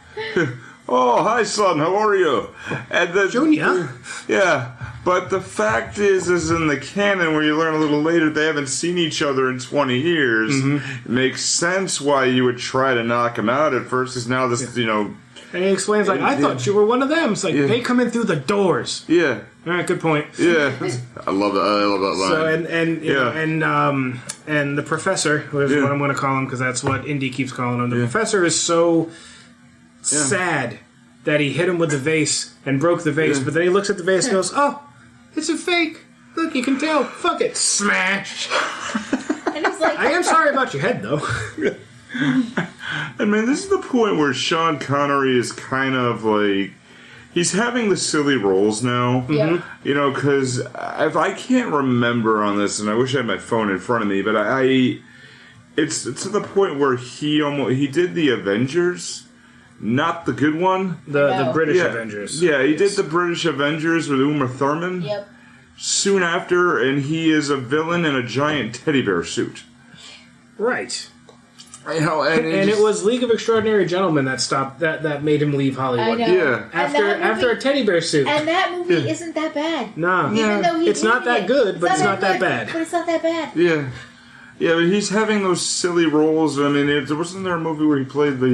oh, hi, son. How are you? And Junior. Yeah. But the fact is in the canon, where you learn a little later they haven't seen each other in 20 years, it makes sense why you would try to knock him out at first, because now this, And he explains, like, I thought you were one of them. It's like, they come in through the doors. Yeah. All right, good point. Yeah. I love that line. So, and the professor, who is what I'm going to call him, because that's what Indy keeps calling him, the professor is so sad that he hit him with the vase and broke the vase, but then he looks at the vase and goes, oh, it's a fake. Look, you can tell. Fuck it. Smash. And he's like, I am sorry about your head, though. I mean, this is the point where Sean Connery is kind of like, he's having the silly roles now. Yeah. Because if I can't remember on this, and I wish I had my phone in front of me, but it's to the point where he did the Avengers. Not the good one. The British Avengers. Yeah, he did the British Avengers with Uma Thurman. Yep. Soon after, and he is a villain in a giant teddy bear suit. Right. And it was League of Extraordinary Gentlemen that made him leave Hollywood. I know. Yeah. After a teddy bear suit. And that movie isn't that bad. No. Even though it's not that good, but it's not that bad. But it's not that bad. Yeah. Yeah, but he's having those silly roles. I mean, wasn't there a movie where he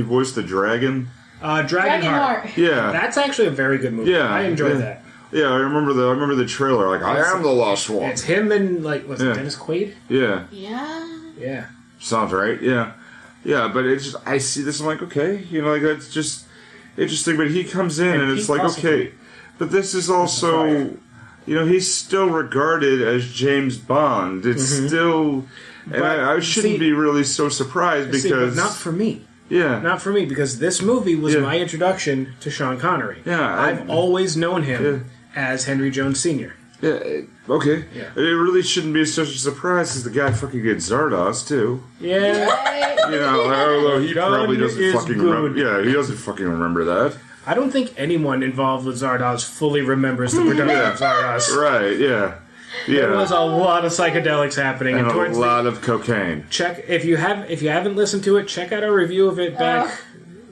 voiced the dragon? Dragonheart. Yeah. That's actually a very good movie. Yeah. I enjoyed that. Yeah, I remember the trailer. Like, I am the lost one. It's him and, like, was it Dennis Quaid? Yeah. yeah. Yeah. Sounds right. Yeah. Yeah, but it's just, I see this, I'm like, okay, like, that's just interesting. But he comes in and it's like, okay, but this is also, he's still regarded as James Bond. It's still, and I shouldn't be really so surprised because but not for me. Yeah. Not for me, because this movie was my introduction to Sean Connery. Yeah. I've always known him as Henry Jones Sr. Yeah, okay. Yeah. It really shouldn't be such a surprise because the guy fucking gets Zardoz, too. Yeah. Although he probably doesn't is fucking remember. Yeah, he doesn't fucking remember that. I don't think anyone involved with Zardoz fully remembers the production of Zardoz. Right, yeah. Yeah. There was a lot of psychedelics happening, and a lot of cocaine. Check if you haven't listened to it. Check out our review of it back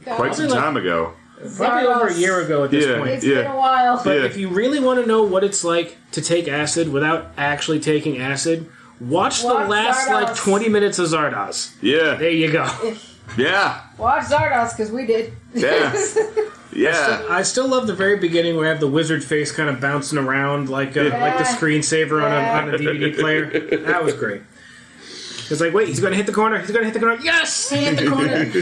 quite some time ago. Probably over a year ago at this point. It's been a while. But if you really want to know what it's like to take acid without actually taking acid, watch the last Zardoz. 20 minutes of Zardoz. Yeah. There you go. Yeah. Watch Zardoz, because we did. Yeah. Yeah. I still love the very beginning where I have the wizard face kind of bouncing around like the screensaver on a DVD player. That was great. It's like, wait, he's going to hit the corner. He's going to hit the corner. Yes! He hit the corner.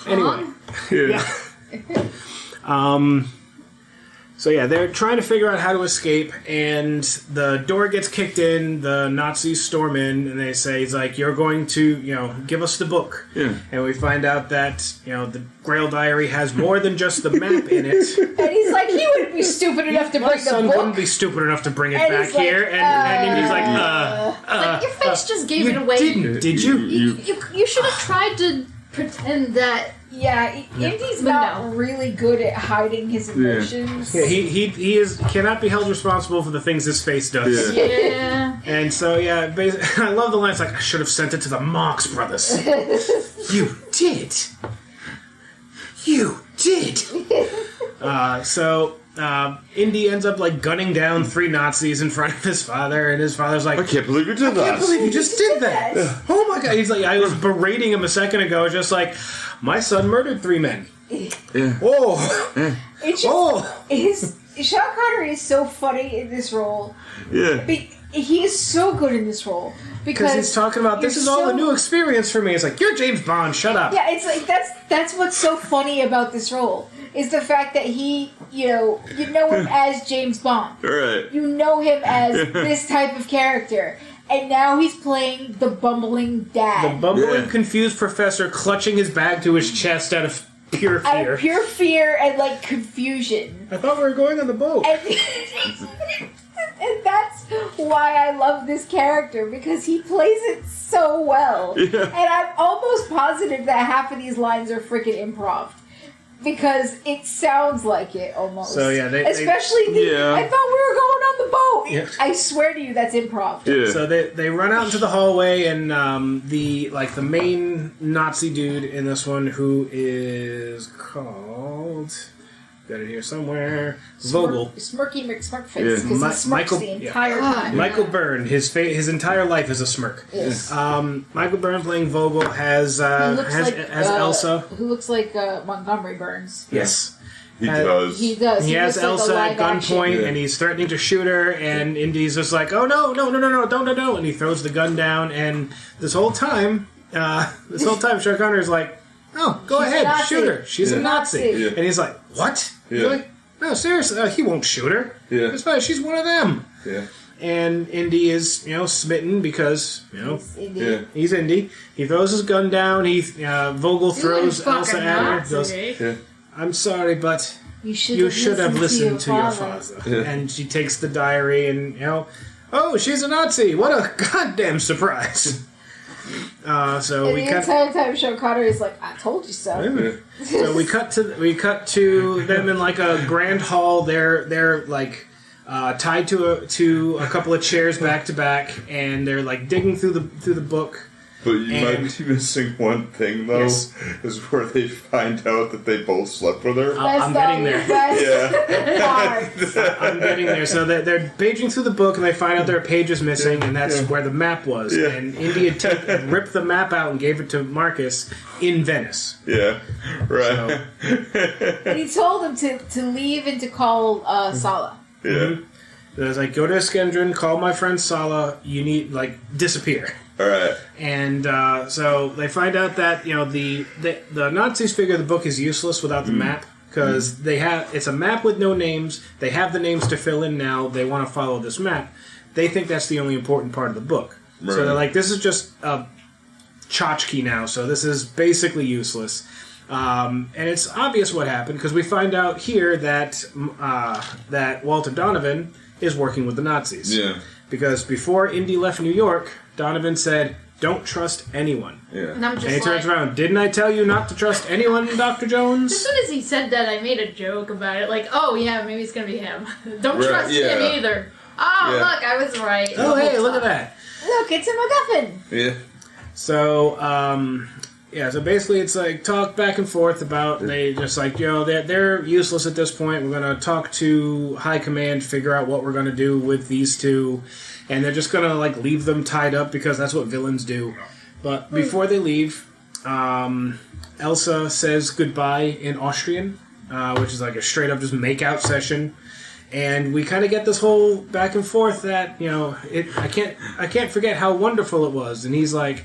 Anyway. Yeah. So they're trying to figure out how to escape, and the door gets kicked in, the Nazis storm in, and they say, he's like, you're going to, give us the book. Yeah. And we find out that, the Grail Diary has more than just the map in it. And he's like, he wouldn't be stupid enough to My bring the son book. wouldn't be stupid enough to bring it And back he's like, here. And he's like, Like, your face just gave you it away. didn't, did you? You should have tried to pretend that. Yeah, Indy's not really good at hiding his emotions. Yeah, he cannot be held responsible for the things his face does. Yeah. And so, basically, I love the line. It's like, I should have sent it to the Marx Brothers. You did. You did. So Indy ends up like gunning down 3 Nazis in front of his father, and his father's like, I can't believe you did that. I can't believe you just did that. Oh my god. He's like, I was berating him a second ago, just like, my son murdered 3 men. Yeah. Oh. It's just, Sean Connery is so funny in this role. Yeah. He is so good in this role. Because he's talking about, this is all a new experience for me. It's like, you're James Bond, shut up. Yeah, it's like, that's what's so funny about this role. Is the fact that he, you know him as James Bond. Right. You know him as this type of character. And now he's playing the bumbling dad. The bumbling, confused professor clutching his bag to his chest out of pure fear. Out of pure fear and, like, confusion. I thought we were going on the boat. And And that's why I love this character, because he plays it so well. Yeah. And I'm almost positive that half of these lines are freaking improv. Because it sounds like it almost. So yeah, especially I thought we were going on the boat. Yeah. I swear to you, that's improv. Yeah. So they run out into the hallway, and the main Nazi dude in this one, who is called, got it here somewhere, Vogel. Smirky McSmirkface, Yeah. because he smirks Michael- the entire time. Michael Byrne, his entire life is a smirk. Yes. Michael Byrne playing Vogel has He looks like Elsa. Who looks like Montgomery Burns. Yes. He does. He does. He has looks like Elsa a at live action. gunpoint, Yeah. and he's threatening to shoot her, and Indy's just like, "Oh no, don't!" And he throws the gun down, and this whole time, Sean Connery's like, "Oh, go She's a ahead, Nazi. shoot her. She's a Nazi." Yeah. And he's like, "What?" Yeah. He's like, "No, seriously, he won't shoot her. Yeah. It's fine. She's one of them." Yeah. And Indy is, smitten because, Indeed. Yeah. he's Indy. He throws his gun down. Vogel throws You Elsa fucking at her. Nazi. Goes, Yeah. "I'm sorry, but You should have listened to your father. father." Yeah. And she takes the diary and, oh, she's a Nazi. What a goddamn surprise. So And we the cut. entire time, Sean Connery is like, "I told you so." Yeah. So we cut to them in like a grand hall. They're like tied to a couple of chairs back to back, and they're like digging through the book. But you And- might be missing one thing, though, Yes. is where they find out that they both slept with her. I'm getting there. Best part. I'm getting there. So they're paging through the book, and they find out there are pages missing, and that's where the map was. Yeah. And Indy had ripped the map out and gave it to Marcus in Venice. Yeah, right. And he told him to leave and to call Sala. Yeah. So I was like, "Go to Iskendron, call my friend Sala. You need disappear." All right. And so they find out that the Nazis figure the book is useless without the map, because it's a map with no names. They have the names to fill in now. They want to follow this map. They think that's the only important part of the book. Right. So they're like, "This is just a tchotchke now. So this is basically useless." And it's obvious what happened, because we find out here that that Walter Donovan is working with the Nazis. Yeah. Because before Indy left New York, Donovan said, "Don't trust anyone." Yeah. And I'm just And he turns like, around, "Didn't I tell you not to trust anyone, Dr. as Jones?" soon as he said that, I made a joke about it. Like, oh yeah, maybe it's gonna be him. Don't Right, trust yeah. him either. Oh, Yeah. look, I was right. Oh, hey, look at that. Look, it's a MacGuffin. Yeah. So, so basically it's like talk back and forth about, they just like, they're useless at this point. We're going to talk to High Command, figure out what we're going to do with these two. And they're just going to leave them tied up, because that's what villains do. But before they leave, Elsa says goodbye in Austrian, which is like a straight up just make-out session. And we kind of get this whole back and forth that, I can't forget how wonderful it was. And he's like,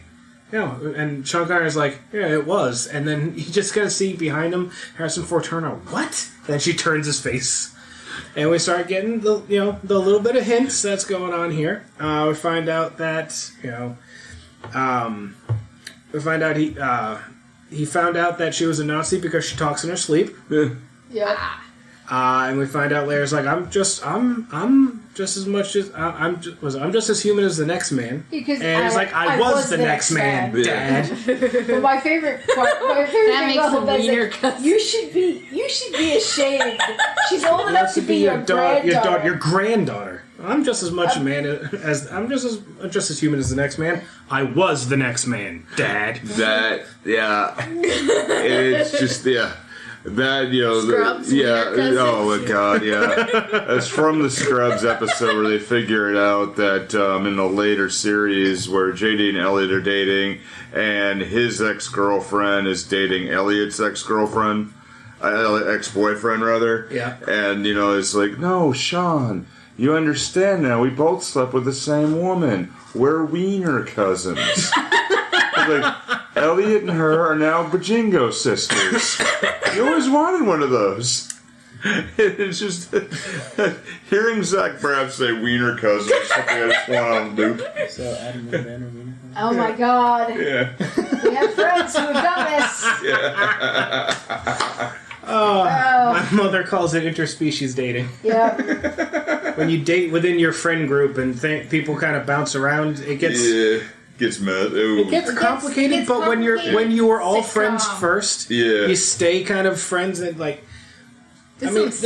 and Sean Connery's like, "Yeah, it was." And then you just kind of see behind him Harrison Ford turn on, "What?" Then she turns his face. And we start getting the little bit of hints that's going on here. We find out that, he found out that she was a Nazi because she talks in her sleep. Yeah. Yeah. And we find out later, it's like, I'm just as human as the next man. Because And it's like, I was the next man, Yeah. Dad. But my favorite part, That thing makes about him that is wiener like, cousin. you should be ashamed. She's old enough to be your granddaughter. Your granddaughter. I'm just as much a man as I'm just as human as the next man. I was the next man, Dad. That, yeah. It's just, yeah. That, Scrubs, yeah. Wiener Cousins. Oh my God, yeah. It's from the Scrubs episode where they figure it out that in the later series where JD and Elliot are dating, and his ex-girlfriend is dating Elliot's ex-girlfriend, ex-boyfriend rather. Yeah. And it's like, "No, Sean, you understand now. We both slept with the same woman. We're wiener cousins." Like, Elliot and her are now Bajingo sisters. You always wanted one of those. It's just hearing Zach Braff say wiener cousins is something I just want on loop. So Adam and Ben are wiener. Oh my God. Yeah. We have friends who have done this. My mother calls it interspecies dating. Yeah. when you date within your friend group and people kind of bounce around, it gets gets mad. It gets complicated. But when you were all friends first, you stay kind of friends and like. I was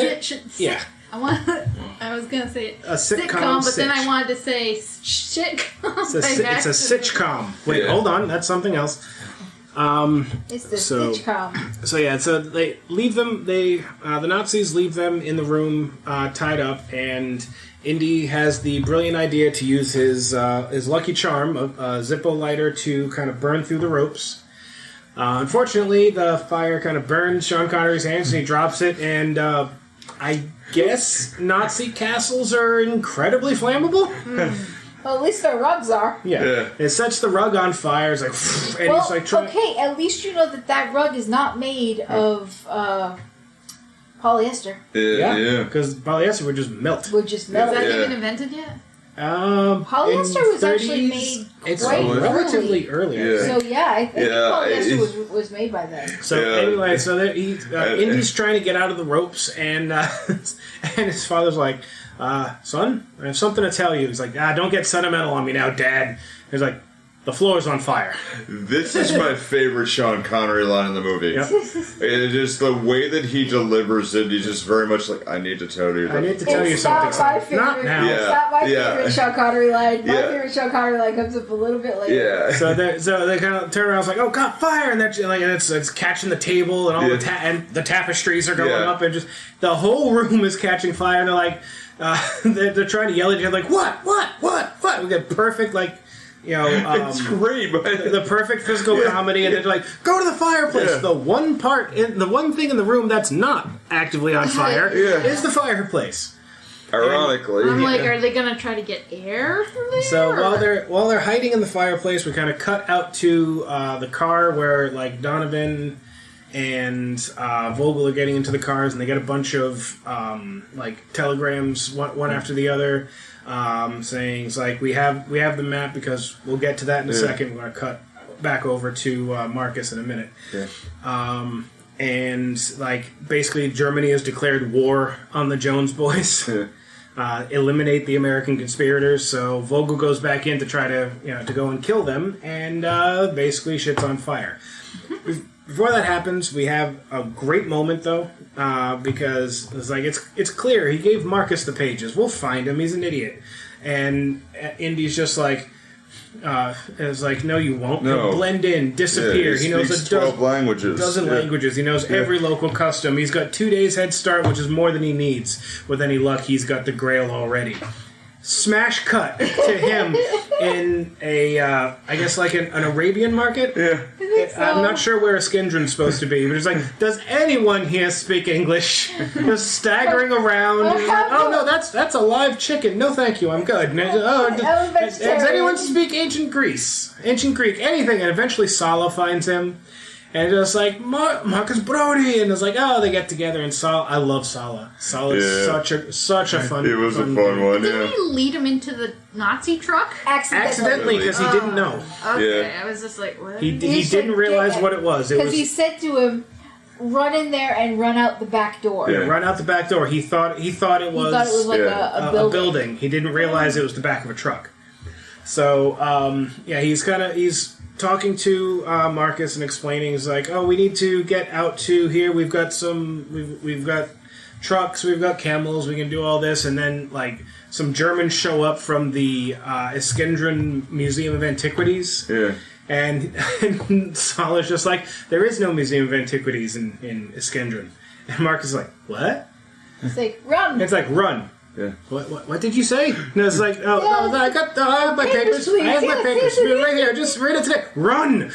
gonna say a sitcom, but then I wanted to say shitcom. It's a sitcom. Wait, hold on, that's something else. It's the sitcom. So they leave them. The Nazis leave them in the room, tied up, and Indy has the brilliant idea to use his lucky charm, a Zippo lighter, to kind of burn through the ropes. Unfortunately, the fire kind of burns Sean Connery's hands, and he drops it, and I guess Nazi castles are incredibly flammable. Well, at least their rugs are. Yeah. It sets the rug on fire. It's like, and well, he's like, okay, at least you know that rug is not made of polyester. Yeah. Because polyester would just melt. Is that even invented yet? Polyester was actually made relatively early. So I think polyester was made by then. So anyway, Indy's trying to get out of the ropes, and his father's like, "Son, I have something to tell you." He's like, "Don't get sentimental on me now, Dad." He's like, "The floor's on fire." This is my favorite Sean Connery line in the movie. Yep. It is the way that he delivers it. He's just very much like, "I need to tell you." I need to tell you something. Not now. It's not my favorite Sean Connery line. My favorite Sean Connery line comes up a little bit later. Yeah. So they kind of turn around, it's like, "Oh God, fire!" And it's catching the table, and all the tapestries are going up, and just the whole room is catching fire. And they're like, they're trying to yell at each other, like, "What? We get perfect it's great, but the perfect physical comedy, and they're like, "Go to the fireplace." The one thing in the room that's not actively on fire is the fireplace. Ironically, I'm like, are they gonna try to get air through there? So while they're hiding in the fireplace, we kind of cut out to the car where like Donovan and Vogel are getting into the cars, and they get a bunch of telegrams one after the other. Saying it's like we have the map, because we'll get to that in a second. We're gonna cut back over to Marcus in a minute. And like basically Germany has declared war on the Jones boys. Eliminate the American conspirators. So Vogel goes back in to try to go and kill them, and basically shit's on fire. Before that happens, we have a great moment though, because it's like it's clear he gave Marcus the pages. We'll find him. He's an idiot, and Indy's just like, it's like, no, you won't. No. He'll blend in, disappear. He knows speaks 12 languages. Dozen languages. He knows every local custom. He's got 2 days head start, which is more than he needs. With any luck, he's got the Grail already. Smash cut to him in a, I guess like an Arabian market. Yeah. I'm not sure where Iskendron's supposed to be, but it's like, does anyone here speak English? Just staggering around. Oh no, that's a live chicken. No, thank you, I'm good. Does anyone speak ancient Greek? Anything? And eventually Sala finds him. And it's like, Marcus Brody, and it's like, they get together, and I love Sala. Sala's such a fun. It was a fun one. Didn't he lead him into the Nazi truck? Accidentally, because he didn't know. Okay, I was just like, what? He didn't realize what it was. Because he said to him, "Run in there and run out the back door." Yeah, run out the back door. He thought it was like a building. He didn't realize it was the back of a truck. So he's talking to Marcus and explaining, is like, we need to get out to here. We've got we've got trucks, we've got camels, we can do all this. And then like some Germans show up from the Iskendron Museum of Antiquities. Yeah. And Sala's just like, there is no Museum of Antiquities in Iskendron. And Marcus is like, what? It's like, run. It's like, run. Yeah. What did you say? And it's like, I have my papers. I have my papers right here. Just read it today. Run!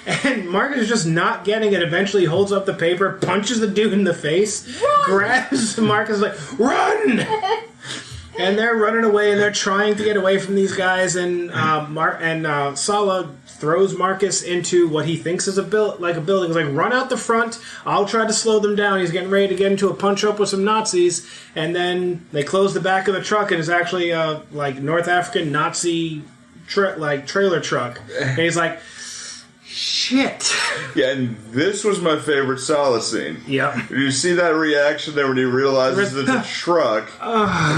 And Marcus is just not getting it. Eventually holds up the paper, punches the dude in the face, grabs Marcus, like, run! And they're running away, and they're trying to get away from these guys, and Sala throws Marcus into what he thinks is a building. He's like, run out the front, I'll try to slow them down. He's getting ready to get into a punch-up with some Nazis, and then they close the back of the truck, and it's actually a North African Nazi trailer truck. And he's like, shit. Yeah, and this was my favorite Sala scene. Yep. You see that reaction there when he realizes it's a truck. He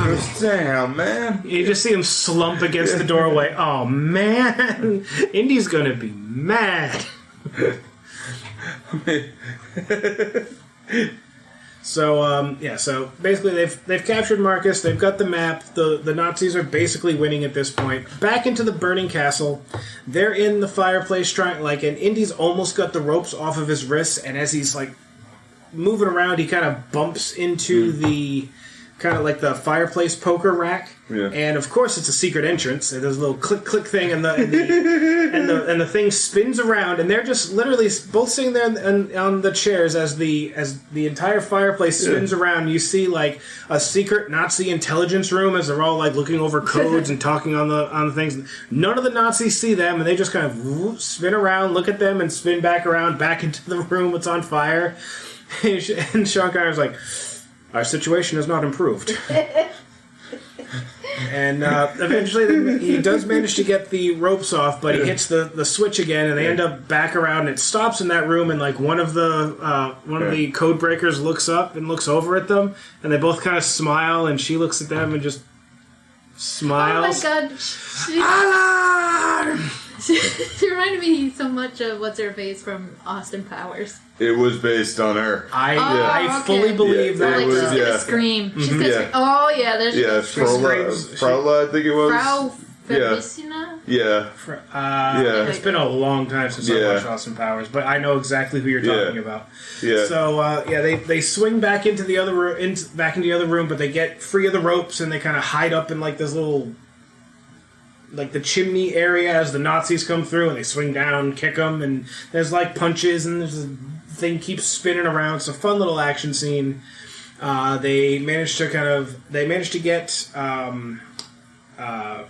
goes, damn, man. You just see him slump against the doorway. Oh, man. Indy's gonna be mad. So so basically they've captured Marcus. They've got the map. The Nazis are basically winning at this point. Back into the burning castle. They're in the fireplace trying and Indy's almost got the ropes off of his wrists, and as he's moving around, he kind of bumps into the kind of like the fireplace poker rack. Yeah. And of course it's a secret entrance. It does a little click click thing, and the thing spins around, and they're just literally both sitting there on the chairs as the entire fireplace spins around. You see a secret Nazi intelligence room as they're all looking over codes and talking on the things. None of the Nazis see them, and they just kind of spin around, look at them, and spin back around back into the room that's on fire. And Sean Connery's like, our situation has not improved. And eventually he does manage to get the ropes off, but he hits the switch again, and they end up back around, and it stops in that room, and one of the code breakers looks up and looks over at them, and they both kind of smile, and she looks at them and just smiles. Oh my god. Alarm! She reminded me so much of what's-her-face from Austin Powers. It was based on her. I fully believe that. She's gonna scream. She's gonna scream. Oh yeah, there's Fraula, I think it was. Frau Felicina? Yeah. It's been a long time since I watched Austin Powers, but I know exactly who you're talking about. Yeah. So they swing back into the other room, but they get free of the ropes, and they kind of hide up in this little, the chimney area as the Nazis come through, and they swing down, kick them, and there's punches, and there's a thing keeps spinning around. It's a fun little action scene. They managed to get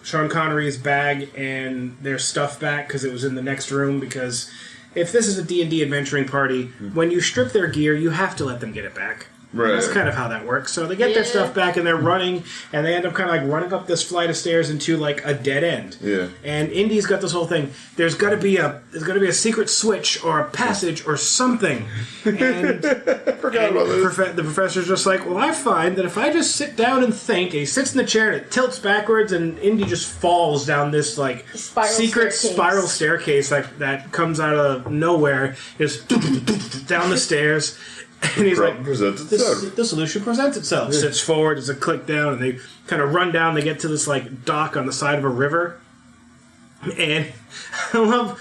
Sean Connery's bag and their stuff back because it was in the next room. Because if this is a D&D adventuring party, when you strip their gear, you have to let them get it back. Right. That's kind of how that works. So they get their stuff back, and they're running, and they end up kind of running up this flight of stairs into a dead end. Yeah. And Indy's got this whole thing. There's got to be a secret switch or a passage or something. And Forgot about this. The professor's just like, well, I find that if I just sit down and think, and he sits in the chair and it tilts backwards, and Indy just falls down this spiral staircase that comes out of nowhere, just down the stairs. And he's the solution presents itself. Yeah. Sits forward, there's a click down, and they kind of run down. They get to this dock on the side of a river. And I love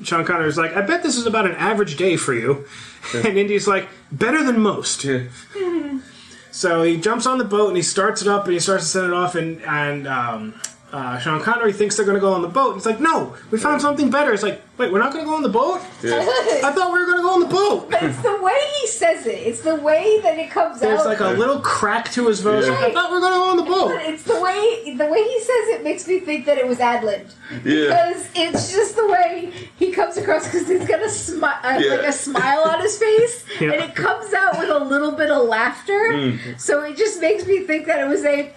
Sean Connery's like, I bet this is about an average day for you. Yeah. And Indy's like, better than most. Yeah. So he jumps on the boat, and he starts it up, and he starts to set it off, and Sean Connery thinks they're going to go on the boat. He's like, no, we found something better. It's like, wait, we're not going to go on the boat? Yeah. I thought we were going to go on the boat. But it's the way he says it. It's the way that it comes There's out. There's a little crack to his voice. Yeah. I thought we were going to go on the boat. It's the way he says it makes me think that it was ad-libbed. Yeah. Because it's just the way he comes across, because he's got a smile on his face, and it comes out with a little bit of laughter. So it just makes me think that it was wait,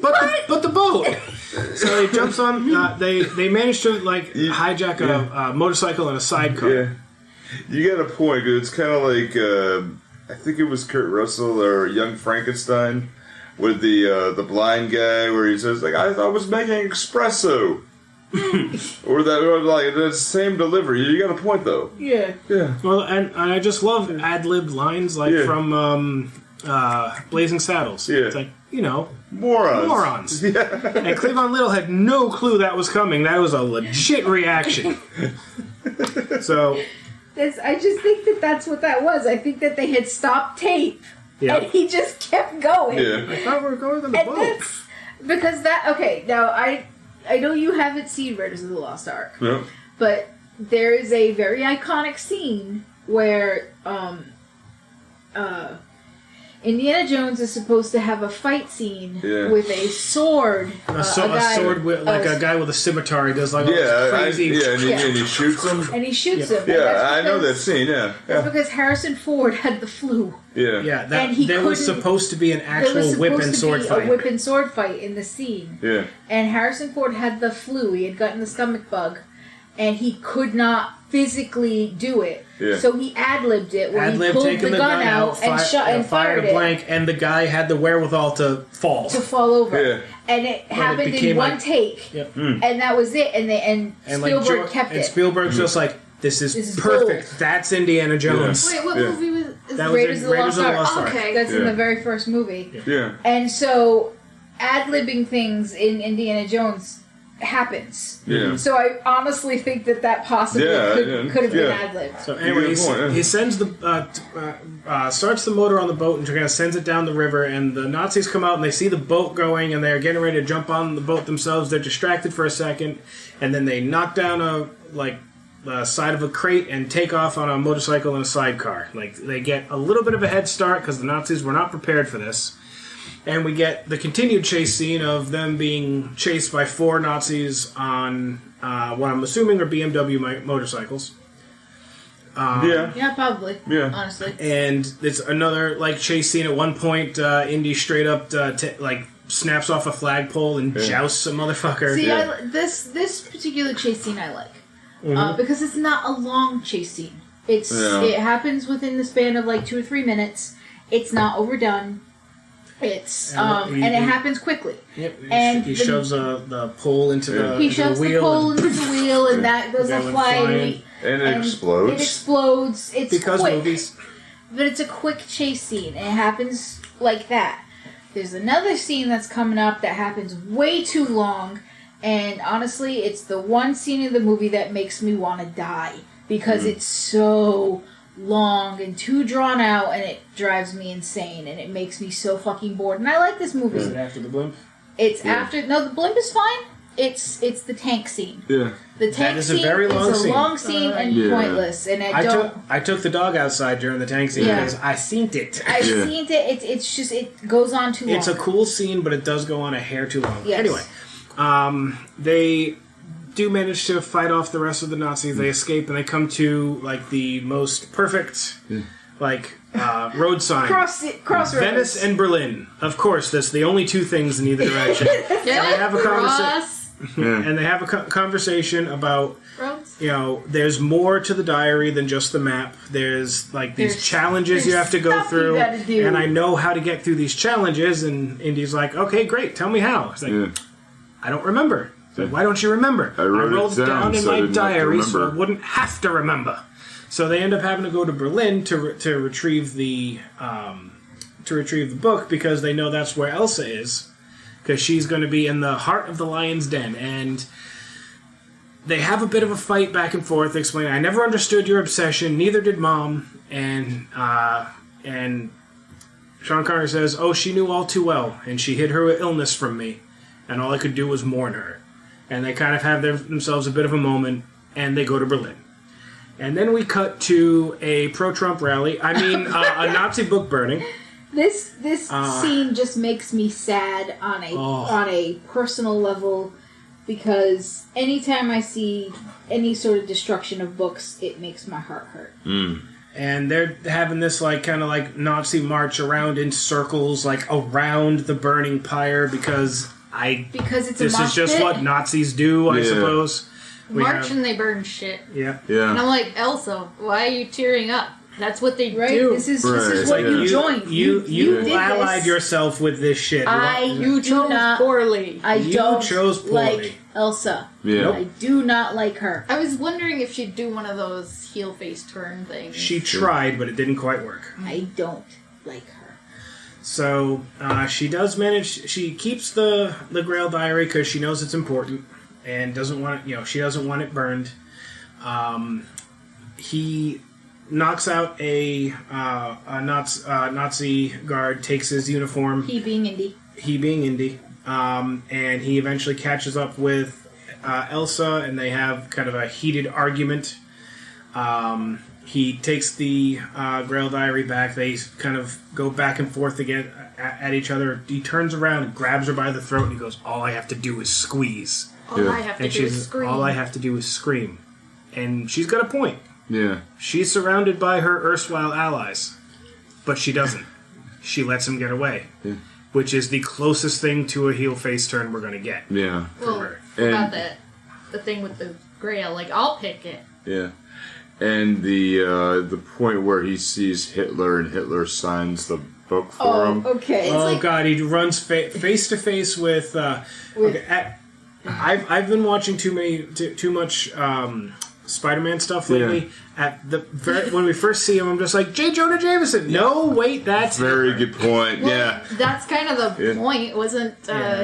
but the boat. So he jumps on. They managed to hijack a motorcycle and a sidecar. Yeah, you got a point. It's kind of like I think it was Kurt Russell or Young Frankenstein with the blind guy where he says I was making espresso. or the same delivery. You got a point though. Yeah. Well, and I just love ad-libbed lines from Blazing Saddles. Yeah. It's morons. Yeah. And Cleavon Little had no clue that was coming. That was a legit reaction. So, I just think that's what that was. I think that they had stopped tape, and he just kept going. Yeah. I thought we were going on the boat. Because now I know you haven't seen Raiders of the Lost Ark, but there is a very iconic scene where Indiana Jones is supposed to have a fight scene with a sword. A sword with a guy with a scimitar. He does crazy. And he shoots him. And he shoots him. Yeah, I know that scene. Yeah, that's because Harrison Ford had the flu. Yeah. There was supposed to be an actual whip and sword fight. A whip and sword fight in the scene. Yeah. And Harrison Ford had the flu. He had gotten the stomach bug. and he could not physically do it. Yeah. So he ad-libbed it where he Ad-lib, pulled taking the gun out and fired fired a it blank, and the guy had the wherewithal to fall. over. Yeah. And it happened in one take. Yep. And that was it. And Spielberg kept it. And Spielberg's just like, this is gold. perfect. That's Indiana Jones. Wait, what movie was That was Raiders of the Lost Ark. Okay. That's in the very first movie. Yeah. And so ad-libbing things in Indiana Jones happens. Yeah. So I honestly think that possibly could have been ad-libbed. So anyway, he sends starts the motor on the boat and kind of sends it down the river, and the Nazis come out and they see the boat going and they're getting ready to jump on the boat themselves. They're distracted for a second, and then they knock down the side of a crate and take off on a motorcycle and a sidecar. Like, they get a little bit of a head start because the Nazis were not prepared for this. And we get the continued chase scene of them being chased by 4 Nazis on what I'm assuming are BMW motorcycles. Yeah, probably. Yeah. Honestly. And it's another chase scene. At one point, Indy straight up snaps off a flagpole and jousts a motherfucker. See, this particular chase scene I like because it's not a long chase scene. It happens within the span of 2 or 3 minutes. It's not overdone. It's and it happens quickly. Yep. And he shoves the pole into the he shoves the pole into the wheel, and that goes flying. And it explodes. It explodes. It's because quick, movies. but it's a quick chase scene, and it happens like that. There's another scene that's coming up that happens way too long, and honestly, it's the one scene in the movie that makes me want to die because it's so long and too drawn out, and it drives me insane, and it makes me so fucking bored. And I like this movie. Is it after the blimp? It's after. No, the blimp is fine. It's the tank scene. Yeah. The tank is scene a very long is a scene. long scene and pointless, and I took the dog outside during the tank scene because I seen it. I've seen it. It's just it goes on too long. It's a cool scene, but it does go on a hair too long. Yes. Anyway, they do manage to fight off the rest of the Nazis. They escape, and they come to the most perfect road sign. Crossroads. Venice and Berlin. Of course, that's the only 2 things in either direction. Yeah, they have a Ross. and they have a conversation about Roads. there's more to the diary than just the map. There's these challenges you have to go stuff through, you gotta do. and I know how to get through these challenges. And Indy's like, okay, great, tell me how. It's like, I don't remember. It's like, why don't you remember? I wrote it down in so I my didn't have to diary so I remember. wouldn't have to remember. So they end up having to go to Berlin to retrieve the book because they know that's where Elsa is, because she's going to be in the heart of the lion's den. And they have a bit of a fight back and forth, explaining, I never understood your obsession, neither did Mom. And Sean Connery says, oh, she knew all too well, and she hid her illness from me, and all I could do was mourn her. And they kind of have themselves a bit of a moment, and they go to Berlin. And then we cut to a pro-Trump rally. I mean, a Nazi book burning. This scene just makes me sad on a personal level, because anytime I see any sort of destruction of books, it makes my heart hurt. And they're having this kind of Nazi march around in circles, around the burning pyre, because it's this is just what Nazis do, I suppose. March and they burn shit. Yeah. And I'm like, Elsa, why are you tearing up? That's what they do. This is what you joined. You did allied this. yourself with this shit. You chose poorly. You chose poorly. Like Elsa. Yeah. I do not like her. I was wondering if she'd do one of those heel face turn things. She tried, but it didn't quite work. I don't like her. So she does manage. She keeps the Grail diary because she knows it's important and doesn't want it. She doesn't want it burned. He knocks out a Nazi guard, takes his uniform. He being Indy. And he eventually catches up with Elsa, and they have kind of a heated argument. He takes the Grail diary back. They kind of go back and forth again at each other. He turns around and grabs her by the throat, and he goes, all I have to do is squeeze. All I have to do is scream. All I have to do is scream. And she's got a point. Yeah. She's surrounded by her erstwhile allies, but she doesn't. She lets him get away, which is the closest thing to a heel face turn we're going to get. Yeah. Well, her. about that, the thing with the Grail. Like, I'll pick it. Yeah. And the point where he sees Hitler and Hitler signs the book for him. Okay. Oh God, he runs face to face with. I've been watching too much Spider-Man stuff lately. Yeah. When we first see him, I'm just like, J. Jonah Jameson. No, wait, that's very good point. Well, yeah, that's kind of the point. Wasn't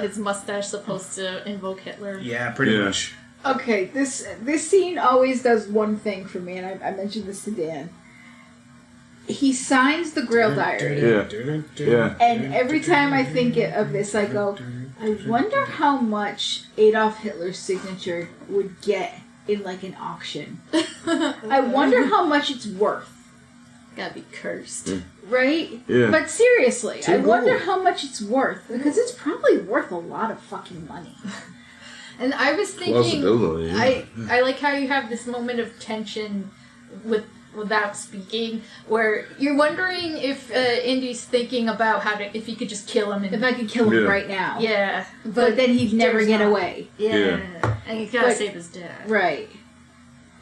his mustache supposed to invoke Hitler? Yeah, pretty much. Okay, this scene always does one thing for me, and I mentioned this to Dan. He signs the Grail Diary. Yeah. And every time I think of this, I go, I wonder how much Adolf Hitler's signature would get in, like, an auction. I wonder how much it's worth. Gotta be cursed. Right? Yeah. But seriously, I wonder how much it's worth, because it's probably worth a lot of fucking money. And I was thinking, I like how you have this moment of tension without speaking, where you're wondering if Indy's thinking about if he could just kill him. If I could kill him right now. Yeah. But then he'd never get away. Yeah. And he's gotta save his dad. Right.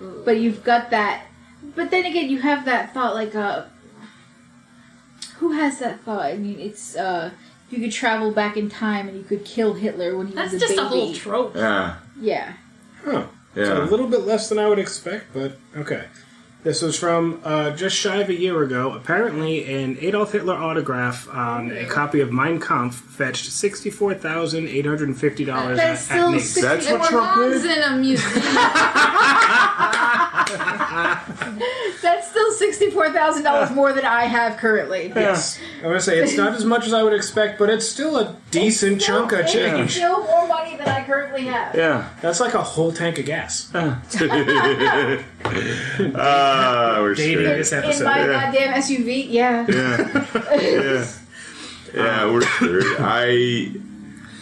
Ooh. But you've got that. But then again, you have that thought, like, who has that thought? I mean, it's, you could travel back in time and you could kill Hitler when he was a baby. That's just a whole trope. Yeah. Huh. Yeah. So a little bit less than I would expect, but okay. This was from just shy of a year ago. Apparently, an Adolf Hitler autograph on a copy of Mein Kampf fetched $64,850 That's at Macy's. still That's what It Trump belongs did? in a museum. That's still $64,000 more than I have currently. Yes. I'm going to say, it's not as much as I would expect, but it's still a decent chunk of It's change. still more money than I currently have. Yeah. That's like a whole tank of gas. We're Dating straight. this In episode. my goddamn SUV, yeah. Yeah, we're screwed.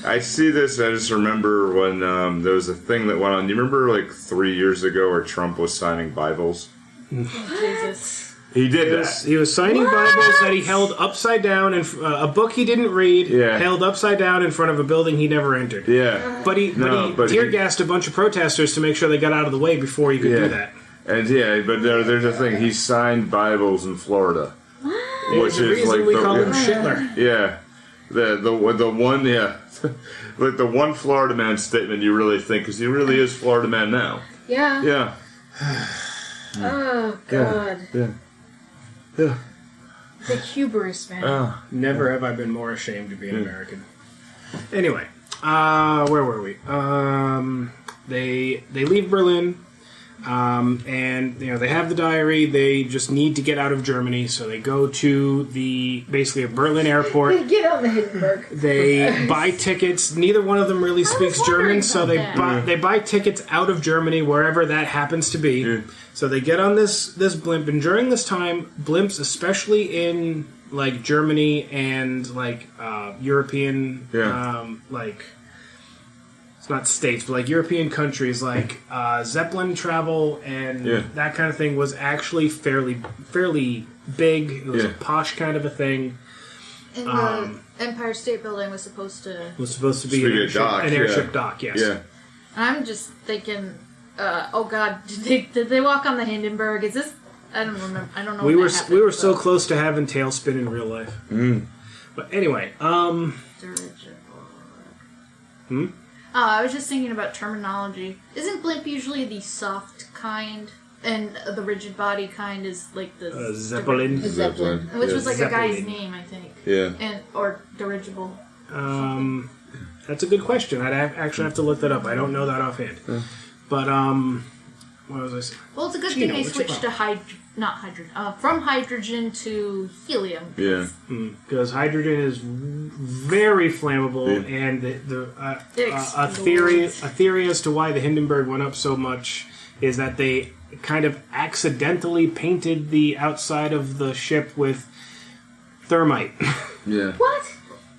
I see this. I just remember when there was a thing that went on. Do you remember, like, 3 years ago, where Trump was signing Bibles? Jesus. He did that. He was signing Bibles that he held upside down, in a book he didn't read, held upside down in front of a building he never entered. Yeah. But he tear gassed a bunch of protesters to make sure they got out of the way before he could do that. And but there's a thing. He signed Bibles in Florida, which There's a is reason like we call him Schindler. Yeah, the one like the one Florida man statement you really think, because he really is Florida man now. Yeah. Yeah. Oh, God. Yeah. The hubris, man. Never have I been more ashamed to be an American. Anyway, where were we? They leave Berlin, and they have the diary. They just need to get out of Germany, so they go to basically a Berlin airport. They get on the Hindenburg. They buy tickets. Neither one of them really speaks German, so they buy tickets out of Germany, wherever that happens to be. Yeah. So they get on this blimp, and during this time, blimps, especially in like Germany and like European, like it's not states, but like European countries, like Zeppelin travel and that kind of thing was actually fairly big. It was a posh kind of a thing. And the Empire State Building was supposed to be an airship dock. Yes. Yeah. I'm just thinking, oh God, did they walk on the Hindenburg? Is this? I don't remember. I don't know. We were so close to having tailspin in real life. But anyway, I was just thinking about terminology. Isn't blimp usually the soft kind, and the rigid body kind is like the Zeppelin? Zeppelin. Which was like Zeppelin. a guy's name, I think. Yeah. Or dirigible. That's a good question. I'd actually have to look that up. I don't know that offhand. But what was I saying? Well, it's a good thing they switched to from hydrogen to helium. Yeah. Because hydrogen is very flammable, and a theory as to why the Hindenburg went up so much is that they kind of accidentally painted the outside of the ship with thermite. Yeah. What?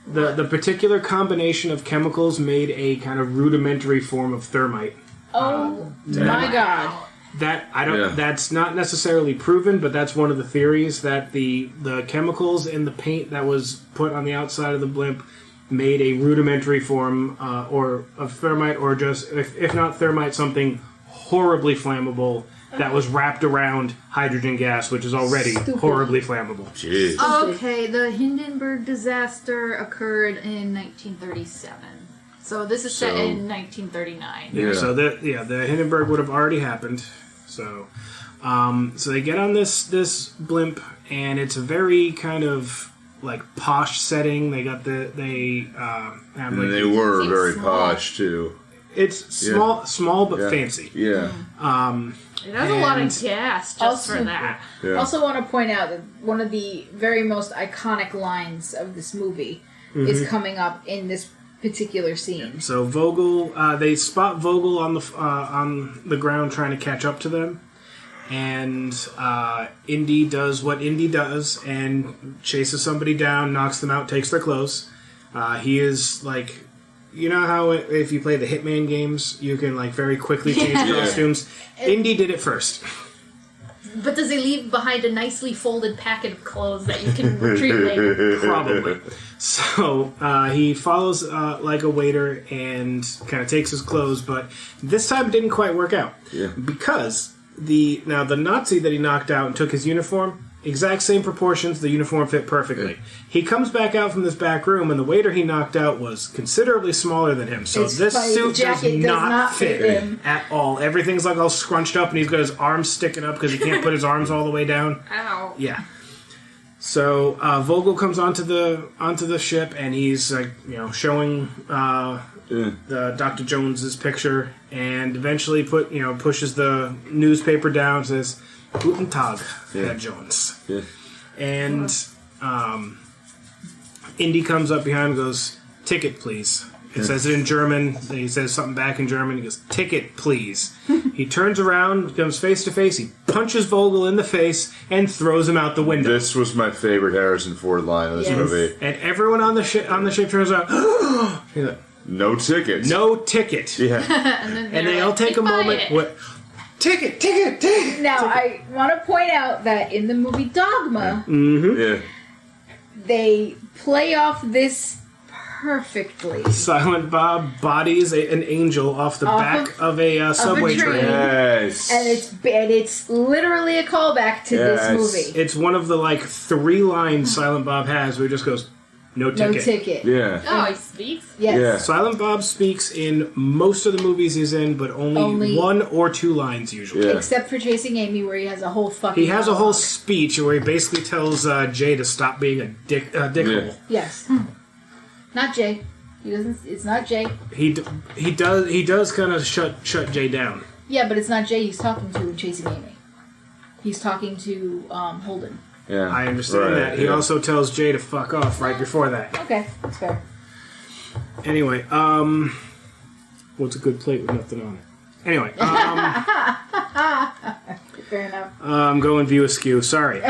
The particular combination of chemicals made a kind of rudimentary form of thermite. Oh my God. That's not necessarily proven, but that's one of the theories, that the chemicals in the paint that was put on the outside of the blimp made a rudimentary form or of thermite, or just if not thermite, something horribly flammable that was wrapped around hydrogen gas, which is already horribly flammable. Jeez. Okay, the Hindenburg disaster occurred in 1937. So this is set in 1939. Yeah. So the Hindenburg would have already happened. So they get on this blimp, and it's a very kind of like posh setting. They got they were very posh too. It's small but fancy. Yeah. It has a lot of gas just for that. I also want to point out that one of the very most iconic lines of this movie is coming up in this particular scene. So Vogel, they spot Vogel on the ground trying to catch up to them, and Indy does what Indy does and chases somebody down, knocks them out, takes their clothes. He is like, you know how if you play the Hitman games, you can like very quickly change costumes. Indy did it first. But does he leave behind a nicely folded packet of clothes that you can retrieve later? Probably. So he follows like a waiter and kind of takes his clothes, but this time it didn't quite work out. Yeah. Because the Nazi that he knocked out and took his uniform, exact same proportions, the uniform fit perfectly. Yeah. He comes back out from this back room, and the waiter he knocked out was considerably smaller than him. So this suit does not fit him at all. Everything's like all scrunched up, and he's got his arms sticking up because he can't put his arms all the way down. Ow. Yeah. So Vogel comes onto the ship, and he's like, showing the Dr. Jones's picture, and eventually pushes the newspaper down and says, Guten Tag, Herr Jones. Yeah. And Indy comes up behind and goes, ticket, please. It says it in German. Then he says something back in German. He goes, ticket, please. He turns around, comes face to face. He punches Vogel in the face and throws him out the window. This was my favorite Harrison Ford line of this movie. And everyone on the ship turns out, he's like, no ticket. No ticket. Yeah. and they all take a moment. Ticket. Now, I want to point out that in the movie Dogma, they play off this perfectly. Silent Bob bodies an angel off the back of a subway train. Yes. And it's literally a callback to this movie. It's one of the 3 lines Silent Bob has where he just goes, no ticket. No ticket. Yeah. Oh, he speaks? Yes. Yeah. Silent Bob speaks in most of the movies he's in, but only 1 or 2 lines usually. Yeah. Except for Chasing Amy, where he has a whole fucking He has a whole speech where he basically tells Jay to stop being a dickhole. Yes. Not Jay. He doesn't. It's not Jay. He does kind of shut Jay down. Yeah, but it's not Jay he's talking to in Chasing Amy. He's talking to Holden. Yeah. I understand that. He also tells Jay to fuck off right before that. Okay, that's fair. Anyway, what's a good plate with nothing on it? Anyway, fair enough. I'm going view askew. Sorry.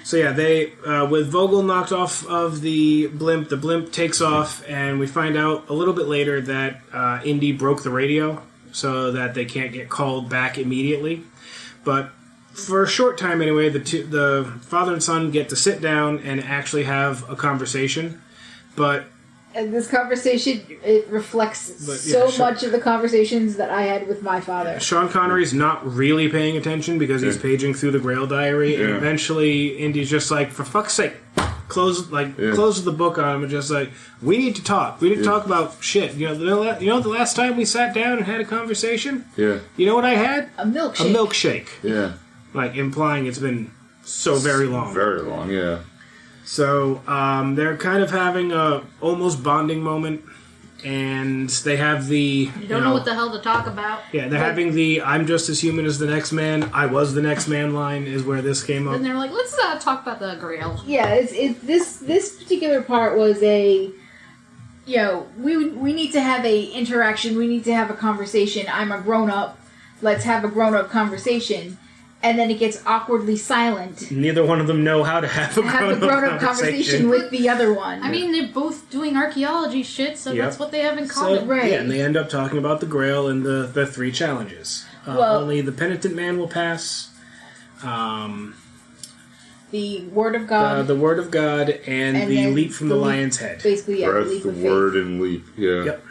So yeah, they with Vogel knocked off of the blimp takes off, and we find out a little bit later that Indy broke the radio so that they can't get called back immediately. But for a short time anyway, the father and son get to sit down and actually have a conversation. But and this conversation, it reflects much of the conversations that I had with my father. Sean Connery's not really paying attention because he's paging through the Grail diary, and eventually Indy's just like, for fuck's sake, closes the book on him and just like, we need to talk. We need to talk about shit. You know the last time we sat down and had a conversation? Yeah. You know what I had? A milkshake. A milkshake. Yeah. Like, implying it's been so very long. Very long, yeah. So, they're kind of having a almost bonding moment, and they have the... You don't know what the hell to talk about. Yeah, they're having the, I'm just as human as the next man, I was the next man line is where this came up. And they're like, let's talk about the Grail. Yeah, this particular part was a... we need to have a interaction, we need to have a conversation, I'm a grown-up, let's have a grown-up conversation. And then it gets awkwardly silent. Neither one of them know how to have a grown-up conversation with the other one. I mean, they're both doing archaeology shit, so that's what they have in common. Right. Yeah, and they end up talking about the Grail and the 3 challenges. Only the penitent man will pass. The Word of God. The Word of God and the leap from the lion's head. Basically, Breath, leap of faith. word, and leap. Yeah. Yep.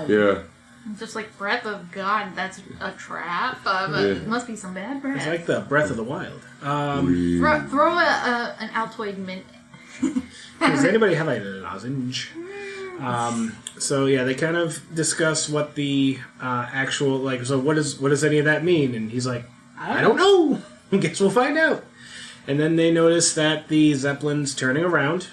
Yeah. It's just like breath of God. That's a trap. It must be some bad breath. It's like the Breath of the Wild. Throw an Altoid mint. Does anybody have a lozenge? So yeah, they kind of discuss what the actual like. So what does any of that mean? And he's like, I don't know. I guess we'll find out. And then they notice that the Zeppelin's turning around,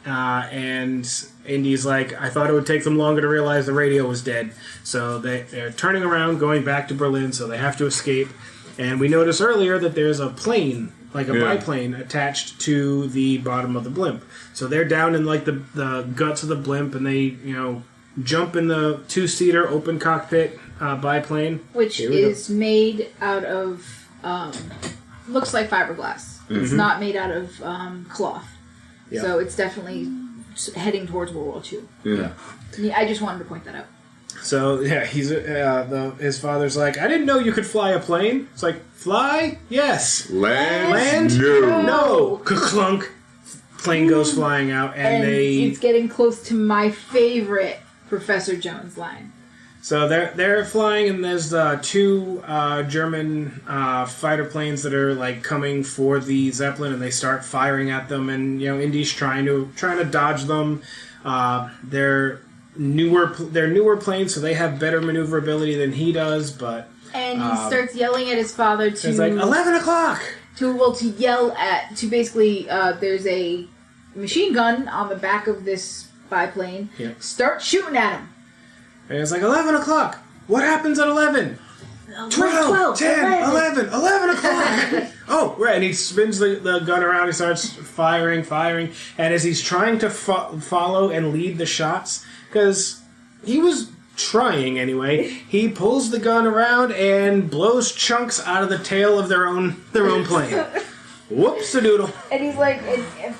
and Indy's like, I thought it would take them longer to realize the radio was dead. So they're turning around, going back to Berlin. So they have to escape. And we noticed earlier that there's a plane, like a biplane, attached to the bottom of the blimp. So they're down in like the guts of the blimp, and they jump in the 2-seater open cockpit biplane, which is made out of looks like fiberglass. Mm-hmm. It's not made out of cloth, so it's definitely heading towards World War II. Yeah, I just wanted to point that out. So yeah, he's his father's like, I didn't know you could fly a plane. It's like, fly? Yes. Land? No. Clunk. Plane goes flying out, and it's getting close to my favorite Professor Jones line. So they're flying, and there's 2 German fighter planes that are like coming for the Zeppelin, and they start firing at them, and Indy's trying to dodge them. They're newer planes, so they have better maneuverability than he does, but and he starts yelling at his father to. It's like 11 o'clock. To basically there's a machine gun on the back of this biplane. Yeah. Start shooting at him. And it's like 11 o'clock. What happens at 11? 12, 10, 11 o'clock. Oh, right. And he spins the gun around. He starts firing. And as he's trying to follow and lead the shots, because he was trying anyway, he pulls the gun around and blows chunks out of the tail of their own plane. Whoops-a-doodle. And he's like,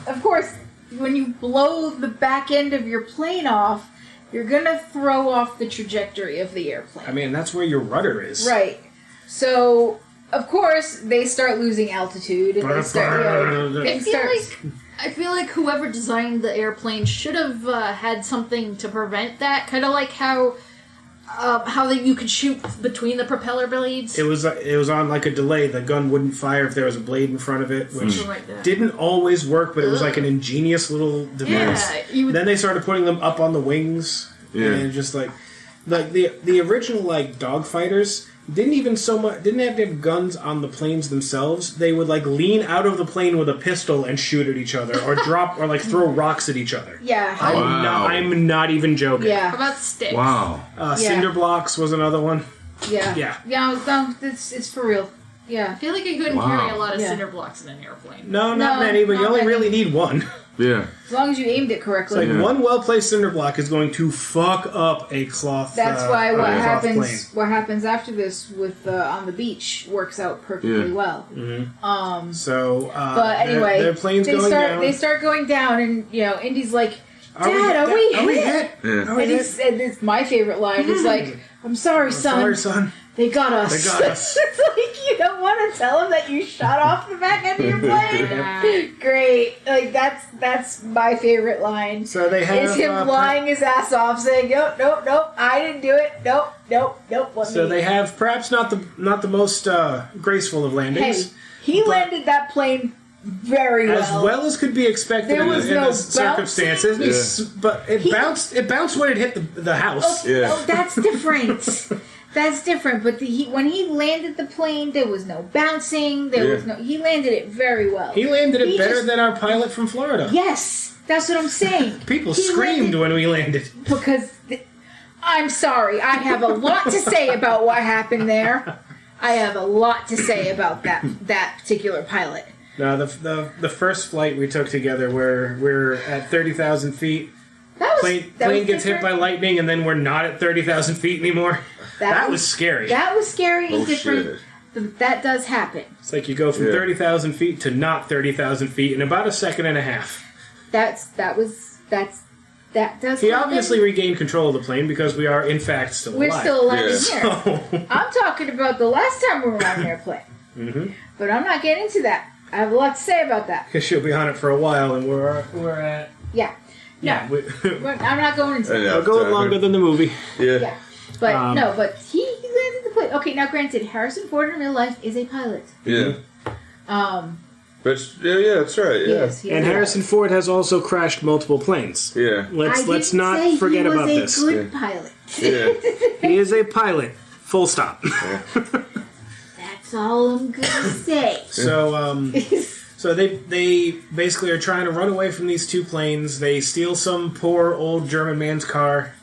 of course, when you blow the back end of your plane off, you're going to throw off the trajectory of the airplane. I mean, that's where your rudder is. Right. So, of course, they start losing altitude. And they start, I feel like whoever designed the airplane should have had something to prevent that. Kind of like how you could shoot between the propeller blades. It was on like a delay. The gun wouldn't fire if there was a blade in front of it, which didn't always work, but it was like an ingenious little device. Yeah, then they started putting them up on the wings, and just like the original like dogfighters didn't have to have guns on the planes themselves. They would like lean out of the plane with a pistol and shoot at each other, or drop or like throw rocks at each other. Yeah, I'm not even joking. Yeah, how about sticks? Wow, cinder blocks was another one. Yeah. It's for real. Yeah, I feel like you couldn't carry a lot of cinder blocks in an airplane. No, not many, but you only really need one. Yeah. As long as you aimed it correctly. It's like one well-placed cinder block is going to fuck up a cloth. That's why what happens after this with on the beach works out perfectly well. Mm-hmm. But anyway, their plane's going down. They start going down, and Indy's like, Dad, are we hit? Yeah. And it's my favorite line. It's like, I'm sorry, son. They got us. It's like, you don't want to tell him that you shot off the back end of your plane? Great. Like, that's my favorite line. So they have... Is him lying his ass off saying, nope, I didn't do it. Nope. So they have perhaps not the most graceful of landings. Hey, he landed that plane very well. As well as could be expected in the circumstances. Yeah. But it bounced when it hit the house. Oh, that's different. That's different, but when he landed the plane, there was no bouncing. He landed it very well. He landed it better than our pilot from Florida. Yes, that's what I'm saying. People screamed when we landed. Because, I'm sorry, I have a lot to say about what happened there. I have a lot to say about that particular pilot. No, the first flight we took together, where we're at 30,000 feet. Plane gets hit by lightning, and then we're not at 30,000 feet anymore. That was scary. That was scary and different. That does happen. It's like you go from 30,000 feet to not 30,000 feet in about a second and a half. That does. He obviously regained control of the plane because we are in fact still alive. We're still alive in here. I'm talking about the last time we were on an airplane. Mm-hmm. But I'm not getting into that. I have a lot to say about that. Because she'll be on it for a while, and we're at... Yeah. Yeah. I'm not going into that. We're going longer than the movie. Yeah. But no, but he landed the plane. Okay, now granted, Harrison Ford in real life is a pilot. Yeah. But that's right. Yeah. Yes, and Harrison Ford has also crashed multiple planes. Yeah. Let's not forget about this. He was a good pilot. Yeah. He is a pilot. Full stop. Yeah. That's all I'm gonna say. So they basically are trying to run away from these two planes. They steal some poor old German man's car,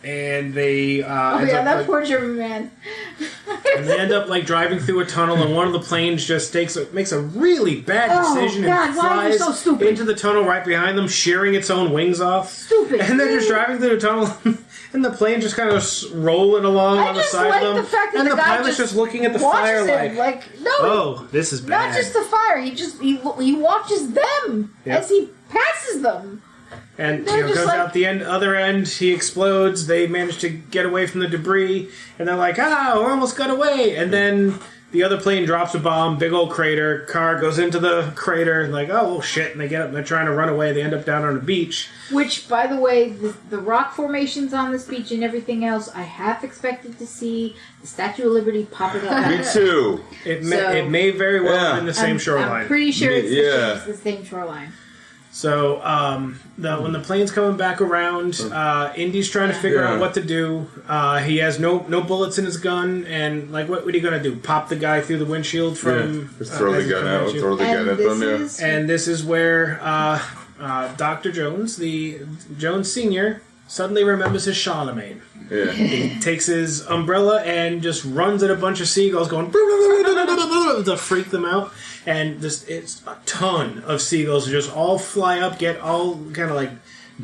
and they that poor German man. and they end up like driving through a tunnel, and one of the planes just makes a really bad decision and flies into the tunnel right behind them, shearing its own wings off. Stupid. And they're just driving through the tunnel. And the plane just kind of rolling along on the side of them. The fact that and the guy pilot's just looking at the fire oh, this is bad. Not just the fire, he watches them as he passes them. And goes out the other end, he explodes, they manage to get away from the debris, and they're like, we almost got away. And then the other plane drops a bomb, big old crater, car goes into the crater, and like, oh, shit, and they get up and they're trying to run away, they end up down on a beach. Which, by the way, the rock formations on this beach and everything else, I half expected to see the Statue of Liberty popping up. Me too. It may very well have been the same shoreline. I'm pretty sure it's the same shoreline. So, when the plane's coming back around, Indy's trying to figure out what to do. He has no bullets in his gun, and like, what are you going to do? Pop the guy through the windshield from... Just throw the gun out, throw the gun at them, And this is where Dr. Jones, the Jones Sr., suddenly remembers his Charlemagne. Yeah. He takes his umbrella and just runs at a bunch of seagulls going to freak them out. And it's a ton of seagulls just all fly up, get all kind of like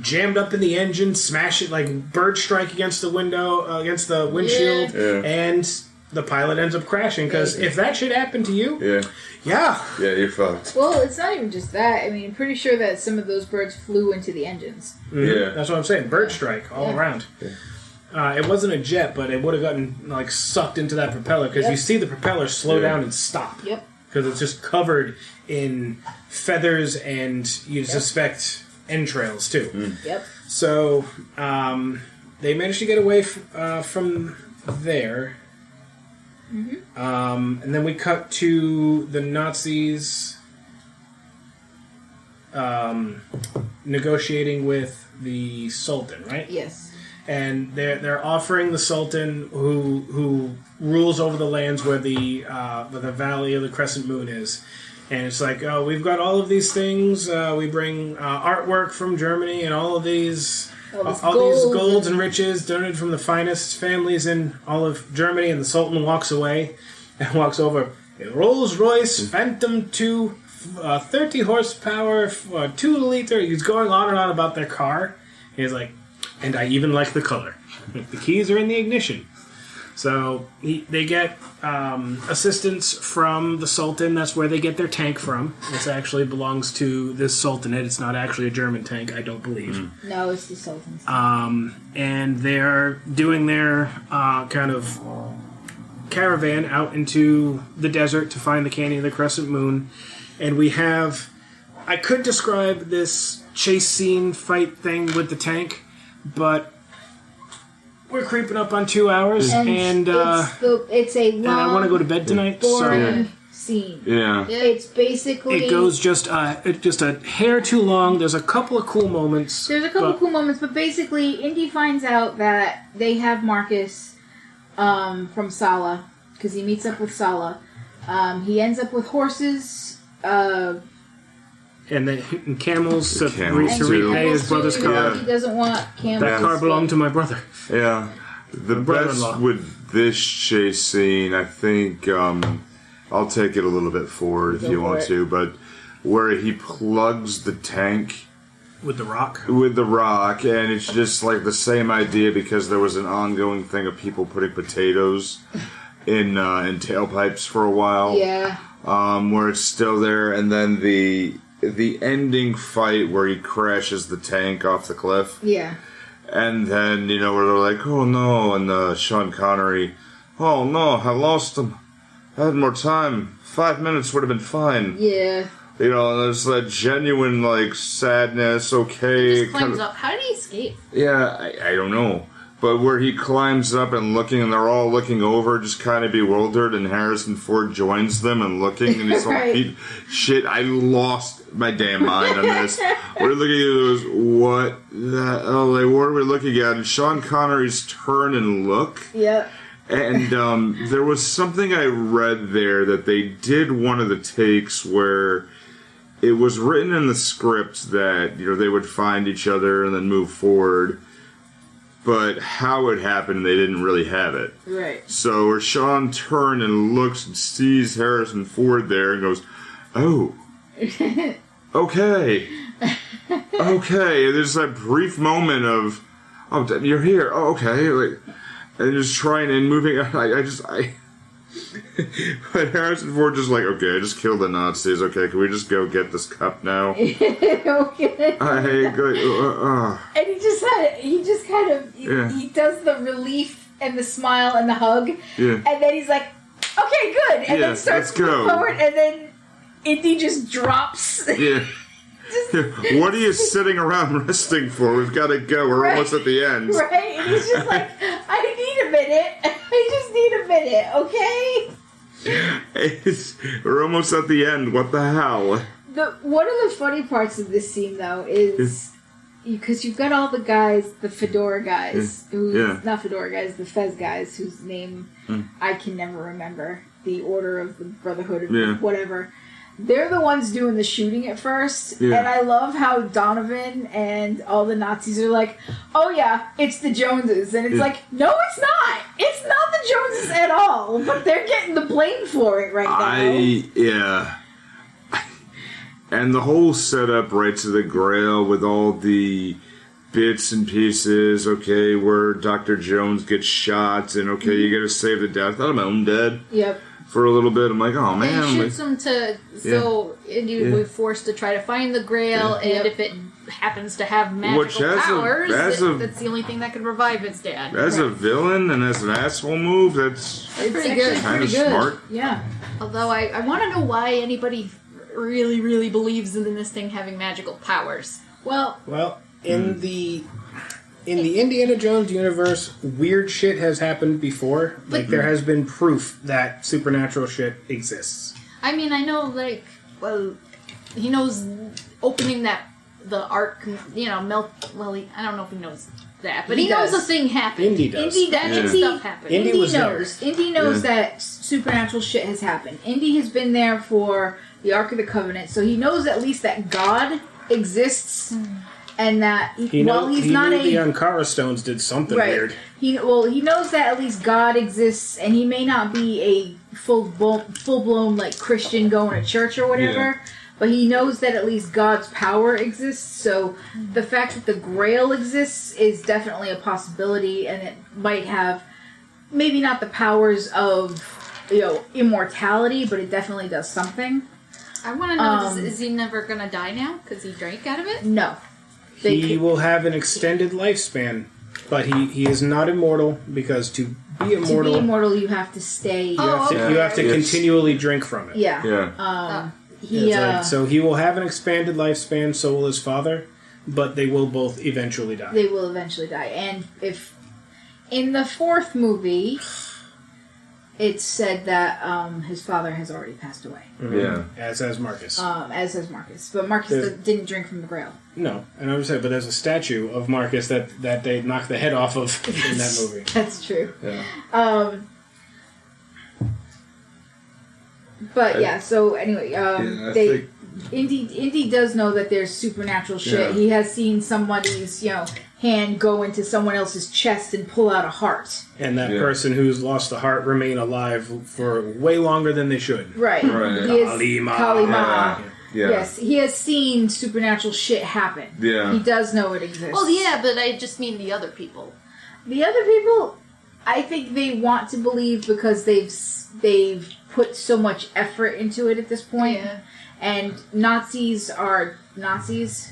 jammed up in the engine, smash it like bird strike against the window, against the windshield, and the pilot ends up crashing. Because if that shit happened to you, yeah, you're fucked. Well, it's not even just that. I mean, I'm pretty sure that some of those birds flew into the engines. Mm-hmm. Yeah, that's what I'm saying. Bird strike all around. Yeah. It wasn't a jet, but it would have gotten like sucked into that propeller because you see the propeller slow down and stop. Yep. Because it's just covered in feathers and you suspect entrails too. Mm. Yep. So they managed to get away from there. Mm-hmm. And then we cut to the Nazis negotiating with the Sultan, right? Yes. And they're offering the Sultan, who rules over the lands where the Valley of the Crescent Moon is, and it's like, oh, we've got all of these things. We bring artwork from Germany and all these golds and riches donated from the finest families in all of Germany. And the Sultan walks away and walks over a Rolls-Royce Phantom 2, 30 horsepower, 2-liter. He's going on and on about their car. He's like, and I even like the color. The keys are in the ignition. So they get assistance from the Sultan. That's where they get their tank from. This actually belongs to this Sultanate. It's not actually a German tank, I don't believe. No, it's the Sultan's. And they're doing their kind of caravan out into the desert to find the Canyon of the Crescent Moon. And we have... I could describe this chase scene fight thing with the tank, but we're creeping up on 2 hours, and it's a long, and I want to go to bed tonight. Boring scene. Yeah, it's basically it goes just a hair too long. There's a couple of cool moments. But basically, Indy finds out that they have Marcus from Sala because he meets up with Sala. He ends up with horses. And camels to repay his brother's car. He doesn't want camels. That car belonged to my brother. Yeah. The best with this chase scene, I think, I'll take it a little bit forward if you want to, but where he plugs the tank with the rock, and it's just like the same idea because there was an ongoing thing of people putting potatoes in tailpipes for a while. Yeah. Where it's still there, and then the ending fight where he crashes the tank off the cliff. Yeah. And then, where they're like, oh no, and Sean Connery, oh no, I lost him. I had more time. 5 minutes would have been fine. Yeah. And there's that genuine, sadness, okay. He just climbs up. How did he escape? Yeah, I don't know. but where he climbs up and looking, and they're all looking over, just kind of bewildered, and Harrison Ford joins them and looking, and he's like, shit, I lost my damn mind on this. We're looking at those, what the hell, like, what are we looking at? And Sean Connery's turn and look. Yep. And there was something I read there that they did one of the takes where it was written in the script that, you know, they would find each other and then move forward. But how it happened, they didn't really have it. Right. So where Sean turned and looks and sees Harrison Ford there and goes, oh, okay. Okay. And there's that brief moment of, oh, you're here. Oh, okay. Like, and just trying and moving. But Harrison Ford just like, okay, I just killed the Nazis. Okay, can we just go get this cup now? Okay. And he just kind of he does the relief and the smile and the hug, and then he's like, okay, good, and then starts to move forward, and then Indy just drops. Yeah. What are you sitting around resting for? We've got to go. We're almost at the end. Right, and he's just like, I need a minute. I just need a minute, okay? We're almost at the end. What the hell? One of the funny parts of this scene, though, is because you've got all the guys, the fedora guys, not fedora guys, the fez guys, whose name I can never remember. The Order of the Brotherhood of whatever. They're the ones doing the shooting at first, and I love how Donovan and all the Nazis are like, oh yeah, it's the Joneses, and it's like, no, it's not! It's not the Joneses at all, but they're getting the blame for it right now. And the whole setup right to the Grail with all the bits and pieces, okay, where Dr. Jones gets shot, and okay, you gotta save the dad. I thought of my own dad. Yep. For a little bit, I'm like, oh man. And he shoots him so Indy would be forced to try to find the Grail, and if it happens to have magical powers, that's the only thing that can revive its dad. As a villain and as an asshole move, it's pretty good. Kind of smart. Yeah. Although I want to know why anybody really, really believes in this thing having magical powers. Well, in the Indiana Jones universe, weird shit has happened before. Like, there has been proof that supernatural shit exists. I mean, I know, he knows opening the ark, melt, I don't know if he knows that, but he knows a thing happened. Indy does. Stuff happened. Indy knows that supernatural shit has happened. Indy has been there for the Ark of the Covenant, so he knows at least that God exists. And that the Ankara stones did something weird. He knows that at least God exists, and he may not be a full blown like Christian going to church or whatever, but he knows that at least God's power exists. So the fact that the Grail exists is definitely a possibility, and it might have maybe not the powers of immortality, but it definitely does something. I want to know: is he never going to die now because he drank out of it? No. He will have an extended lifespan, but he is not immortal, because to be immortal, you have to stay. You have to continually drink from it. Yeah. So he will have an expanded lifespan, so will his father, but they will both eventually die. They will eventually die. And if in the fourth movie, it's said that his father has already passed away. Mm-hmm. Yeah. As has Marcus. But Marcus didn't drink from the Grail. No, and I was saying, but there's a statue of Marcus that they knocked the head off of in that movie. That's true. Yeah. So anyway, Indy does know that there's supernatural shit. Yeah. He has seen somebody's, hand go into someone else's chest and pull out a heart. And that person who's lost the heart remain alive for way longer than they should. Right. Kalima. Yeah. Yes, he has seen supernatural shit happen. Yeah. He does know it exists. Well, yeah, but I just mean the other people. The other people, I think they want to believe because they've put so much effort into it at this point. Yeah. And Nazis are Nazis.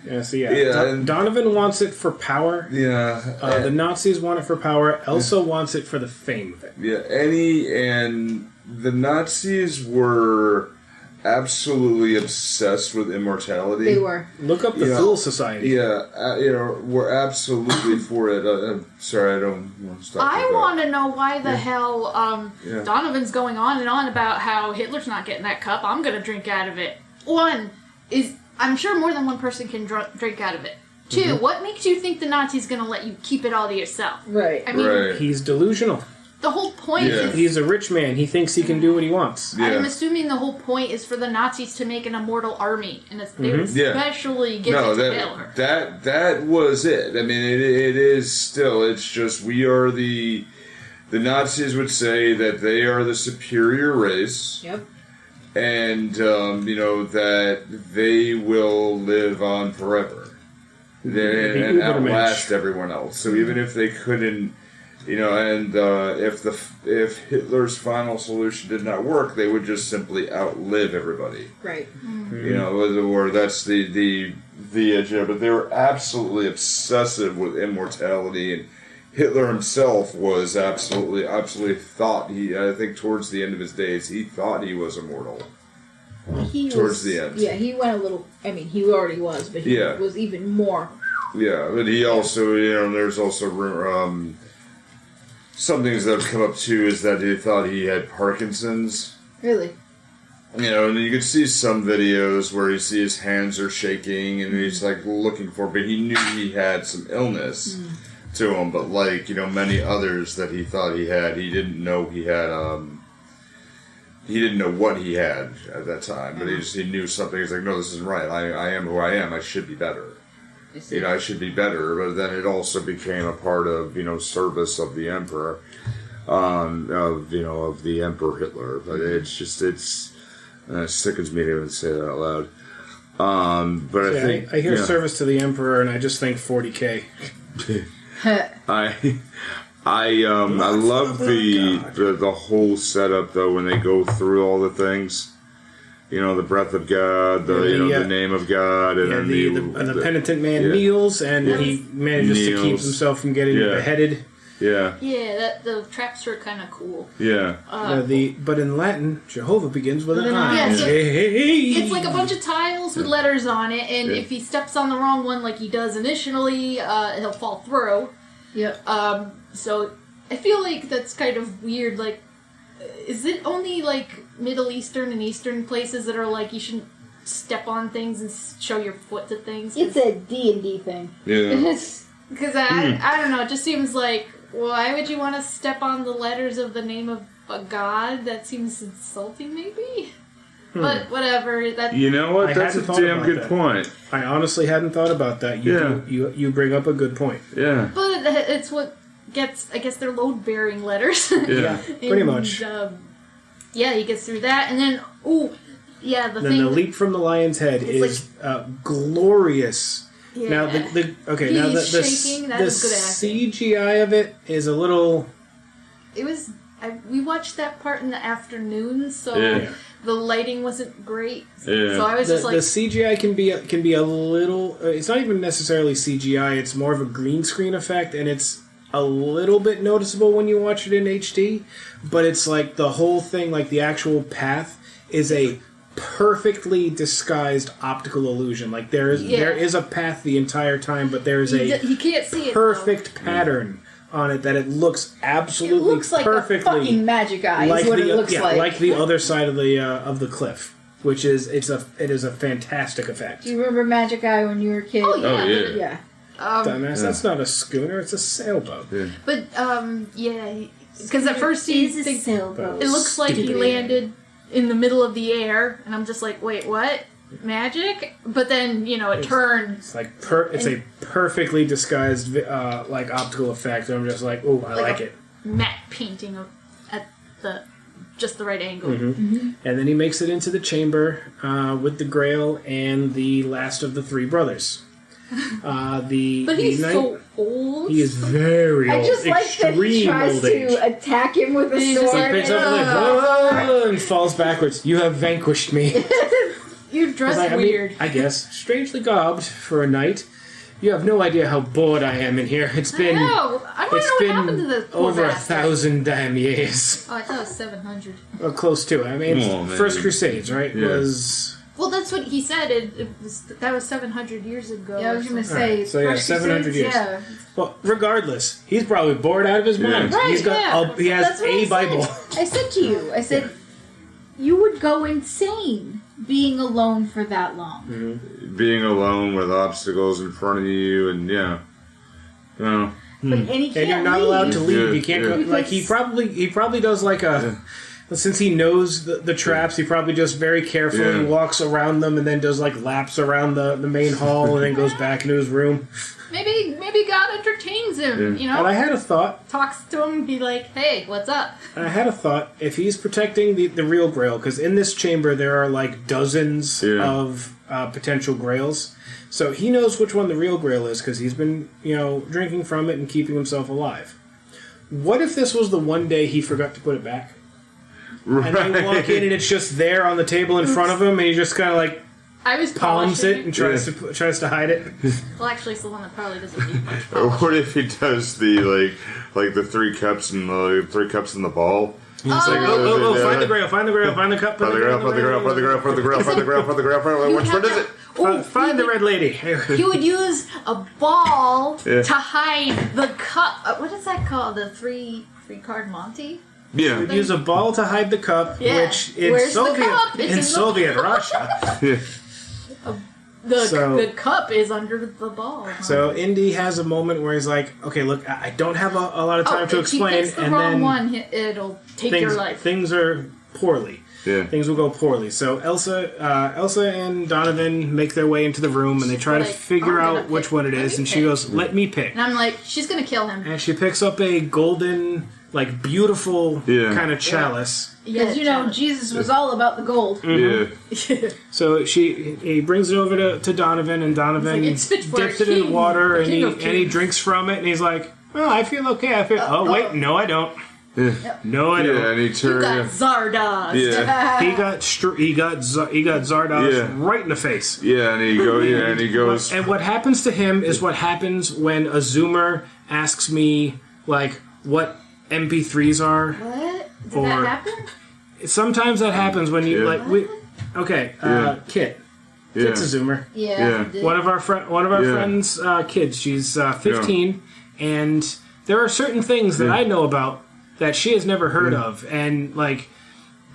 Yeah, Donovan wants it for power. Yeah. The Nazis want it for power. Elsa wants it for the fame of it. Yeah, and the Nazis were absolutely obsessed with immortality. They were. Look up the Fool Society. Yeah, we're absolutely for it. I'm sorry, I don't want to stop. I want to know why the hell Donovan's going on and on about how Hitler's not getting that cup. I'm going to drink out of it. One is, I'm sure more than one person can drink out of it. Two, what makes you think the Nazi's going to let you keep it all to yourself? Right. I mean, he's delusional. The whole point is... He's a rich man. He thinks he can do what he wants. Yeah. I'm assuming the whole point is for the Nazis to make an immortal army. And they would especially give it to Hitler. That was it. I mean, it is still. It's just we are the Nazis would say that they are the superior race. Yep. And, that they will live on forever. And outlast everyone else. So even if they couldn't... if Hitler's final solution did not work, they would just simply outlive everybody. Right. Mm-hmm. Or that's the agenda. But they were absolutely obsessive with immortality, and Hitler himself was absolutely thought I think towards the end of his days, he thought he was immortal. Towards the end. Yeah, he went a little... I mean, he already was, but he was even more... Yeah, but he also, there's also... some things that have come up, too, is that he thought he had Parkinson's. Really? And you can see some videos where you see his hands are shaking, and he's, looking for... But he knew he had some illness to him, but many others that he thought he had, he didn't know he had... He didn't know what he had at that time, but he knew something. He's like, no, this isn't right. I am who I am. I should be better. I should be better. But then it also became a part of, service of the emperor, of the Emperor Hitler. But it sickens me to even say that out loud. But I hear service to the emperor, and I just think 40K. I love the whole setup though when they go through all the things, the breath of God, the name of God, and then the penitent man kneels and he manages to keep himself from getting beheaded. Yeah. Yeah, the traps were kind of cool. Yeah. But in Latin, Jehovah begins with an I. Yeah, so it's like a bunch of tiles with letters on it, and if he steps on the wrong one like he does initially, he'll fall through. Yep. So I feel like that's kind of weird. Like, is it only Middle Eastern and Eastern places that are you shouldn't step on things and show your foot to things? It's a D&D thing. Yeah. Because I don't know. It just seems like, why would you want to step on the letters of the name of a god? That seems insulting, maybe. But whatever. That you know what? That's a damn good point. I honestly hadn't thought about that. You bring up a good point. Yeah. But it's what gets, I guess, they're load-bearing letters. Yeah, pretty much. He gets through that, and then the leap from the lion's head is glorious. Yeah. Now the shaking. That is good acting. CGI of it is a little. It was. We watched that part in the afternoon, so the lighting wasn't great. Yeah. So I was just the CGI can be a little. It's not even necessarily CGI. It's more of a green screen effect, and it's a little bit noticeable when you watch it in HD. But it's the whole thing, the actual path, is a perfectly disguised optical illusion. There is a path the entire time, but there is you can't see perfect pattern on it that it looks absolutely it looks perfectly like a fucking magic eye is what it looks like the other side of the cliff, which is it is a fantastic effect. Do you remember Magic Eye when you were a kid? Oh yeah. Yeah. Dumbass, that's not a schooner, it's a sailboat. Yeah. But because at first he thinks sailboat. It looks like he landed in the middle of the air, and I'm just like, wait, what? Magic? But then, it turned. It's it's a perfectly disguised optical effect. I'm just like, oh, I like it. Matte painting at just the right angle. Mm-hmm. Mm-hmm. And then he makes it into the chamber with the Grail and the last of the three brothers. But he's so old. He is very old. I just like that he tries to attack him with a sword. He picks up and falls backwards. You have vanquished me. You're dressed weird. I guess. Strangely gobbed for a knight. You have no idea how bored I am in here. It's been I want to know what happened to the poor over bastard. 1,000 damn years. Oh, I thought it was 700. Well, close to it. I mean, First Crusades, right? Yeah. Was... Well, that's what he said. That was 700 years ago. Yeah, I was going to say. So yeah, 700 years. Yeah. Well, regardless, he's probably bored out of his mind. Right, He's got he has That's what a I Bible. said. I said to you, you would go insane being alone for that long. Mm-hmm. Being alone with obstacles in front of you, and But and he can't And you're not allowed to leave. Yeah, You can't go. yeah. Like he probably does like a. Since he knows the traps, he probably just very carefully walks around them and then does like laps around the main hall and then goes back into his room. Maybe God entertains him, you know? And I had a thought. Talks to him and be like, hey, what's up? I had a thought. If he's protecting the real Grail, because in this chamber there are like dozens of potential Grails. So he knows which one the real Grail is because he's been, drinking from it and keeping himself alive. What if this was the one day he forgot to put it back? Right. And they walk in and it's just there on the table in front of him and he just kind of like I was palms polishing it and tries to hide it. Well, actually, it's the one that probably doesn't need much Or polish. what if he does the like the 3 cups and the 3 cups in the ball? It's like, find the Grail, find the Grail, find the cup, Find the Grail, find the Grail, find the Grail, find the Grail, find the Grail, find the Grail. Which one is it? Find the red lady. He would use a ball to hide the cup. What is that called? The three card Monty? Yeah. He'd use a ball to hide the cup, Yeah. which in Where's the Soviet cup? It's in the Soviet cup. Russia. Yeah. The cup is under the ball. Huh? So Indy has a moment where he's like, "Okay, look, I don't have a lot of time to explain," if you pick the and wrong then one, it'll take your life. things are poorly. Yeah. Things will go poorly. So Elsa and Donovan make their way into the room and they try to figure I'm gonna out which pick. one it Let is. me And she pick. goes, "Let me pick." And I'm like, she's gonna kill him. And she picks up a golden, like beautiful kind of chalice. Because, Jesus was all about the gold. Yeah. So he brings it over to Donovan, and Donovan It's like, it's fit for dips a it in king, water, a and king he of kings. drinks from it, and he's like, "Oh, I feel okay. Wait, no, I don't. No, I don't." Yeah, and he You turned. got Zardoz. Yeah. He got Zardoz right in the face. Yeah, and he goes. And what happens to him is what happens when a Zoomer asks me like what MP3s are. What? Did Or- that happen? Sometimes that happens when you Yeah. Kit. Yeah. Kit's a Zoomer. Yeah. Yeah. One of our friends' kids. She's 15, and there are certain things that I know about that she has never heard of, and like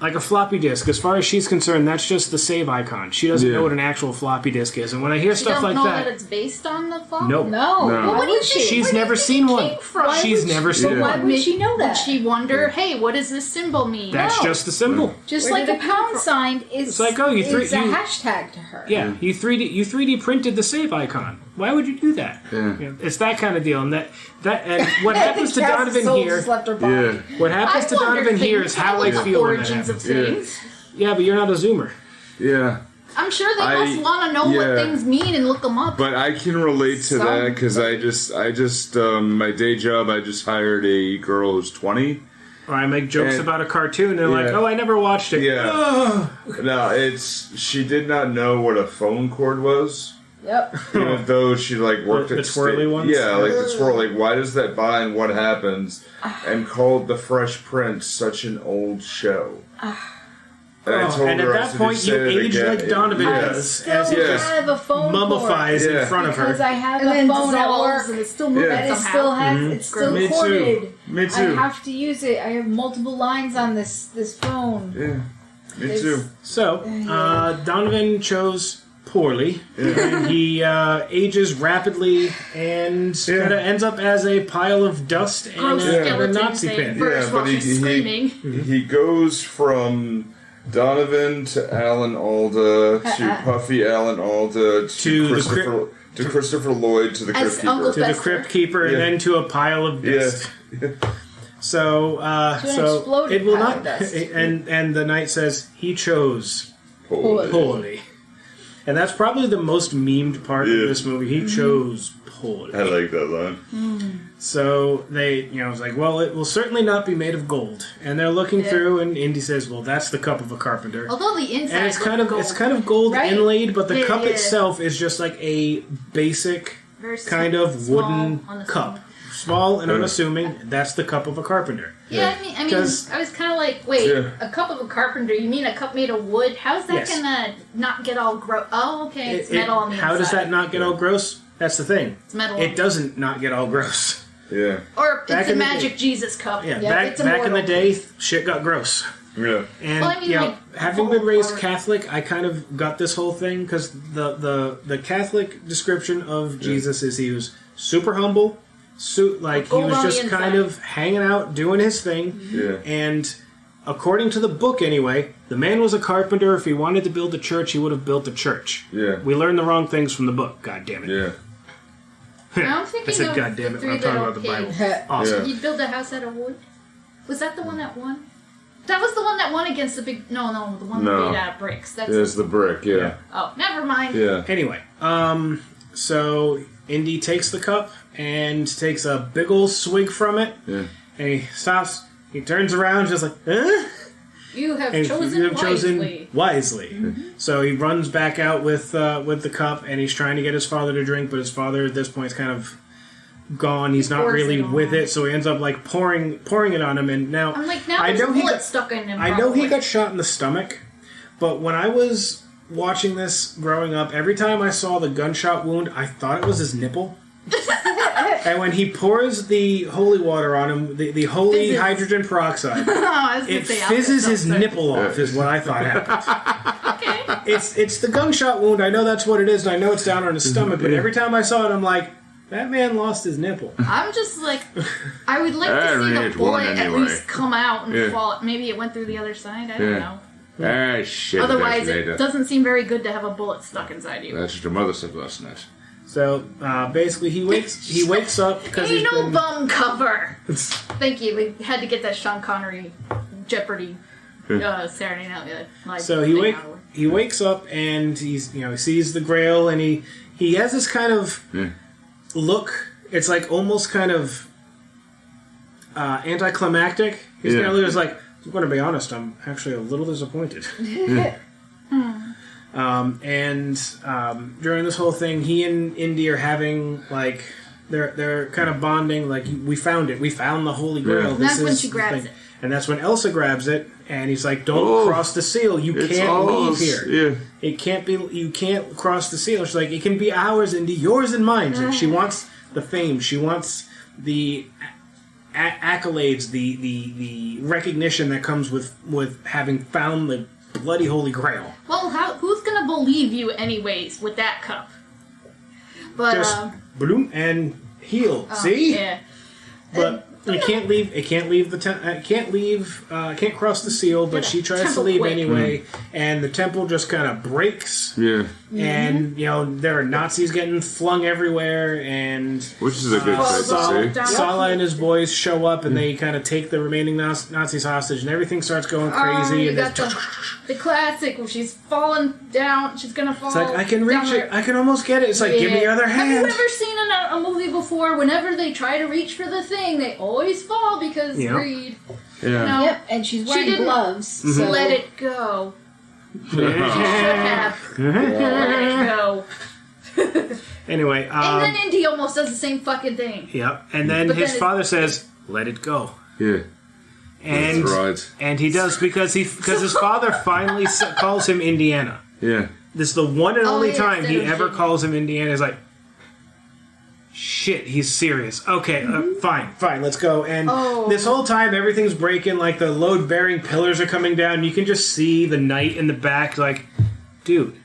a floppy disk. As far as she's concerned, that's just the save icon. She doesn't know what an actual floppy disk is, and when I hear You stuff don't like know that, that it's based on the flop? nope. No. No. What do you think? She's Where do you never think seen it one. came from? She's never seen Yeah. one. Why would she know that? Would she wonder, hey, what does this symbol mean? That's No. just the symbol. Just Where like did a it come pound from? sign is, It's like, oh, you is a hashtag to her. Yeah, you 3D printed the save icon. Why would you do that? Yeah. It's that kind of deal, and and what happens to The cat's Donovan soul here? just left her body. Yeah. What happens to wonder Donovan here things is how I like the feel when that origins of happens. things. Yeah, but you're not a Zoomer. Yeah. I'm sure they I- must want to know what yeah. things mean and look them up. But I can relate to that because I just my day job I just hired a girl who's 20. Or I make jokes And- about a cartoon, and they're like, Yeah. "Oh, I never watched it." Yeah. Oh. No, she did not know what a phone cord was. Yep. Even though she worked The at twirly ones? Yeah, like the twirl. Like, why does that bind? What happens? And called The Fresh Prince such an old show. And I told And at her, I that said, point, you said it age again." like Donovan Yeah. does, Still as he Yeah. just have a phone mummifies Yeah. in front of because her. I have and a then phone at dissolves work and it's still moving Yeah. and it somehow. still has it's still Me too. corded. Me I too. have to use it. I have multiple lines on this phone. Yeah, me It's- too. So, Donovan chose poorly, and he ages rapidly and kind of ends up as a pile of dust and Gross a skeleton Nazi thing. pin. First Yeah, while but he- she's screaming. He goes from Donovan to Alan Alda to Puffy Alan Alda To the to Christopher Lloyd to the As Crypt Uncle Keeper. To the Fester. Crypt Keeper, and Yeah. then to a pile of dust. Yeah. So, To an so exploded it will pile not. of dust. And the knight says he chose Holy. poorly, and that's probably the most memed part Yeah. of this movie. He chose poorly. I like that line. So they, it's like, well, it will certainly not be made of gold. And they're looking through, and Indy says, well, that's the cup of a carpenter. Although the inside And it's looks kind of gold. it's kind of gold Right? inlaid, but the Yeah, cup yeah. itself is just like a basic kind of wooden cup. Small and unassuming. That's the cup of a carpenter. Yeah, I mean, I was kind of like, wait, a cup of a carpenter? You mean a cup made of wood? How's that gonna not get all gross? Oh, okay, it's metal on the inside. How does that not get all gross? That's the thing. It's metal. It doesn't not get all gross. Yeah. Or it's a magic Jesus cup. Yeah, back in the day, shit got gross. Yeah. And having been raised Catholic, I kind of got this whole thing because the Catholic description of Jesus is he was super humble, he was just kind of hanging out, doing his thing. Yeah. And according to the book, anyway, the man was a carpenter. If he wanted to build a church, he would have built a church. Yeah. We learned the wrong things from the book. God damn it. Yeah. I'm thinking I said, God damn it, when I'm talking about the Bible. Awesome. Did you build a house out of wood? Was that the one that won? That was the one that won against the big... No, the one made out of bricks. It's the brick, yeah. Oh, never mind. Yeah. Anyway, so Indy takes the cup and takes a big old swig from it. Yeah. And he stops. He turns around just like, huh? You have chosen wisely. Mm-hmm. So he runs back out with the cup, and he's trying to get his father to drink, but his father at this point is kind of gone. He's not really with it, so he ends up like pouring it on him. And now I'm like, now there's a bullet stuck in him. I know he got shot in the stomach, but when I was watching this growing up, every time I saw the gunshot wound, I thought it was his nipple. And when he pours the holy water on him, the holy hydrogen peroxide, it fizzes his nipple off, is what I thought happened. Okay. It's the gunshot wound. I know that's what it is, and I know it's down on his stomach, but every time I saw it, I'm like, that man lost his nipple. I'm just like, I would like to see the bullet at least come out and fall. Maybe it went through the other side. I don't know. Ah, shit. Otherwise, it doesn't seem very good to have a bullet stuck inside you. That's what your mother said last night. So basically, he wakes up because he's no bum cover. Thank you. We had to get that Sean Connery Jeopardy Saturday Night Live. So he wakes up and he sees the Grail, and he has this kind of look. It's like almost kind of anticlimactic. He's kind of just like, I'm going to be honest, I'm actually a little disappointed. And during this whole thing, he and Indy are having like they're kind of bonding. Like, we found it. We found the Holy Grail. And that's when she grabs it. And that's when Elsa grabs it, and he's like, "Don't cross the seal. You can't leave here. Yeah. It can't be. You can't cross the seal." She's like, "It can be ours, Indy. Yours and mine." Like, she wants the fame. She wants the accolades, the recognition that comes with having found the bloody Holy Grail. Well, who's gonna believe you anyways with that cup? But just bloom and heal. See? Yeah. But it can't leave. It can't leave the can't cross the seal. But she tries to leave anyway, and the temple just kind of breaks. Yeah. And there are Nazis getting flung everywhere, and which is a good sight to see. Sala and his boys show up, and they kind of take the remaining Nazis hostage, and everything starts going crazy. And got the classic where she's falling down. She's gonna fall. It's like, I can reach it. I can almost get it. It's like, give me your other hand. Have you ever seen a movie before? Whenever they try to reach for the thing, they always fall because greed. Yeah. Yep, and she's wearing gloves. So let it go. She should have. Let it go. Anyway. And then Indy almost does the same fucking thing. Yep. And then his father says, let it go. Yeah. And, that's right. And he does because his father finally calls him Indiana. Yeah. This is the one and only time he ever calls him Indiana. He's like, shit, he's serious. Okay, fine, let's go. And this whole time, everything's breaking. Like, the load-bearing pillars are coming down. You can just see the knight in the back. Like, dude,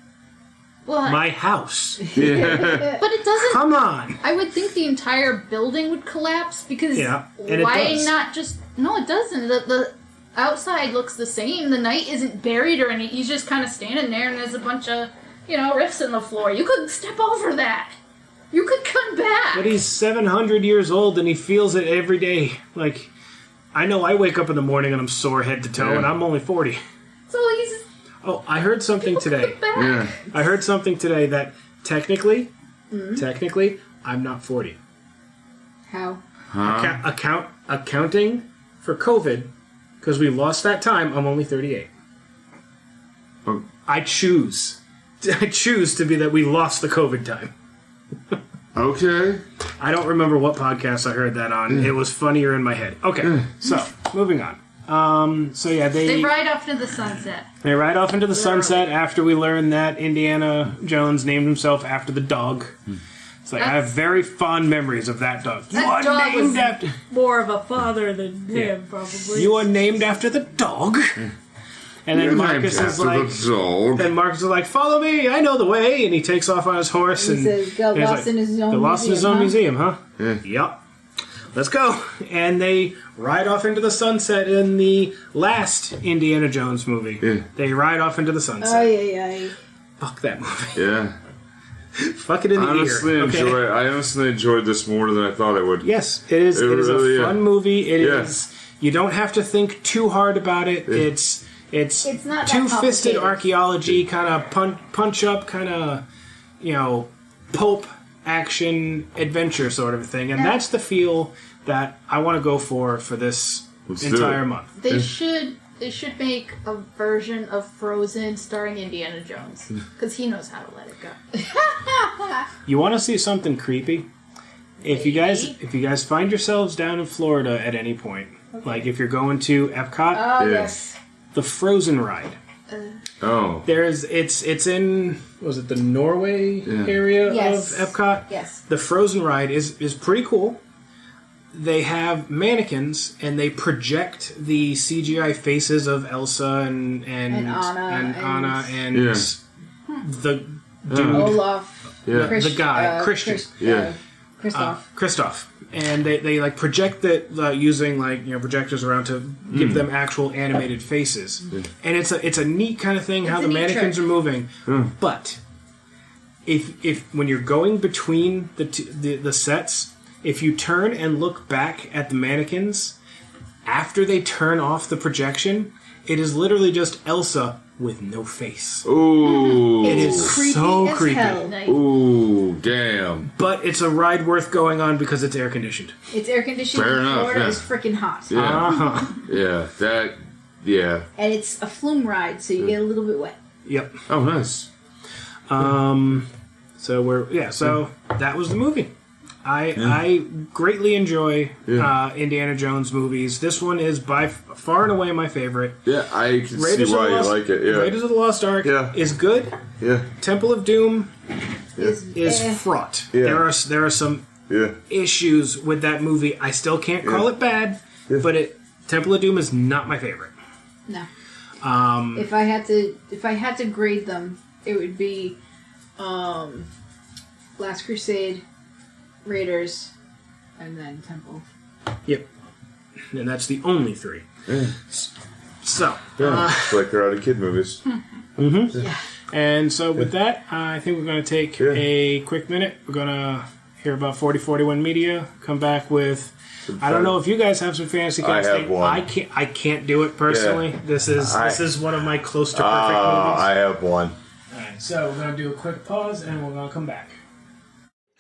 my house. Yeah. But it doesn't. Come on. I would think the entire building would collapse because and why not just? No, it doesn't. The outside looks the same. The knight isn't buried or anything. He's just kind of standing there, and there's a bunch of rifts in the floor. You could step over that. You could come back. But he's 700 years old, and he feels it every day. Like, I know I wake up in the morning and I'm sore head to toe, and I'm only 40. So he's... Oh, I heard something today. Yeah. I heard something today that technically, I'm not 40. How? Accounting for COVID, because we lost that time, I'm only 38. I choose to be that we lost the COVID time. Okay. I don't remember what podcast I heard that on. It was funnier in my head. Okay, so moving on. They ride off into the sunset. They ride off into the sunset after we learn that Indiana Jones named himself after the dog. It's like, I have very fond memories of that dog. That dog was more of a father than him, probably. You are named after the dog. And then Marcus is like, follow me, I know the way. And he takes off on his horse. He says, got lost in his own museum, huh? Yeah. Yep. Let's go. And they ride off into the sunset in the last Indiana Jones movie. Yeah. They ride off into the sunset. Ay. Fuck that movie. Yeah. Fuck it in the ear. I honestly enjoyed this more than I thought I would. Yes, it is. It is a fun movie. It is. You don't have to think too hard about it. It's not two-fisted archaeology, kind of punch up, kind of, pulp action adventure sort of thing, and that's the feel that I want to go for this entire month. They should make a version of Frozen starring Indiana Jones, because he knows how to let it go. You want to see something creepy? If you guys find yourselves down in Florida at any point, like if you're going to Epcot, yes, the Frozen ride. It's in, was it the Norway area of Epcot? Yes. The Frozen ride is pretty cool. They have mannequins and they project the CGI faces of Elsa and Anna and the dude Olaf, the guy Christian Christoph. And they like project that using projectors around to give them actual animated faces, and it's a neat kind of thing how the mannequins are moving. But if when you're going between the sets, if you turn and look back at the mannequins after they turn off the projection, it is literally just Elsa with no face. Ooh. It is so creepy. Nice. Ooh, damn. But it's a ride worth going on because it's air conditioned. It's air conditioned. Fair enough. Florida is freaking hot. Yeah. Yeah. And it's a flume ride, so you get a little bit wet. Yep. Oh, nice. So that was the movie. I greatly enjoy Indiana Jones movies. This one is by far and away my favorite. Yeah, I can see why you like it. Yeah. Raiders of the Lost Ark is good. Yeah. Temple of Doom is fraught. Yeah. There are some issues with that movie. I still can't call it bad, but Temple of Doom is not my favorite. No. If I had to grade them, it would be Last Crusade, Raiders, and then Temple. Yep. And that's the only three. So. It's like they're out of kid movies. Mm-hmm. Yeah. And so with that, I think we're going to take a quick minute. We're going to hear about 4041 Media, come back with... I don't know if you guys have some fantasy casting. I have one. I can't do it personally. Yeah. This is one of my close to perfect movies. I have one. Alright, so we're going to do a quick pause and we're going to come back.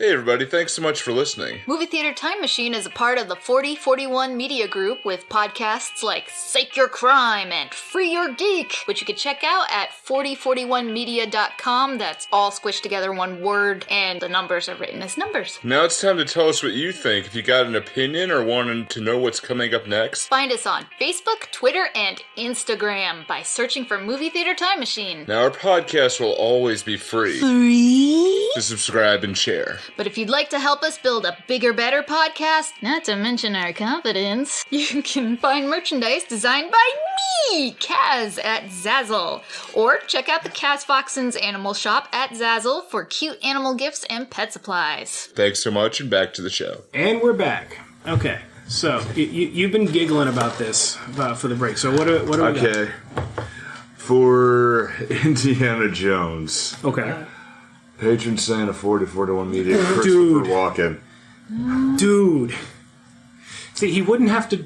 Hey everybody, thanks so much for listening. Movie Theater Time Machine is a part of the 4041 Media Group with podcasts like Sake Your Crime and Free Your Geek, which you can check out at 4041media.com. That's all squished together one word, and the numbers are written as numbers. Now it's time to tell us what you think. If you got an opinion or wanted to know what's coming up next, find us on Facebook, Twitter, and Instagram by searching for Movie Theater Time Machine. Now our podcast will always be free to subscribe and share. But if you'd like to help us build a bigger, better podcast, not to mention our confidence, you can find merchandise designed by me, Kaz, at Zazzle. Or check out the Kaz Foxen's Animal Shop at Zazzle for cute animal gifts and pet supplies. Thanks so much, and back to the show. And we're back. Okay, so you've been giggling about this for the break. So what do we got? Okay, for Indiana Jones. Okay. Patron saint of 4041 Media, Christopher Walken. Dude. See, he wouldn't have to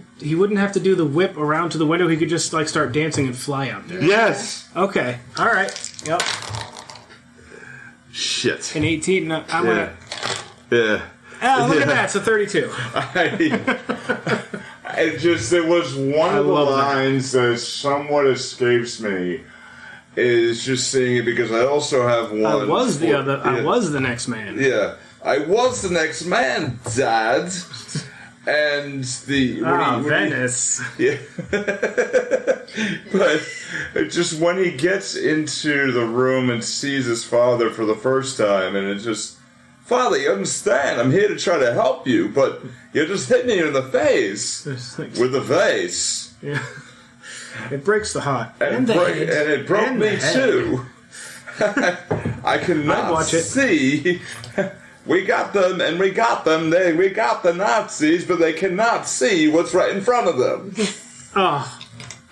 do the whip around to the window. He could just start dancing and fly out there. Yes. Okay. All right. Yep. Shit. An 18. I'm gonna. Yeah. Oh, look at that. It's a 32. It was one of the lines that somewhat escapes me. Is just seeing it because I also have one. I was the next man. Yeah. I was the next man, Dad. And Venice. Yeah. But just when he gets into the room and sees his father for the first time, and it's just, Father, you understand, I'm here to try to help you, but you just hit me in the face with the vase. Yeah. It breaks the heart. And it broke me too. I cannot see. We got them, and we got them. We got the Nazis, but they cannot see what's right in front of them. Oh,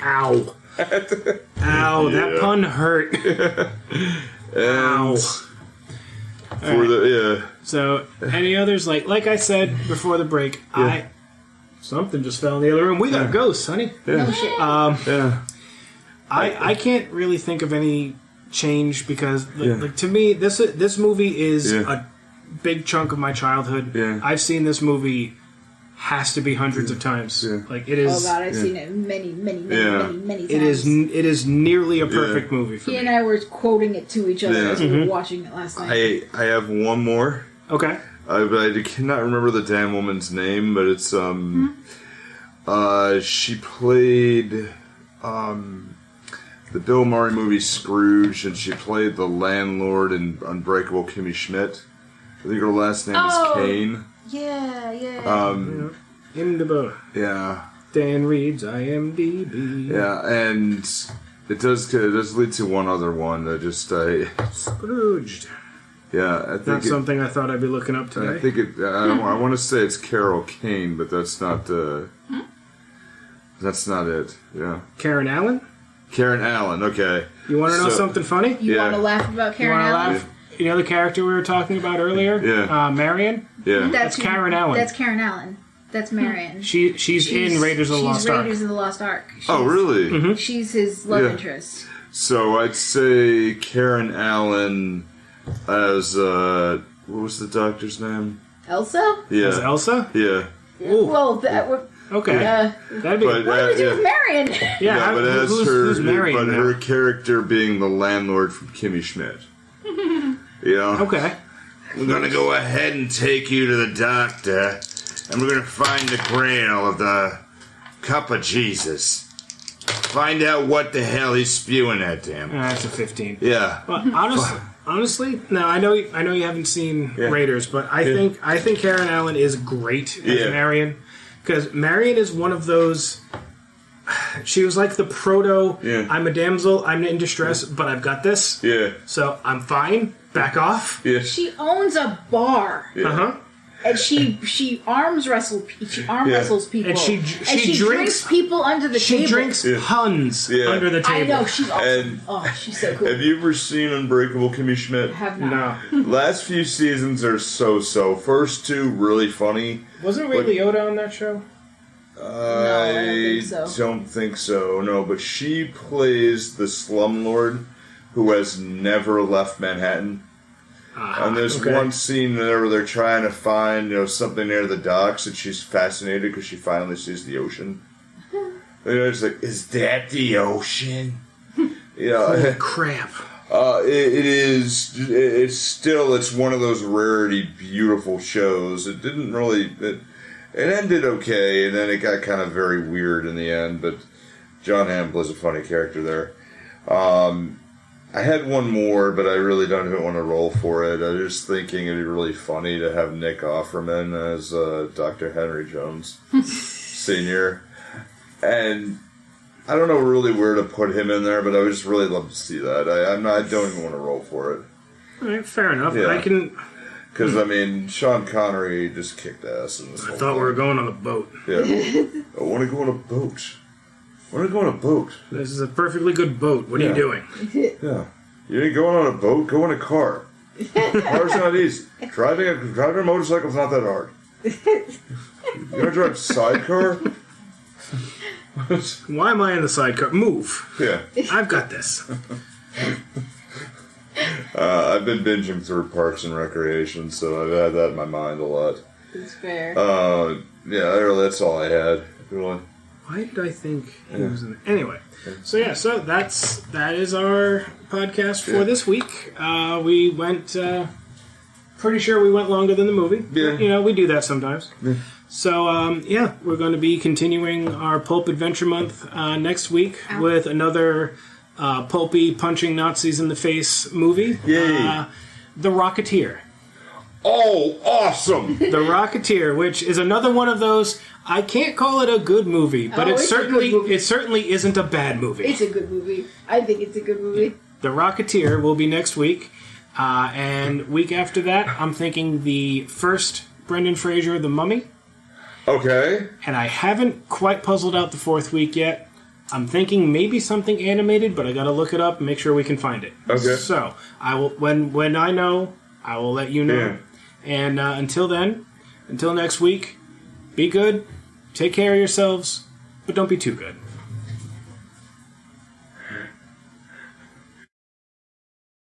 ow. Ow, that pun hurt. Ow. So, any others? Like I said before the break, something just fell in the other room. We got ghosts, honey. No shit. I can't really think of any change because, like to me, this movie is a big chunk of my childhood. Yeah. I've seen this movie has to be hundreds of times. Yeah. Like it is. Oh God, I've seen it many times. It is nearly a perfect movie for me. He and I were quoting it to each other as we were watching it last night. I have one more. Okay. I cannot remember the damn woman's name, but it's she played the Bill Murray movie Scrooge, and she played the landlord in Unbreakable Kimmy Schmidt. I think her last name is Kane. Yeah. IMDb. Yeah. Dan Reed's IMDb. Yeah, and it does lead to one other one that just Scrooged. Yeah, I think not something I thought I'd be looking up today. I think I want to say it's Carol Kane, but that's not. That's not it. Yeah. Karen Allen. Karen Allen. Okay. You want to know something funny? You want to laugh about Karen Allen? Laugh? You know the character we were talking about earlier? Yeah. Marion? Yeah. That's Karen Allen. That's Karen Allen. That's Marion. She's in Raiders of the Lost Ark. She's Raiders of the Lost Ark. Oh, really? Mm-hmm. She's his love interest. So I'd say Karen Allen as, what was the doctor's name? Elsa? Yeah. As Elsa? Yeah. Ooh. Well, that would... Okay. That'd be... But, what do we do with Marion? Yeah, but who's Marion but now? her character being the landlord from Kimmy Schmidt. You know? Okay. We're gonna go ahead and take you to the doctor, and we're gonna find the grail of the cup of Jesus. Find out what the hell he's spewing at him. That's a 15. Yeah. Well, honestly, no. I know you haven't seen Raiders, but I think Karen Allen is great as Marion, because Marion is one of those. She was like the proto. Yeah. I'm a damsel. I'm in distress, but I've got this. Yeah. So I'm fine. Back off. Yeah. She owns a bar. Yeah. And she arms wrestles people. And she drinks people under the table. She drinks puns under the table. I know, she's awesome. She's so cool. Have you ever seen Unbreakable Kimmy Schmidt? I have not. No. Last few seasons are so. First two, really funny. Wasn't Ray Liotta on that show? I don't think so. No, but she plays the slumlord who has never left Manhattan. And there's one scene there where they're trying to find, something near the docks, and she's fascinated because she finally sees the ocean. And it's like, is that the ocean? Holy crap! It is. It's one of those rarity, beautiful shows. It didn't really. It ended okay, and then it got kind of very weird in the end. But John Hamm was a funny character there. I had one more, but I really don't even want to roll for it. I was just thinking it'd be really funny to have Nick Offerman as Dr. Henry Jones Sr. And I don't know really where to put him in there, but I would just really love to see that. I don't even want to roll for it. All right, fair enough. Yeah. I can... Because, Sean Connery just kicked ass in this I thought we were going on a boat. Yeah. I want to go on a boat. This is a perfectly good boat. What are you doing? Yeah. You ain't going on a boat, go in a car. Car's not easy. Driving a motorcycle's not that hard. You want to drive a sidecar? Why am I in the sidecar? Move. Yeah. I've got this. I've been binging through Parks and Recreation, so I've had that in my mind a lot. That's fair. That's all I had. Really. Why did I think he was in it? Anyway, so that is our podcast for this week. We went pretty sure we went longer than the movie. Yeah. You know, we do that sometimes. Yeah. So, we're going to be continuing our Pulp Adventure Month next week with another pulpy, punching Nazis in the face movie. Yay. The Rocketeer. Oh, awesome! The Rocketeer, which is another one of those. I can't call it a good movie, but it certainly isn't a bad movie. It's a good movie. I think it's a good movie. The Rocketeer will be next week, and week after that, I'm thinking the first Brendan Fraser, The Mummy. Okay. And I haven't quite puzzled out the fourth week yet. I'm thinking maybe something animated, but I got to look it up and make sure we can find it. Okay. So I will when I know, I will let you know. Yeah. And until next week, be good, take care of yourselves, but don't be too good.